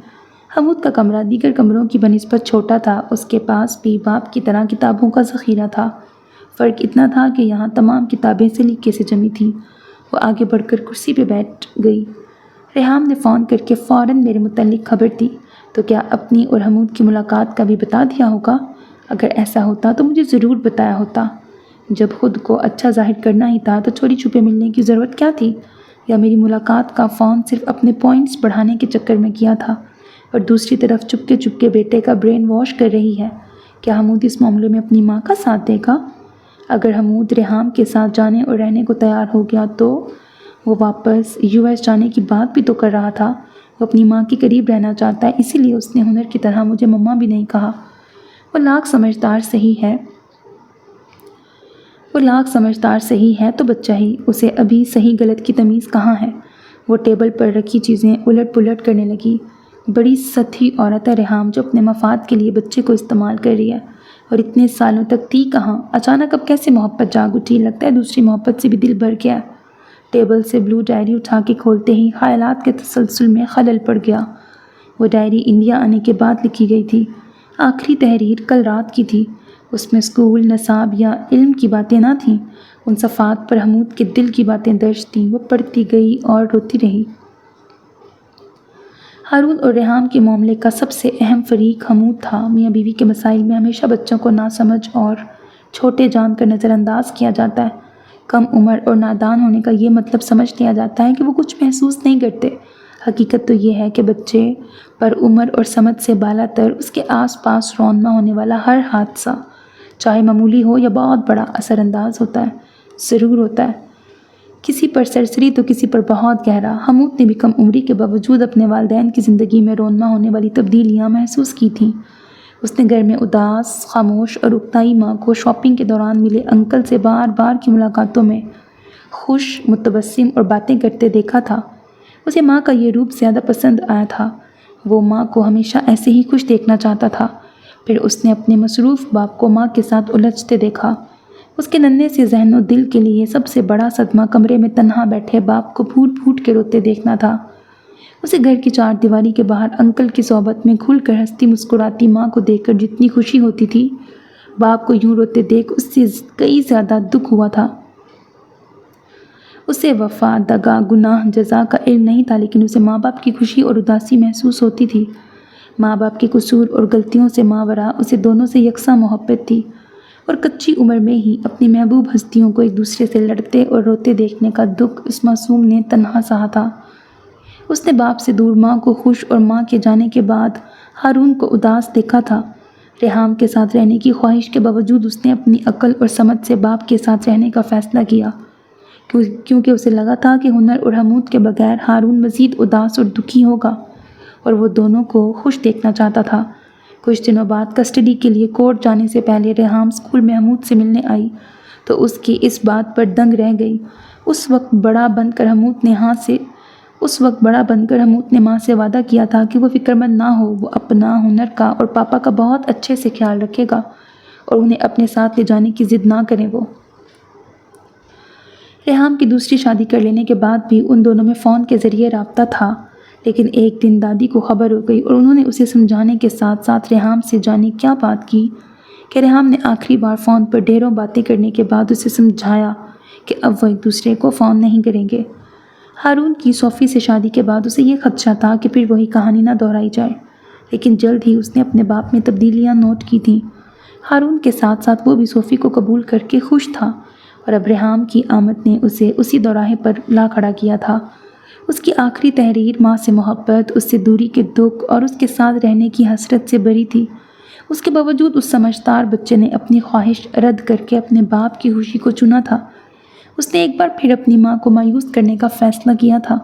حمود کا کمرہ دیگر کمروں کی بنسبت چھوٹا تھا۔ اس کے پاس بھی باپ کی طرح کتابوں کا ذخیرہ تھا۔ فرق اتنا تھا کہ یہاں تمام کتابیں سلیقے سے جمی تھیں۔ وہ آگے بڑھ کر کرسی پہ بیٹھ گئی۔ ریحام نے فون کر کے فوراً میرے متعلق خبر دی، تو کیا اپنی اور حمود کی ملاقات کا بھی بتا دیا ہوگا؟ اگر ایسا ہوتا تو مجھے ضرور بتایا ہوتا۔ جب خود کو اچھا ظاہر کرنا ہی تھا تو چوری چھپے ملنے کی ضرورت کیا تھی؟ یا میری ملاقات کا فون صرف اپنے پوائنٹس بڑھانے کے چکر میں کیا تھا اور دوسری طرف چپکے بیٹے کا برین واش کر رہی ہے؟ کیا حمود اس معاملے میں اپنی ماں کا ساتھ دے گا؟ اگر حمود ریحام کے ساتھ جانے اور رہنے کو تیار ہو گیا تو وہ واپس US جانے کی بات بھی تو کر رہا تھا۔ وہ اپنی ماں کے قریب رہنا چاہتا ہے، اسی لیے اس نے ہنر کی طرح مجھے مما بھی نہیں کہا۔ وہ لاکھ سمجھدار صحیح ہے تو بچہ ہی، اسے ابھی صحیح غلط کی تمیز کہاں ہے؟ وہ ٹیبل پر رکھی چیزیں الٹ پلٹ کرنے لگی۔ بڑی سطحی عورت ہے ریحام، جو اپنے مفاد کے لیے بچے کو استعمال کر رہی ہے، اور اتنے سالوں تک تھی کہاں؟ اچانک اب کیسے محبت جاگ اٹھی؟ لگتا ہے دوسری محبت سے بھی دل بھر گیا۔ ٹیبل سے بلو ڈائری اٹھا کے کھولتے ہی خیالات کے تسلسل میں خلل پڑ گیا۔ وہ ڈائری انڈیا آنے کے بعد لکھی گئی تھی۔ آخری تحریر کل رات کی تھی۔ اس میں اسکول، نصاب یا علم کی باتیں نہ تھیں۔ ان صفحات پر حمود کے دل کی باتیں درج تھیں۔ وہ پڑھتی گئی اور روتی رہی۔ ہارون اور ریحام کے معاملے کا سب سے اہم فریق حمود تھا۔ میاں بیوی کے مسائل میں ہمیشہ بچوں کو ناسمجھ اور چھوٹے جان کر نظر انداز کیا جاتا ہے۔ کم عمر اور نادان ہونے کا یہ مطلب سمجھ لیا جاتا ہے کہ وہ کچھ محسوس نہیں کرتے۔ حقیقت تو یہ ہے کہ بچے پر عمر اور سمجھ سے بالا تر اس کے آس پاس رونما ہونے والا ہر حادثہ، چاہے معمولی ہو یا بہت بڑا، اثر انداز ہوتا ہے، ضرور ہوتا ہے۔ کسی پر سرسری تو کسی پر بہت گہرا۔ حمود نے بھی کم عمری کے باوجود اپنے والدین کی زندگی میں رونما ہونے والی تبدیلیاں محسوس کی تھیں۔ اس نے گھر میں اداس، خاموش اور اکتائی ماں کو شاپنگ کے دوران ملے انکل سے بار بار کی ملاقاتوں میں خوش، متبسم اور باتیں کرتے دیکھا تھا۔ اسے ماں کا یہ روپ زیادہ پسند آیا تھا۔ وہ ماں کو ہمیشہ ایسے ہی خوش دیکھنا چاہتا تھا۔ پھر اس نے اپنے مصروف باپ کو ماں کے ساتھ الجھتے دیکھا۔ اس کے ننھے سے ذہن و دل کے لیے سب سے بڑا صدمہ کمرے میں تنہا بیٹھے باپ کو پھوٹ پھوٹ کے روتے دیکھنا تھا۔ اسے گھر کی چار دیواری کے باہر انکل کی صحبت میں کھل کر ہنستی مسکراتی ماں کو دیکھ کر جتنی خوشی ہوتی تھی، باپ کو یوں روتے دیکھ اس سے کئی زیادہ دکھ ہوا تھا۔ اسے وفا، دغا، گناہ، جزا کا علم نہیں تھا، لیکن اسے ماں باپ کی خوشی اور اداسی محسوس ہوتی تھی۔ ماں باپ کے قصور اور غلطیوں سے ماوراء اسے دونوں سے یکساں محبت تھی، اور کچی عمر میں ہی اپنی محبوب ہستیوں کو ایک دوسرے سے لڑتے اور روتے دیکھنے کا دکھ اس معصوم نے تنہا سہا تھا۔ اس نے باپ سے دور ماں کو خوش اور ماں کے جانے کے بعد ہارون کو اداس دیکھا تھا۔ ریحام کے ساتھ رہنے کی خواہش کے باوجود اس نے اپنی عقل اور سمجھ سے باپ کے ساتھ رہنے کا فیصلہ کیا، کیونکہ اسے لگا تھا کہ ہنر اور حمود کے بغیر ہارون مزید اداس اور دکھی ہوگا، اور وہ دونوں کو خوش دیکھنا چاہتا تھا۔ کچھ دنوں بعد کسٹڈی کے لیے کورٹ جانے سے پہلے ریحام اسکول میں حمود سے ملنے آئی تو اس کی اس بات پر دنگ رہ گئی۔ اس وقت بڑا بن کر حمود نے ماں سے وعدہ کیا تھا کہ وہ فکرمند نہ ہو، وہ اپنا، ہنر کا اور پاپا کا بہت اچھے سے خیال رکھے گا اور انہیں اپنے ساتھ لے جانے کی ضد نہ کریں۔ وہ ریحام کی دوسری شادی کر لینے کے بعد بھی ان دونوں میں فون کے ذریعے رابطہ تھا، لیکن ایک دن دادی کو خبر ہو گئی اور انہوں نے اسے سمجھانے کے ساتھ ساتھ ریحام سے جانے کیا بات کی کہ ریحام نے آخری بار فون پر ڈھیروں باتیں کرنے کے بعد اسے سمجھایا کہ اب وہ ایک دوسرے کو فون نہیں کریں گے۔ ہارون کی صوفی سے شادی کے بعد اسے یہ خدشہ تھا کہ پھر وہی کہانی نہ دہرائی جائے، لیکن جلد ہی اس نے اپنے باپ میں تبدیلیاں نوٹ کی تھیں۔ ہارون کے ساتھ ساتھ وہ بھی صوفی کو قبول کر کے خوش تھا، اور اب ریحام کی آمد نے اسے اسی دوراہے پر لا کھڑا کیا تھا۔ اس کی آخری تحریر ماں سے محبت، اس سے دوری کے دکھ اور اس کے ساتھ رہنے کی حسرت سے بری تھی۔ اس کے باوجود اس سمجھدار بچے نے اپنی خواہش رد کر کے اپنے باپ کی خوشی کو چنا تھا۔ اس نے ایک بار پھر اپنی ماں کو مایوس کرنے کا فیصلہ کیا تھا۔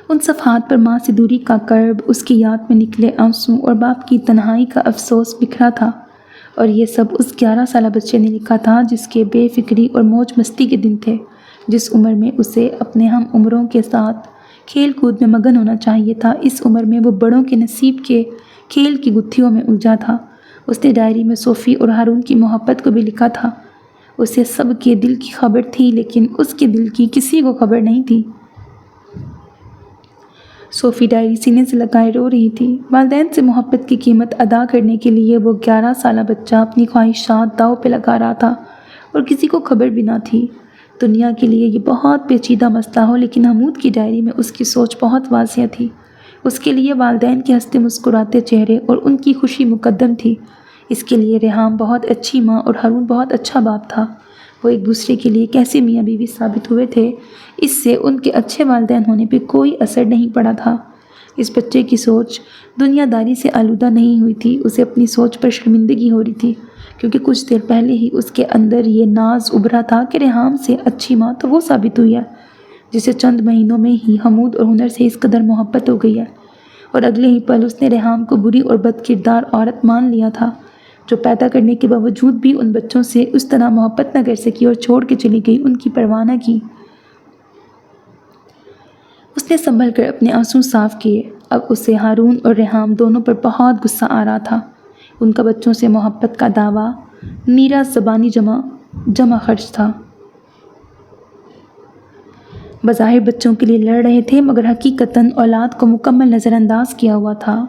ان صفحات پر ماں سے دوری کا کرب، اس کی یاد میں نکلے آنسو اور باپ کی تنہائی کا افسوس بکھرا تھا، اور یہ سب اس 11 سالہ بچے نے لکھا تھا جس کے بے فکری اور موج مستی کے دن تھے، جس عمر میں اسے اپنے ہم عمروں کے ساتھ کھیل کود میں مگن ہونا چاہیے تھا۔ اس عمر میں وہ بڑوں کے نصیب کے کھیل کی گتھیوں میں الجھا تھا۔ اس نے ڈائری میں صوفی اور ہارون کی محبت کو بھی لکھا تھا۔ اسے سب کے دل کی خبر تھی، لیکن اس کے دل کی کسی کو خبر نہیں تھی۔ صوفی ڈائری سینے سے لگائے رو رہی تھی۔ والدین سے محبت کی قیمت ادا کرنے کے لیے وہ 11 سالہ بچہ اپنی خواہشات داؤ پہ لگا رہا تھا اور کسی کو خبر بھی نہ تھی۔ دنیا کے لیے یہ بہت پیچیدہ مسئلہ ہو، لیکن حمود کی ڈائری میں اس کی سوچ بہت واضح تھی۔ اس کے لیے والدین کے ہنستے مسکراتے چہرے اور ان کی خوشی مقدم تھی۔ اس کے لیے ریحام بہت اچھی ماں اور ہارون بہت اچھا باپ تھا۔ وہ ایک دوسرے کے لیے کیسے میاں بیوی ثابت ہوئے تھے، اس سے ان کے اچھے والدین ہونے پہ کوئی اثر نہیں پڑا تھا۔ اس بچے کی سوچ دنیا داری سے آلودہ نہیں ہوئی تھی، اسے اپنی سوچ پر شرمندگی ہو رہی تھی، کیونکہ کچھ دیر پہلے ہی اس کے اندر یہ ناز ابھرا تھا کہ ریحام سے اچھی ماں تو وہ ثابت ہوئی ہے جسے چند مہینوں میں ہی حمود اور ہنر سے اس قدر محبت ہو گئی ہے، اور اگلے ہی پل اس نے ریحام کو بری اور بد کردار عورت مان لیا تھا، جو پیدا کرنے کے باوجود بھی ان بچوں سے اس طرح محبت نہ کر سکی اور چھوڑ کے چلی گئی، ان کی پرواہ نہ کی۔ اس نے سنبھل کر اپنے آنسو صاف کیے۔ اب اسے ہارون اور ریحام دونوں پر بہت غصہ آ رہا تھا۔ ان کا بچوں سے محبت کا دعویٰ میرا زبانی جمع خرچ تھا۔ بظاہر بچوں کے لیے لڑ رہے تھے، مگر حقیقتاً اولاد کو مکمل نظر انداز کیا ہوا تھا۔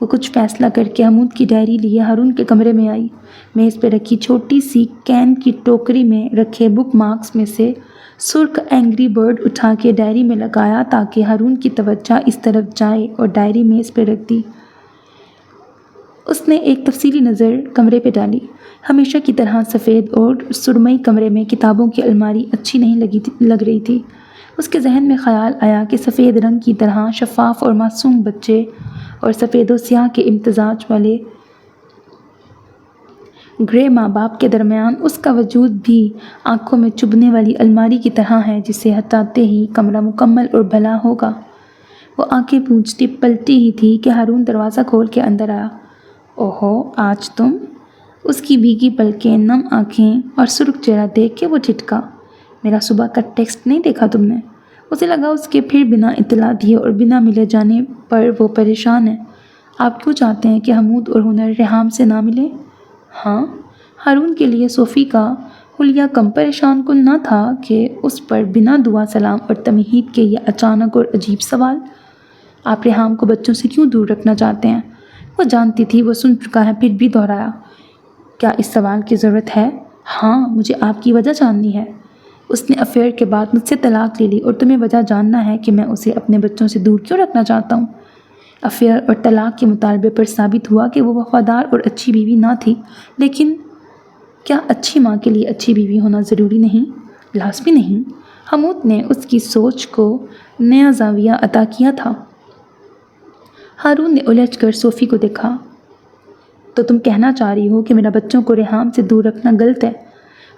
وہ کچھ فیصلہ کر کے حمود کی ڈائری لیے ہارون کے کمرے میں آئی۔ میز پہ رکھی چھوٹی سی کین کی ٹوکری میں رکھے بک مارکس میں سے سرخ اینگری برڈ اٹھا کے ڈائری میں لگایا تاکہ ہارون کی توجہ اس طرف جائے، اور ڈائری میز پہ رکھ دی۔ اس نے ایک تفصیلی نظر کمرے پہ ڈالی۔ ہمیشہ کی طرح سفید اور سرمئی کمرے میں کتابوں کی الماری اچھی نہیں لگ رہی تھی۔ اس کے ذہن میں خیال آیا کہ سفید رنگ کی طرح شفاف اور معصوم بچے اور سفید و سیاہ کے امتزاج والے گرے ماں باپ کے درمیان اس کا وجود بھی آنکھوں میں چبھنے والی الماری کی طرح ہے، جسے ہٹاتے ہی کمرہ مکمل اور بھلا ہوگا۔ وہ آنکھیں پونچھتی پلٹی ہی تھی کہ ہارون دروازہ کھول کے اندر آیا۔ اوہو، آج تم؟ اس کی بھیگی پلکیں، نم آنکھیں اور سرخ چہرہ دیکھ کے وہ ٹھٹکا۔ میرا صبح کا ٹیکسٹ نہیں دیکھا تم نے؟ اسے لگا اس کے پھر بنا اطلاع دیے اور بنا ملے جانے پر وہ پریشان ہے۔ آپ کیوں چاہتے ہیں کہ حمود اور ہنر ریحام سے نہ ملیں؟ ہاں، ہارون کے لیے صوفی کا حلیہ کم پریشان کن نہ تھا کہ اس پر بنا دعا سلام اور تمہید کے یہ اچانک اور عجیب سوال۔ آپ ریحام کو بچوں سے کیوں دور رکھنا چاہتے ہیں؟ وہ جانتی تھی وہ سن چکا ہے، پھر بھی دہرایا۔ کیا اس سوال کی ضرورت ہے؟ ہاں، مجھے آپ کی وجہ جاننی ہے۔ اس نے افیئر کے بعد مجھ سے طلاق لے لی اور تمہیں وجہ جاننا ہے کہ میں اسے اپنے بچوں سے دور کیوں رکھنا چاہتا ہوں۔ افیئر اور طلاق کے مطالبے پر ثابت ہوا کہ وہ وفادار اور اچھی بیوی نہ تھی، لیکن کیا اچھی ماں کے لیے اچھی بیوی ہونا ضروری نہیں؟ لازمی نہیں۔ حمود نے اس کی سوچ کو نیا زاویہ عطا کیا تھا۔ ہارون نے الجھ کر صوفی کو دیکھا۔ تو تم کہنا چاہ رہی ہو کہ میرا بچوں کو ریحام سے دور رکھنا غلط ہے؟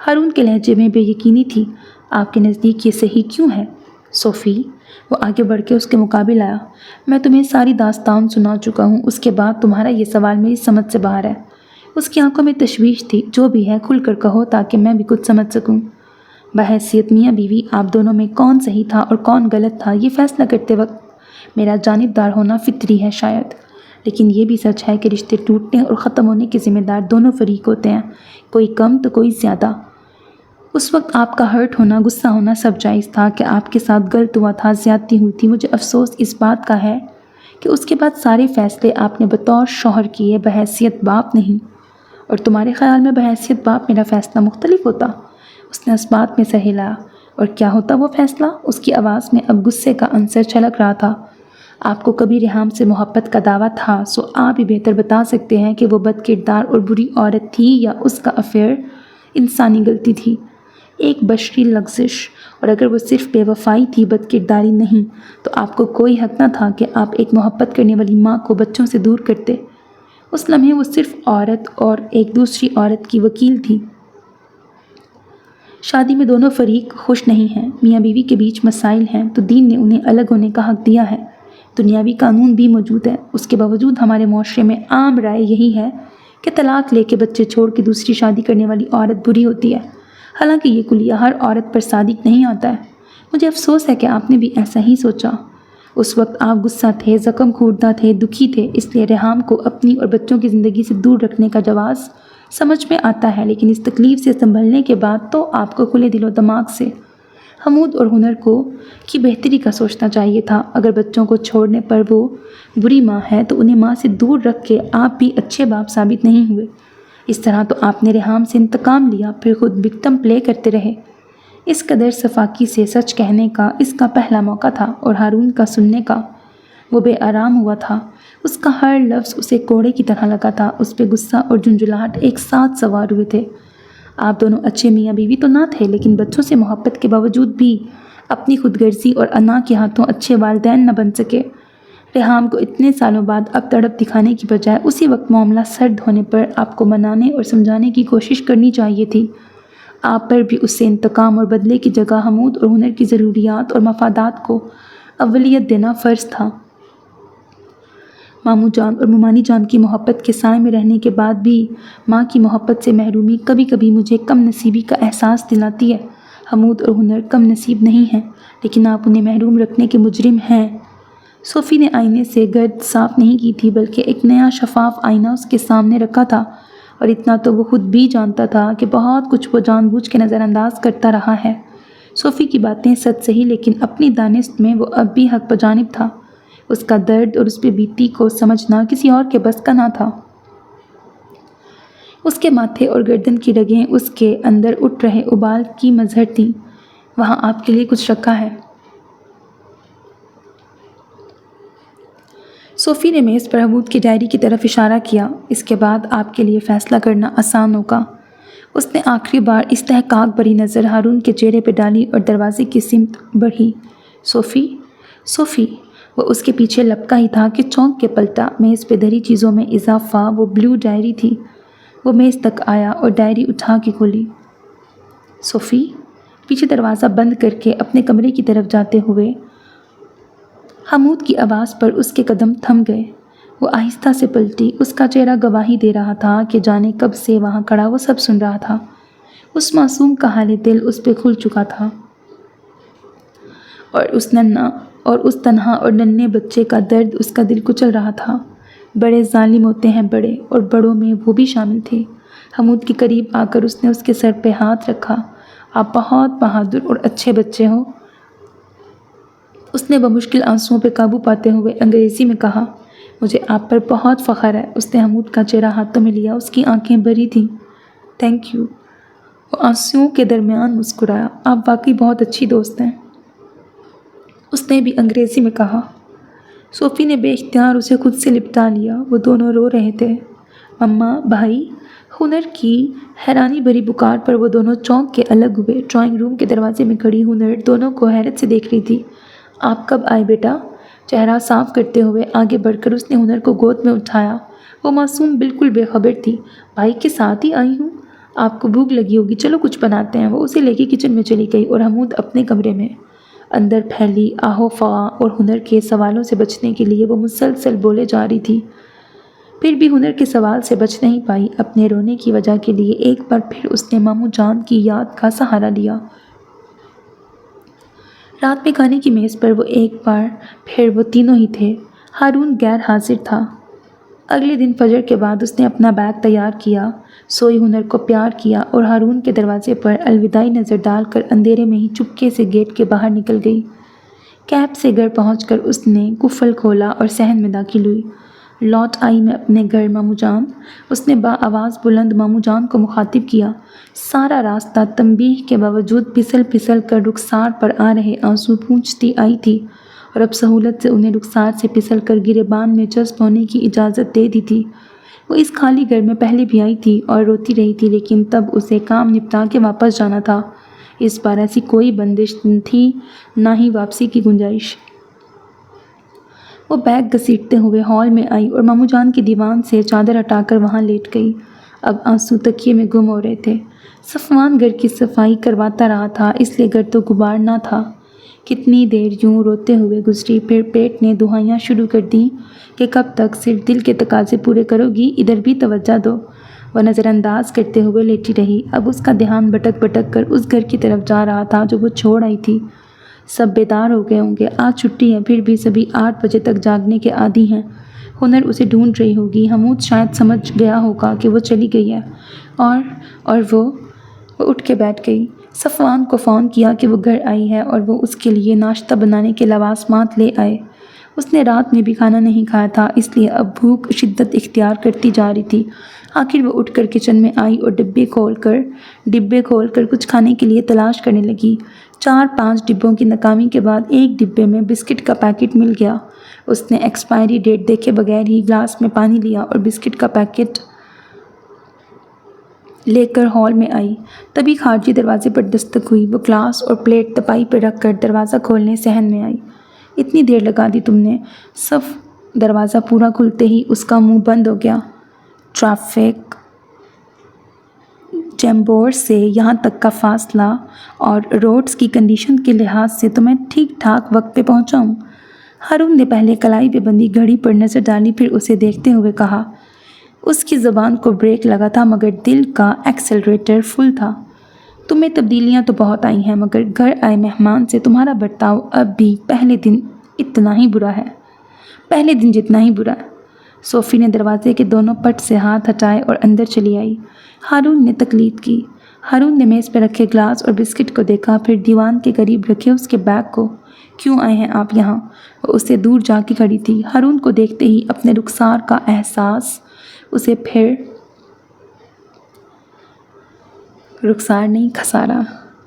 ہارون کے لہجے میں بے یقینی تھی۔ آپ کے نزدیک یہ صحیح کیوں ہے؟ صوفی، وہ آگے بڑھ کے اس کے مقابل آیا، میں تمہیں ساری داستان سنا چکا ہوں، اس کے بعد تمہارا یہ سوال میری سمجھ سے باہر ہے۔ اس کی آنکھوں میں تشویش تھی۔ جو بھی ہے کھل کر کہو تاکہ میں بھی کچھ سمجھ سکوں۔ بحیثیت میاں بیوی آپ دونوں میں کون صحیح تھا اور کون غلط تھا، یہ فیصلہ کرتے وقت میرا جانبدار ہونا فطری ہے شاید، لیکن یہ بھی سچ ہے کہ رشتے ٹوٹنے اور ختم ہونے کے ذمہ دار دونوں فریق ہوتے ہیں، کوئی کم تو کوئی زیادہ۔ اس وقت آپ کا ہرٹ ہونا، غصہ ہونا سب جائز تھا کہ آپ کے ساتھ غلط ہوا تھا، زیادتی ہوئی تھی۔ مجھے افسوس اس بات کا ہے کہ اس کے بعد سارے فیصلے آپ نے بطور شوہر کیے، بحیثیت باپ نہیں۔ اور تمہارے خیال میں بحیثیت باپ میرا فیصلہ مختلف ہوتا؟ اس نے اس بات میں سر ہلایا۔ اور کیا ہوتا وہ فیصلہ؟ اس کی آواز میں اب غصے کا عنصر چھلک رہا تھا۔ آپ کو کبھی ریحام سے محبت کا دعویٰ تھا، سو آپ ہی بہتر بتا سکتے ہیں کہ وہ بد کردار اور بری عورت تھی یا اس کا افیئر انسانی غلطی تھی، ایک بشری لغزش، اور اگر وہ صرف بے وفائی تھی، بد کرداری نہیں، تو آپ کو کوئی حق نہ تھا کہ آپ ایک محبت کرنے والی ماں کو بچوں سے دور کرتے۔ اس لمحے وہ صرف عورت اور ایک دوسری عورت کی وکیل تھی۔ شادی میں دونوں فریق خوش نہیں ہیں، میاں بیوی کے بیچ مسائل ہیں تو دین نے انہیں الگ ہونے کا حق دیا ہے، دنیاوی قانون بھی موجود ہے۔ اس کے باوجود ہمارے معاشرے میں عام رائے یہی ہے کہ طلاق لے کے بچے چھوڑ کے دوسری شادی کرنے والی عورت بری ہوتی ہے، حالانکہ یہ کلیہ ہر عورت پر صادق نہیں آتا ہے۔ مجھے افسوس ہے کہ آپ نے بھی ایسا ہی سوچا۔ اس وقت آپ غصہ تھے، زخم خوردہ تھے، دکھی تھے، اس لیے ریحام کو اپنی اور بچوں کی زندگی سے دور رکھنے کا جواز سمجھ میں آتا ہے، لیکن اس تکلیف سے سنبھلنے کے بعد تو آپ کو کھلے دل و دماغ سے حمود اور ہنر کی بہتری کا سوچنا چاہیے تھا۔ اگر بچوں کو چھوڑنے پر وہ بری ماں ہے تو انہیں ماں سے دور رکھ کے آپ بھی اچھے باپ ثابت نہیں ہوئے۔ اس طرح تو آپ نے ریحام سے انتقام لیا، پھر خود وکٹم پلے کرتے رہے۔ اس قدر صفاقی سے سچ کہنے کا اس کا پہلا موقع تھا اور ہارون کا سننے کا وہ بے آرام ہوا تھا۔ اس کا ہر لفظ اسے کوڑے کی طرح لگا تھا، اس پہ غصہ اور جھنجھلاہٹ ایک ساتھ سوار ہوئے تھے۔ آپ دونوں اچھے میاں بیوی تو نہ تھے، لیکن بچوں سے محبت کے باوجود بھی اپنی خود غرضی اور انا کے ہاتھوں اچھے والدین نہ بن سکے۔ ریحام کو اتنے سالوں بعد اب تڑپ دکھانے کی بجائے اسی وقت معاملہ سرد ہونے پر آپ کو منانے اور سمجھانے کی کوشش کرنی چاہیے تھی۔ آپ پر بھی اس سے انتقام اور بدلے کی جگہ حمود اور ہنر کی ضروریات اور مفادات کو اولویت دینا فرض تھا۔ ماموں جان اور ممانی جان کی محبت کے سائے میں رہنے کے بعد بھی ماں کی محبت سے محرومی کبھی کبھی مجھے کم نصیبی کا احساس دلاتی ہے۔ حمود اور ہنر کم نصیب نہیں ہیں، لیکن آپ انہیں محروم رکھنے کے مجرم ہیں۔ صوفی نے آئینے سے گرد صاف نہیں کی تھی، بلکہ ایک نیا شفاف آئینہ اس کے سامنے رکھا تھا، اور اتنا تو وہ خود بھی جانتا تھا کہ بہت کچھ وہ جان بوجھ کے نظر انداز کرتا رہا ہے۔ صوفی کی باتیں سچ سہی، لیکن اپنی دانست میں وہ اب بھی حق بجانب تھا۔ اس کا درد اور اس پہ بیتی کو سمجھنا کسی اور کے بس کا نہ تھا۔ اس کے ماتھے اور گردن کی رگیں اس کے اندر اٹھ رہے ابال کی مظہر تھیں۔ وہاں آپ کے لیے کچھ رکھا ہے۔ صوفی نے میز پر حمود کی ڈائری کی طرف اشارہ کیا۔ اس کے بعد آپ کے لیے فیصلہ کرنا آسان ہوگا۔ اس نے آخری بار استحقاق بھری نظر ہارون کے چہرے پہ ڈالی اور دروازے کی سمت بڑھی۔ صوفی، صوفی! وہ اس کے پیچھے لپکا ہی تھا کہ چونک کے پلٹا۔ میز پہ دھری چیزوں میں اضافہ وہ بلیو ڈائری تھی۔ وہ میز تک آیا اور ڈائری اٹھا کے کھولی۔ صوفی! پیچھے دروازہ بند کر کے اپنے کمرے کی طرف جاتے ہوئے حمود کی آواز پر اس کے قدم تھم گئے۔ وہ آہستہ سے پلٹی۔ اس کا چہرہ گواہی دے رہا تھا کہ جانے کب سے وہاں کھڑا وہ سب سن رہا تھا۔ اس معصوم کا حال دل اس پہ کھل چکا تھا، اور اس تنہا اور ننھے بچے کا درد اس کا دل کچل رہا تھا۔ بڑے ظالم ہوتے ہیں بڑے، اور بڑوں میں وہ بھی شامل تھے۔ حمود کے قریب آ کر اس نے اس کے سر پہ ہاتھ رکھا۔ آپ بہت بہادر اور اچھے بچے ہو، اس نے بمشکل آنسوؤں پہ قابو پاتے ہوئے انگریزی میں کہا۔ مجھے آپ پر بہت فخر ہے۔ اس نے حمود کا چہرہ ہاتھوں میں لیا، اس کی آنکھیں بھری تھیں۔ Thank you. وہ آنسوؤں کے درمیان مسکرایا۔ آپ واقعی بہت اچھی دوست ہیں، اس نے بھی انگریزی میں کہا۔ صوفی نے بے اختیار اسے خود سے لپٹا لیا۔ وہ دونوں رو رہے تھے۔ مما، بھائی! ہنر کی حیرانی بھری پکار پر وہ دونوں چونک کے الگ ہوئے۔ ڈرائنگ روم کے دروازے میں کھڑی ہنر دونوں کو حیرت سے دیکھ رہی تھی۔ آپ کب آئے بیٹا؟ چہرہ صاف کرتے ہوئے آگے بڑھ کر اس نے ہنر کو گود میں اٹھایا۔ وہ معصوم بالکل بے خبر تھی۔ بھائی کے ساتھ ہی آئی ہوں۔ آپ کو بھوک لگی ہوگی، چلو کچھ بناتے ہیں۔ وہ اسے لے کے کچن میں چلی گئی اور حمود اپنے کمرے میں اندر پھیلی آہو فغاں اور ہنر کے سوالوں سے بچنے کے لیے وہ مسلسل بولے جا رہی تھی۔ پھر بھی ہنر کے سوال سے بچ نہیں پائی۔ اپنے رونے کی وجہ کے لیے ایک بار پھر اس نے ماموں جان کی یاد کا سہارا لیا۔ رات میں کھانے کی میز پر وہ ایک بار پھر وہ تینوں ہی تھے۔ ہارون غیر حاضر تھا۔ اگلے دن فجر کے بعد اس نے اپنا بیگ تیار کیا، سوئی ہنر کو پیار کیا اور ہارون کے دروازے پر الوداعی نظر ڈال کر اندھیرے میں ہی چپکے سے گیٹ کے باہر نکل گئی۔ کیب سے گھر پہنچ کر اس نے قفل کھولا اور صحن میں داخل ہوئی۔ لوٹ آئی میں اپنے گھر ماموں جان، اس نے آواز بلند ماموں جان کو مخاطب کیا۔ سارا راستہ تنبیہ کے باوجود پھسل پھسل کر رخسار پر آ رہے آنسو پونچھتی آئی تھی، اور اب سہولت سے انہیں رخسار سے پھسل کر گریبان میں جذب ہونے کی اجازت دے دی تھی۔ وہ اس خالی گھر میں پہلے بھی آئی تھی اور روتی رہی تھی، لیکن تب اسے کام نپٹا کے واپس جانا تھا۔ اس بار ایسی کوئی بندش تھی، نہ ہی واپسی کی گنجائش۔ وہ بیگ گھسیٹتے ہوئے ہال میں آئی اور ماموں جان کی دیوان سے چادر ہٹا کر وہاں لیٹ گئی۔ اب آنسو تکیے میں گم ہو رہے تھے۔ صفوان گھر کی صفائی کرواتا رہا تھا، اس لیے گھر تو غبار نہ تھا۔ کتنی دیر یوں روتے ہوئے گزری، پھر پیٹ نے دہائیاں شروع کر دیں کہ کب تک صرف دل کے تقاضے پورے کرو گی، ادھر بھی توجہ دو۔ وہ نظر انداز کرتے ہوئے لیٹی رہی۔ اب اس کا دھیان بھٹک بھٹک کر اس گھر کی طرف جا رہا تھا جو وہ چھوڑ آئی تھی۔ سب بیدار ہو گئے ہوں گے، آج چھٹی ہے، پھر بھی سبھی 8 بجے تک جاگنے کے عادی ہیں۔ ہنر اسے ڈھونڈ رہی ہوگی، حمود شاید سمجھ گیا ہوگا کہ وہ چلی گئی ہے، اور وہ اٹھ کے بیٹھ گئی۔ صفوان کو فون کیا کہ وہ گھر آئی ہے اور وہ اس کے لیے ناشتہ بنانے کے لوازمات لے آئے۔ اس نے رات میں بھی کھانا نہیں کھایا تھا، اس لیے اب بھوک شدت اختیار کرتی جا رہی تھی۔ آخر وہ اٹھ کر کچن میں آئی اور ڈبے کھول کر کچھ کھانے کے لیے تلاش کرنے لگی۔ 4-5 ڈبوں کی ناکامی کے بعد ایک ڈبے میں بسکٹ کا پیکٹ مل گیا۔ اس نے ایکسپائری ڈیٹ دیکھے بغیر ہی گلاس میں پانی لیا اور بسکٹ کا پیکٹ لے کر ہال میں آئی۔ تبھی خارجی دروازے پر دستک ہوئی۔ وہ گلاس اور پلیٹ تپائی پر رکھ کر دروازہ کھولنے صحن میں آئی۔ اتنی دیر لگا دی تم نے؟ صف دروازہ پورا کھلتے ہی اس کا منہ بند ہو گیا۔ ٹریفک چیمبور سے یہاں تک کا فاصلہ اور روڈز کی کنڈیشن کے لحاظ سے تو میں ٹھیک ٹھاک وقت پہ پہنچا ہوں۔ ہارون نے پہلے کلائی پہ بندی گھڑی پر نظر ڈالی، پھر اسے دیکھتے ہوئے کہا۔ اس کی زبان کو بریک لگا تھا مگر دل کا ایکسلریٹر فل تھا۔ تمہیں تبدیلیاں تو بہت آئی ہیں مگر گھر آئے مہمان سے تمہارا برتاؤ اب بھی پہلے دن اتنا ہی برا ہے، پہلے دن جتنا ہی برا ہے۔ صوفی نے دروازے کے دونوں پٹ سے ہاتھ ہٹائے اور اندر چلی آئی۔ ہارون نے تقلید کی۔ ہارون نے میز پہ رکھے گلاس اور بسکٹ کو دیکھا، پھر دیوان کے قریب رکھے اس کے بیگ کو۔ کیوں آئے ہیں آپ یہاں؟ وہ اس سے دور جا کے کھڑی تھی۔ ہارون کو دیکھتے ہی اپنے رخسار کا احساس اسے پھر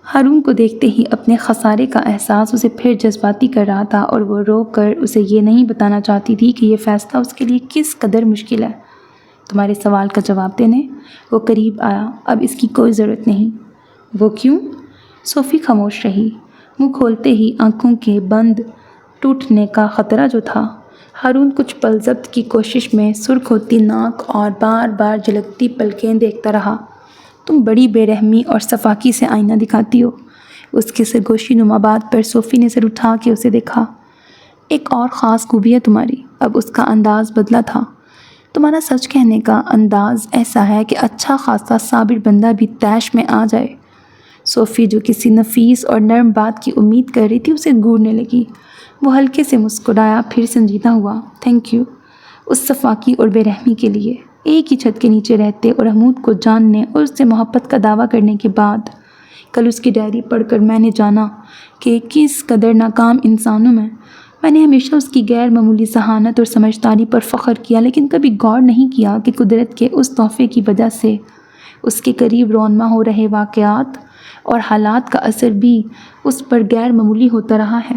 ہارون کو دیکھتے ہی اپنے خسارے کا احساس اسے پھر جذباتی کر رہا تھا اور وہ رو کر اسے یہ نہیں بتانا چاہتی تھی کہ یہ فیصلہ اس کے لیے کس قدر مشکل ہے۔ تمہارے سوال کا جواب دینے؟ وہ قریب آیا۔ اب اس کی کوئی ضرورت نہیں۔ وہ کیوں؟ صوفی خاموش رہی۔ منہ کھولتے ہی آنکھوں کے بند ٹوٹنے کا خطرہ جو تھا۔ ہارون کچھ پل ضبط کی کوشش میں سرخ ہوتی ناک اور بار بار جھلکتی پلکیں دیکھتا رہا۔ تم بڑی بے رحمی اور صفاکی سے آئینہ دکھاتی ہو۔ اس کے سرگوشی نما بات پر صوفی نے سر اٹھا کے اسے دیکھا۔ ایک اور خاص خوبی ہے تمہاری۔ اب اس کا انداز بدلا تھا۔ تمہارا سچ کہنے کا انداز ایسا ہے کہ اچھا خاصا صابر بندہ بھی طیش میں آ جائے۔ صوفی جو کسی نفیس اور نرم بات کی امید کر رہی تھی اسے گھورنے لگی۔ وہ ہلکے سے مسکرایا، پھر سنجیدہ ہوا۔ تھینک یو اس صفاکی اور بے رحمی کے لیے۔ ایک ہی چھت کے نیچے رہتے اور حمود کو جاننے اور اس سے محبت کا دعویٰ کرنے کے بعد کل اس کی ڈائری پڑھ کر میں نے جانا کہ کس قدر ناکام انسان ہوں میں نے ہمیشہ اس کی غیر معمولی ذہانت اور سمجھداری پر فخر کیا، لیکن کبھی غور نہیں کیا کہ قدرت کے اس تحفے کی وجہ سے اس کے قریب رونما ہو رہے واقعات اور حالات کا اثر بھی اس پر غیر معمولی ہوتا رہا ہے۔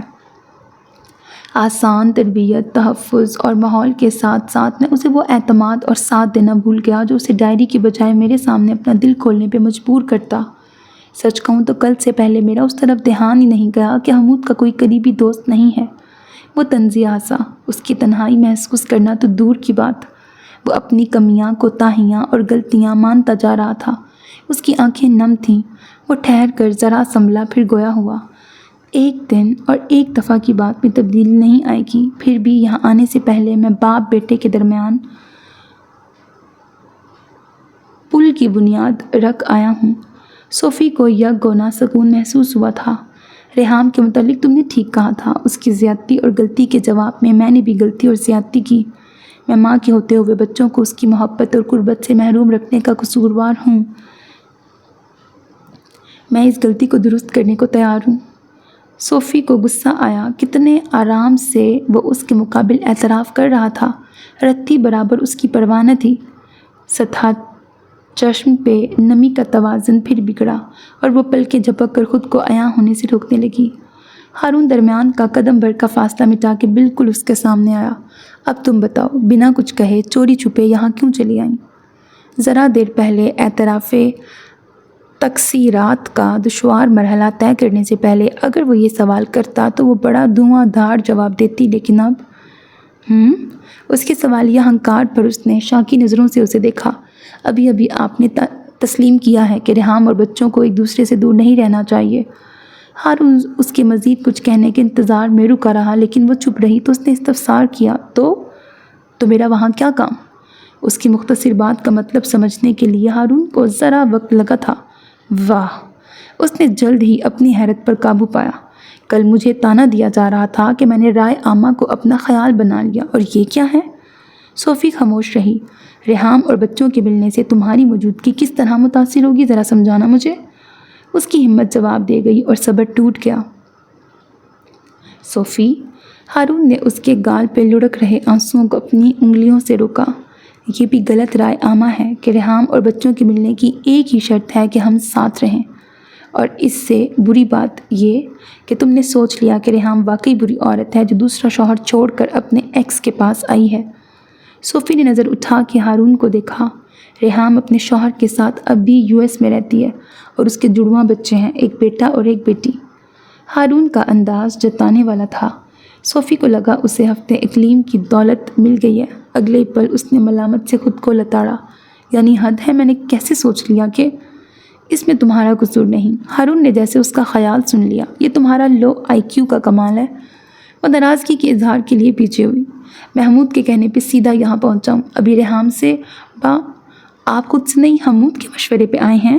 آسان تربیت، تحفظ اور ماحول کے ساتھ ساتھ میں اسے وہ اعتماد اور ساتھ دینا بھول گیا جو اسے ڈائری کی بجائے میرے سامنے اپنا دل کھولنے پہ مجبور کرتا۔ سچ کہوں تو کل سے پہلے میرا اس طرف دھیان ہی نہیں گیا کہ حمود کا کوئی قریبی دوست نہیں ہے۔ وہ طنزیہ ہنسا۔ اس کی تنہائی محسوس کرنا تو دور کی بات، وہ اپنی کمیاں، کوتاہیاں اور غلطیاں مانتا جا رہا تھا۔ اس کی آنکھیں نم تھیں۔ وہ ٹھہر کر ذرا سنبھلا، پھر گویا ہوا۔ ایک دن اور ایک دفعہ کی بات میں تبدیلی نہیں آئے گی۔ پھر بھی یہاں آنے سے پہلے میں باپ بیٹے کے درمیان پل کی بنیاد رکھ آیا ہوں۔ صوفی کو یک گونا سکون محسوس ہوا تھا۔ ریحام کے متعلق تم نے ٹھیک کہا تھا۔ اس کی زیادتی اور غلطی کے جواب میں نے بھی غلطی اور زیادتی کی۔ میں ماں کے ہوتے ہوئے بچوں کو اس کی محبت اور قربت سے محروم رکھنے کا قصوروار ہوں۔ میں اس غلطی کو درست کرنے کو تیار ہوں۔ صوفی کو غصہ آیا۔ کتنے آرام سے وہ اس کے مقابل اعتراف کر رہا تھا۔ رتی برابر اس کی پرواہ نہ تھی۔ سطح چشم پہ نمی کا توازن پھر بگڑا اور وہ پلکیں جھپک کر خود کو عیاں ہونے سے روکنے لگی۔ ہارون درمیان کا قدم بھر کا فاصلہ مٹا کے بالکل اس کے سامنے آیا۔ اب تم بتاؤ، بنا کچھ کہے چوری چھپے یہاں کیوں چلی آئیں؟ ذرا دیر پہلے اعتراف تقصیرات کا دشوار مرحلہ طے کرنے سے پہلے اگر وہ یہ سوال کرتا تو وہ بڑا دھواں دھار جواب دیتی، لیکن اب اس کے سوالیہ ہنکار پر اس نے شاکی نظروں سے اسے دیکھا۔ ابھی آپ نے تسلیم کیا ہے کہ ریحام اور بچوں کو ایک دوسرے سے دور نہیں رہنا چاہیے۔ ہارون اس کے مزید کچھ کہنے کے انتظار میں رکا رہا، لیکن وہ چپ رہی تو اس نے استفسار کیا، تو میرا وہاں کیا کام؟ اس کی مختصر بات کا مطلب سمجھنے کے لیے ہارون کو ذرا وقت لگا تھا۔ واہ! اس نے جلد ہی اپنی حیرت پر قابو پایا۔ کل مجھے تانا دیا جا رہا تھا کہ میں نے رائے عامہ کو اپنا خیال بنا لیا، اور یہ کیا ہے؟ صوفی خاموش رہی۔ ریحام اور بچوں کے ملنے سے تمہاری موجودگی کس طرح متاثر ہوگی، ذرا سمجھانا مجھے۔ اس کی ہمت جواب دے گئی اور صبر ٹوٹ گیا۔ صوفی، ہارون نے اس کے گال پہ لڑک رہے آنسوؤں کو اپنی انگلیوں سے روکا، یہ بھی غلط رائے عامہ ہے کہ ریحام اور بچوں کے ملنے کی ایک ہی شرط ہے کہ ہم ساتھ رہیں، اور اس سے بری بات یہ کہ تم نے سوچ لیا کہ ریحام واقعی بری عورت ہے جو دوسرا شوہر چھوڑ کر اپنے ایکس کے پاس آئی ہے۔ صوفی نے نظر اٹھا کے ہارون کو دیکھا۔ ریحام اپنے شوہر کے ساتھ اب بھی US میں رہتی ہے اور اس کے جڑواں بچے ہیں، ایک بیٹا اور ایک بیٹی۔ ہارون کا انداز جتانے والا تھا۔ صوفی کو لگا اسے ہفتے اقلیم کی دولت مل گئی ہے۔ اگلے پل اس نے ملامت سے خود کو لتاڑا، یعنی حد ہے، میں نے کیسے سوچ لیا کہ اس میں تمہارا قصور نہیں۔ ہارون نے جیسے اس کا خیال سن لیا، یہ تمہارا لو IQ کا کمال ہے۔ وہ ناراضگی کے اظہار کے لیے پیچھے ہوئی۔ میں حمود کے کہنے پہ سیدھا یہاں پہنچا ہوں، ابھی ریحام سے آپ خود سے نہیں حمود کے مشورے پہ آئے ہیں؟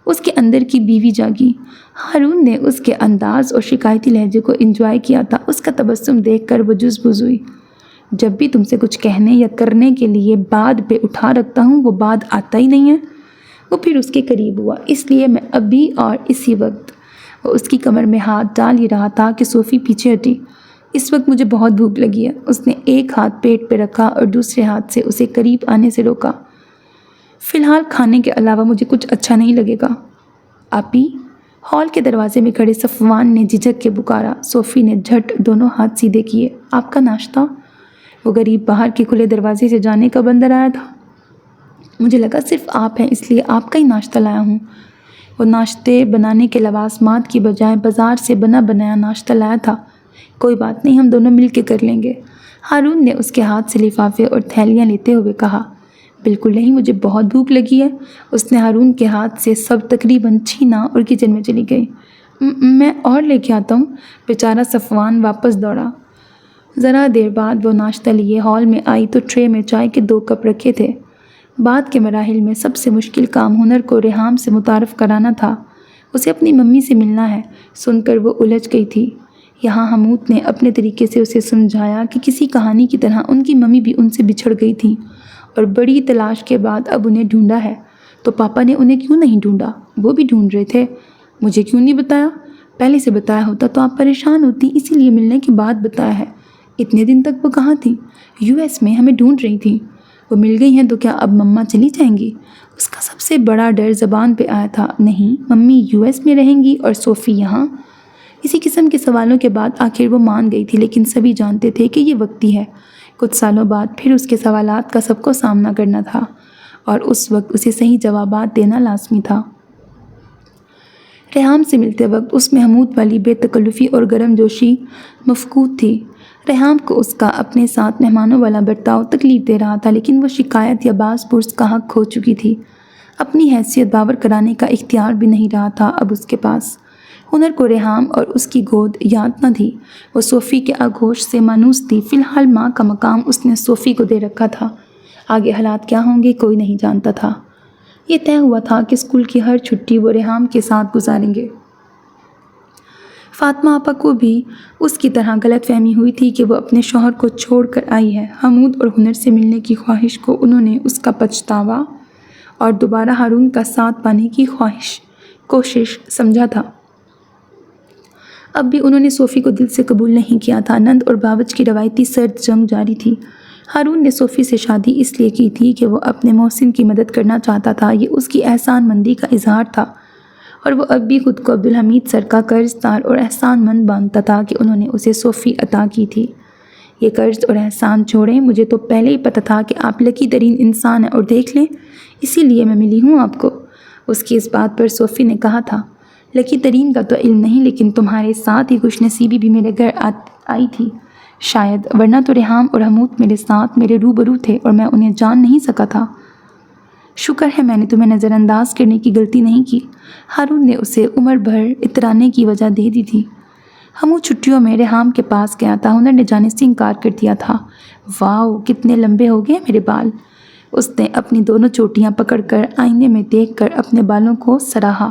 اس کے اندر کی بیوی جاگی۔ ہارون نے اس کے انداز اور شکایتی لہجے کو انجوائے کیا تھا۔ اس کا تبسم دیکھ کر وہ جزبز ہوئی۔ جب بھی تم سے کچھ کہنے یا کرنے کے لیے بات پہ اٹھا رکھتا ہوں، وہ بات آتا ہی نہیں ہے۔ وہ پھر اس کے قریب ہوا، اس لیے میں ابھی اور اسی وقت۔ وہ اس کی کمر میں ہاتھ ڈال ہی رہا تھا کہ صوفی پیچھے ہٹی۔ اس وقت مجھے بہت بھوک لگی ہے۔ اس نے ایک ہاتھ پیٹ پہ رکھا اور دوسرے ہاتھ سے اسے قریب آنے سے روکا۔ فی الحال کھانے کے علاوہ مجھے کچھ اچھا نہیں لگے گا۔ آپی، ہال کے دروازے میں کھڑے صفوان نے جھجک کے پکارا۔ صوفی نے جھٹ دونوں ہاتھ سیدھے کیے۔ آپ کا ناشتہ؟ وہ غریب باہر کے کھلے دروازے سے جانے کا بندر آیا تھا۔ مجھے لگا صرف آپ ہیں، اس لیے آپ کا ہی ناشتہ لایا ہوں۔ وہ ناشتے بنانے کے لوازمات کی بجائے بازار سے بنا بنایا ناشتہ لایا تھا۔ کوئی بات نہیں، ہم دونوں مل کے کر لیں گے۔ ہارون نے اس کے ہاتھ سے لفافے اور تھیلیاں لیتے ہوئے کہا۔ بالکل نہیں، مجھے بہت بھوک لگی ہے۔ اس نے ہارون کے ہاتھ سے سب تقریباً چھینا اور کچن میں چلی گئی۔ میں اور لے کے آتا ہوں۔ بیچارہ صفوان واپس دوڑا۔ ذرا دیر بعد وہ ناشتہ لیے ہال میں آئی تو ٹرے میں چائے کے 2 کپ رکھے تھے۔ بعد کے مراحل میں سب سے مشکل کام ہنر کو ریحام سے متعارف کرانا تھا۔ اسے اپنی ممی سے ملنا ہے۔ سن کر وہ الجھ گئی تھی۔ یہاں حمود نے اپنے طریقے سے اسے سمجھایا کہ کسی کہانی کی طرح ان کی ممی بھی ان سے بچھڑ گئی تھی اور بڑی تلاش کے بعد اب انہیں ڈھونڈا ہے۔ تو پاپا نے انہیں کیوں نہیں ڈھونڈا؟ وہ بھی ڈھونڈ رہے تھے۔ مجھے کیوں نہیں بتایا؟ پہلے سے بتایا ہوتا تو آپ پریشان ہوتی، اسی لیے ملنے کے بعد بتایا ہے۔ اتنے دن تک وہ کہاں تھی؟ US میں ہمیں ڈھونڈ رہی تھی۔ وہ مل گئی ہیں تو کیا اب مما چلی جائیں گی؟ اس کا سب سے بڑا ڈر زبان پہ آیا تھا۔ نہیں، ممی US میں رہیں گی اور صوفی یہاں۔ اسی قسم کے سوالوں کے بعد آخر وہ مان گئی تھی، لیکن سبھی جانتے تھے کہ یہ وقتی ہے۔ کچھ سالوں بعد پھر اس کے سوالات کا سب کو سامنا کرنا تھا، اور اس وقت اسے صحیح جوابات دینا لازمی تھا۔ ریحام سے ملتے وقت اس میں حمود والی بے تکلفی اور گرم جوشی مفقود تھی۔ ریحام کو اس کا اپنے ساتھ مہمانوں والا برتاؤ تکلیف دے رہا تھا، لیکن وہ شکایت یا باز پرس کا حق کھو چکی تھی۔ اپنی حیثیت باور کرانے کا اختیار بھی نہیں رہا تھا اب اس کے پاس۔ ہنر کو ریحام اور اس کی گود یاد نہ تھی۔ وہ صوفی کے آغوش سے مانوس تھی۔ فی الحال ماں کا مقام اس نے صوفی کو دے رکھا تھا۔ آگے حالات کیا ہوں گے کوئی نہیں جانتا تھا۔ یہ طے ہوا تھا کہ اسکول کی ہر چھٹی وہ ریحام کے ساتھ گزاریں گے۔ فاطمہ آپا کو بھی اس کی طرح غلط فہمی ہوئی تھی کہ وہ اپنے شوہر کو چھوڑ کر آئی ہے۔ حمود اور ہنر سے ملنے کی خواہش کو انہوں نے اس کا پچھتاوا اور دوبارہ ہارون کا ساتھ پانے کی کوشش سمجھا تھا۔ اب بھی انہوں نے صوفی کو دل سے قبول نہیں کیا تھا۔ نند اور باوج کی روایتی سرد جنگ جاری تھی۔ ہارون نے صوفی سے شادی اس لیے کی تھی کہ وہ اپنے محسن کی مدد کرنا چاہتا تھا۔ یہ اس کی احسان مندی کا اظہار تھا، اور وہ اب بھی خود کو عبدالحمید سر کا قرض دار اور احسان مند مانتا تھا کہ انہوں نے اسے صوفی عطا کی تھی۔ یہ قرض اور احسان چھوڑیں، مجھے تو پہلے ہی پتہ تھا کہ آپ لکی ترین انسان ہیں، اور دیکھ لیں، اسی لیے میں ملی ہوں آپ کو۔ اس کی اس بات پر صوفی نے کہا تھا، لکی ترین کا تو علم نہیں، لیکن تمہارے ساتھ ہی خوش نصیبی بھی میرے گھر آئی تھی شاید، ورنہ تو ریحام اور حمود میرے ساتھ میرے روبرو تھے اور میں انہیں جان نہیں سکا تھا۔ شکر ہے میں نے تمہیں نظر انداز کرنے کی غلطی نہیں کی۔ ہارون نے اسے عمر بھر اترانے کی وجہ دے دی تھی۔ حمود چھٹیوں میں ریحام کے پاس گیا تھا۔ ہنر نے جانے سے انکار کر دیا تھا۔ واؤ، کتنے لمبے ہو گئے میرے بال۔ اس نے اپنی دونوں چوٹیاں پکڑ کر آئینے میں دیکھ کر اپنے بالوں کو سراہا۔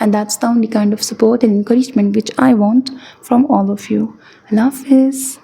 and that's the only kind of support and encouragement which I want from all of you. Allah Hafiz.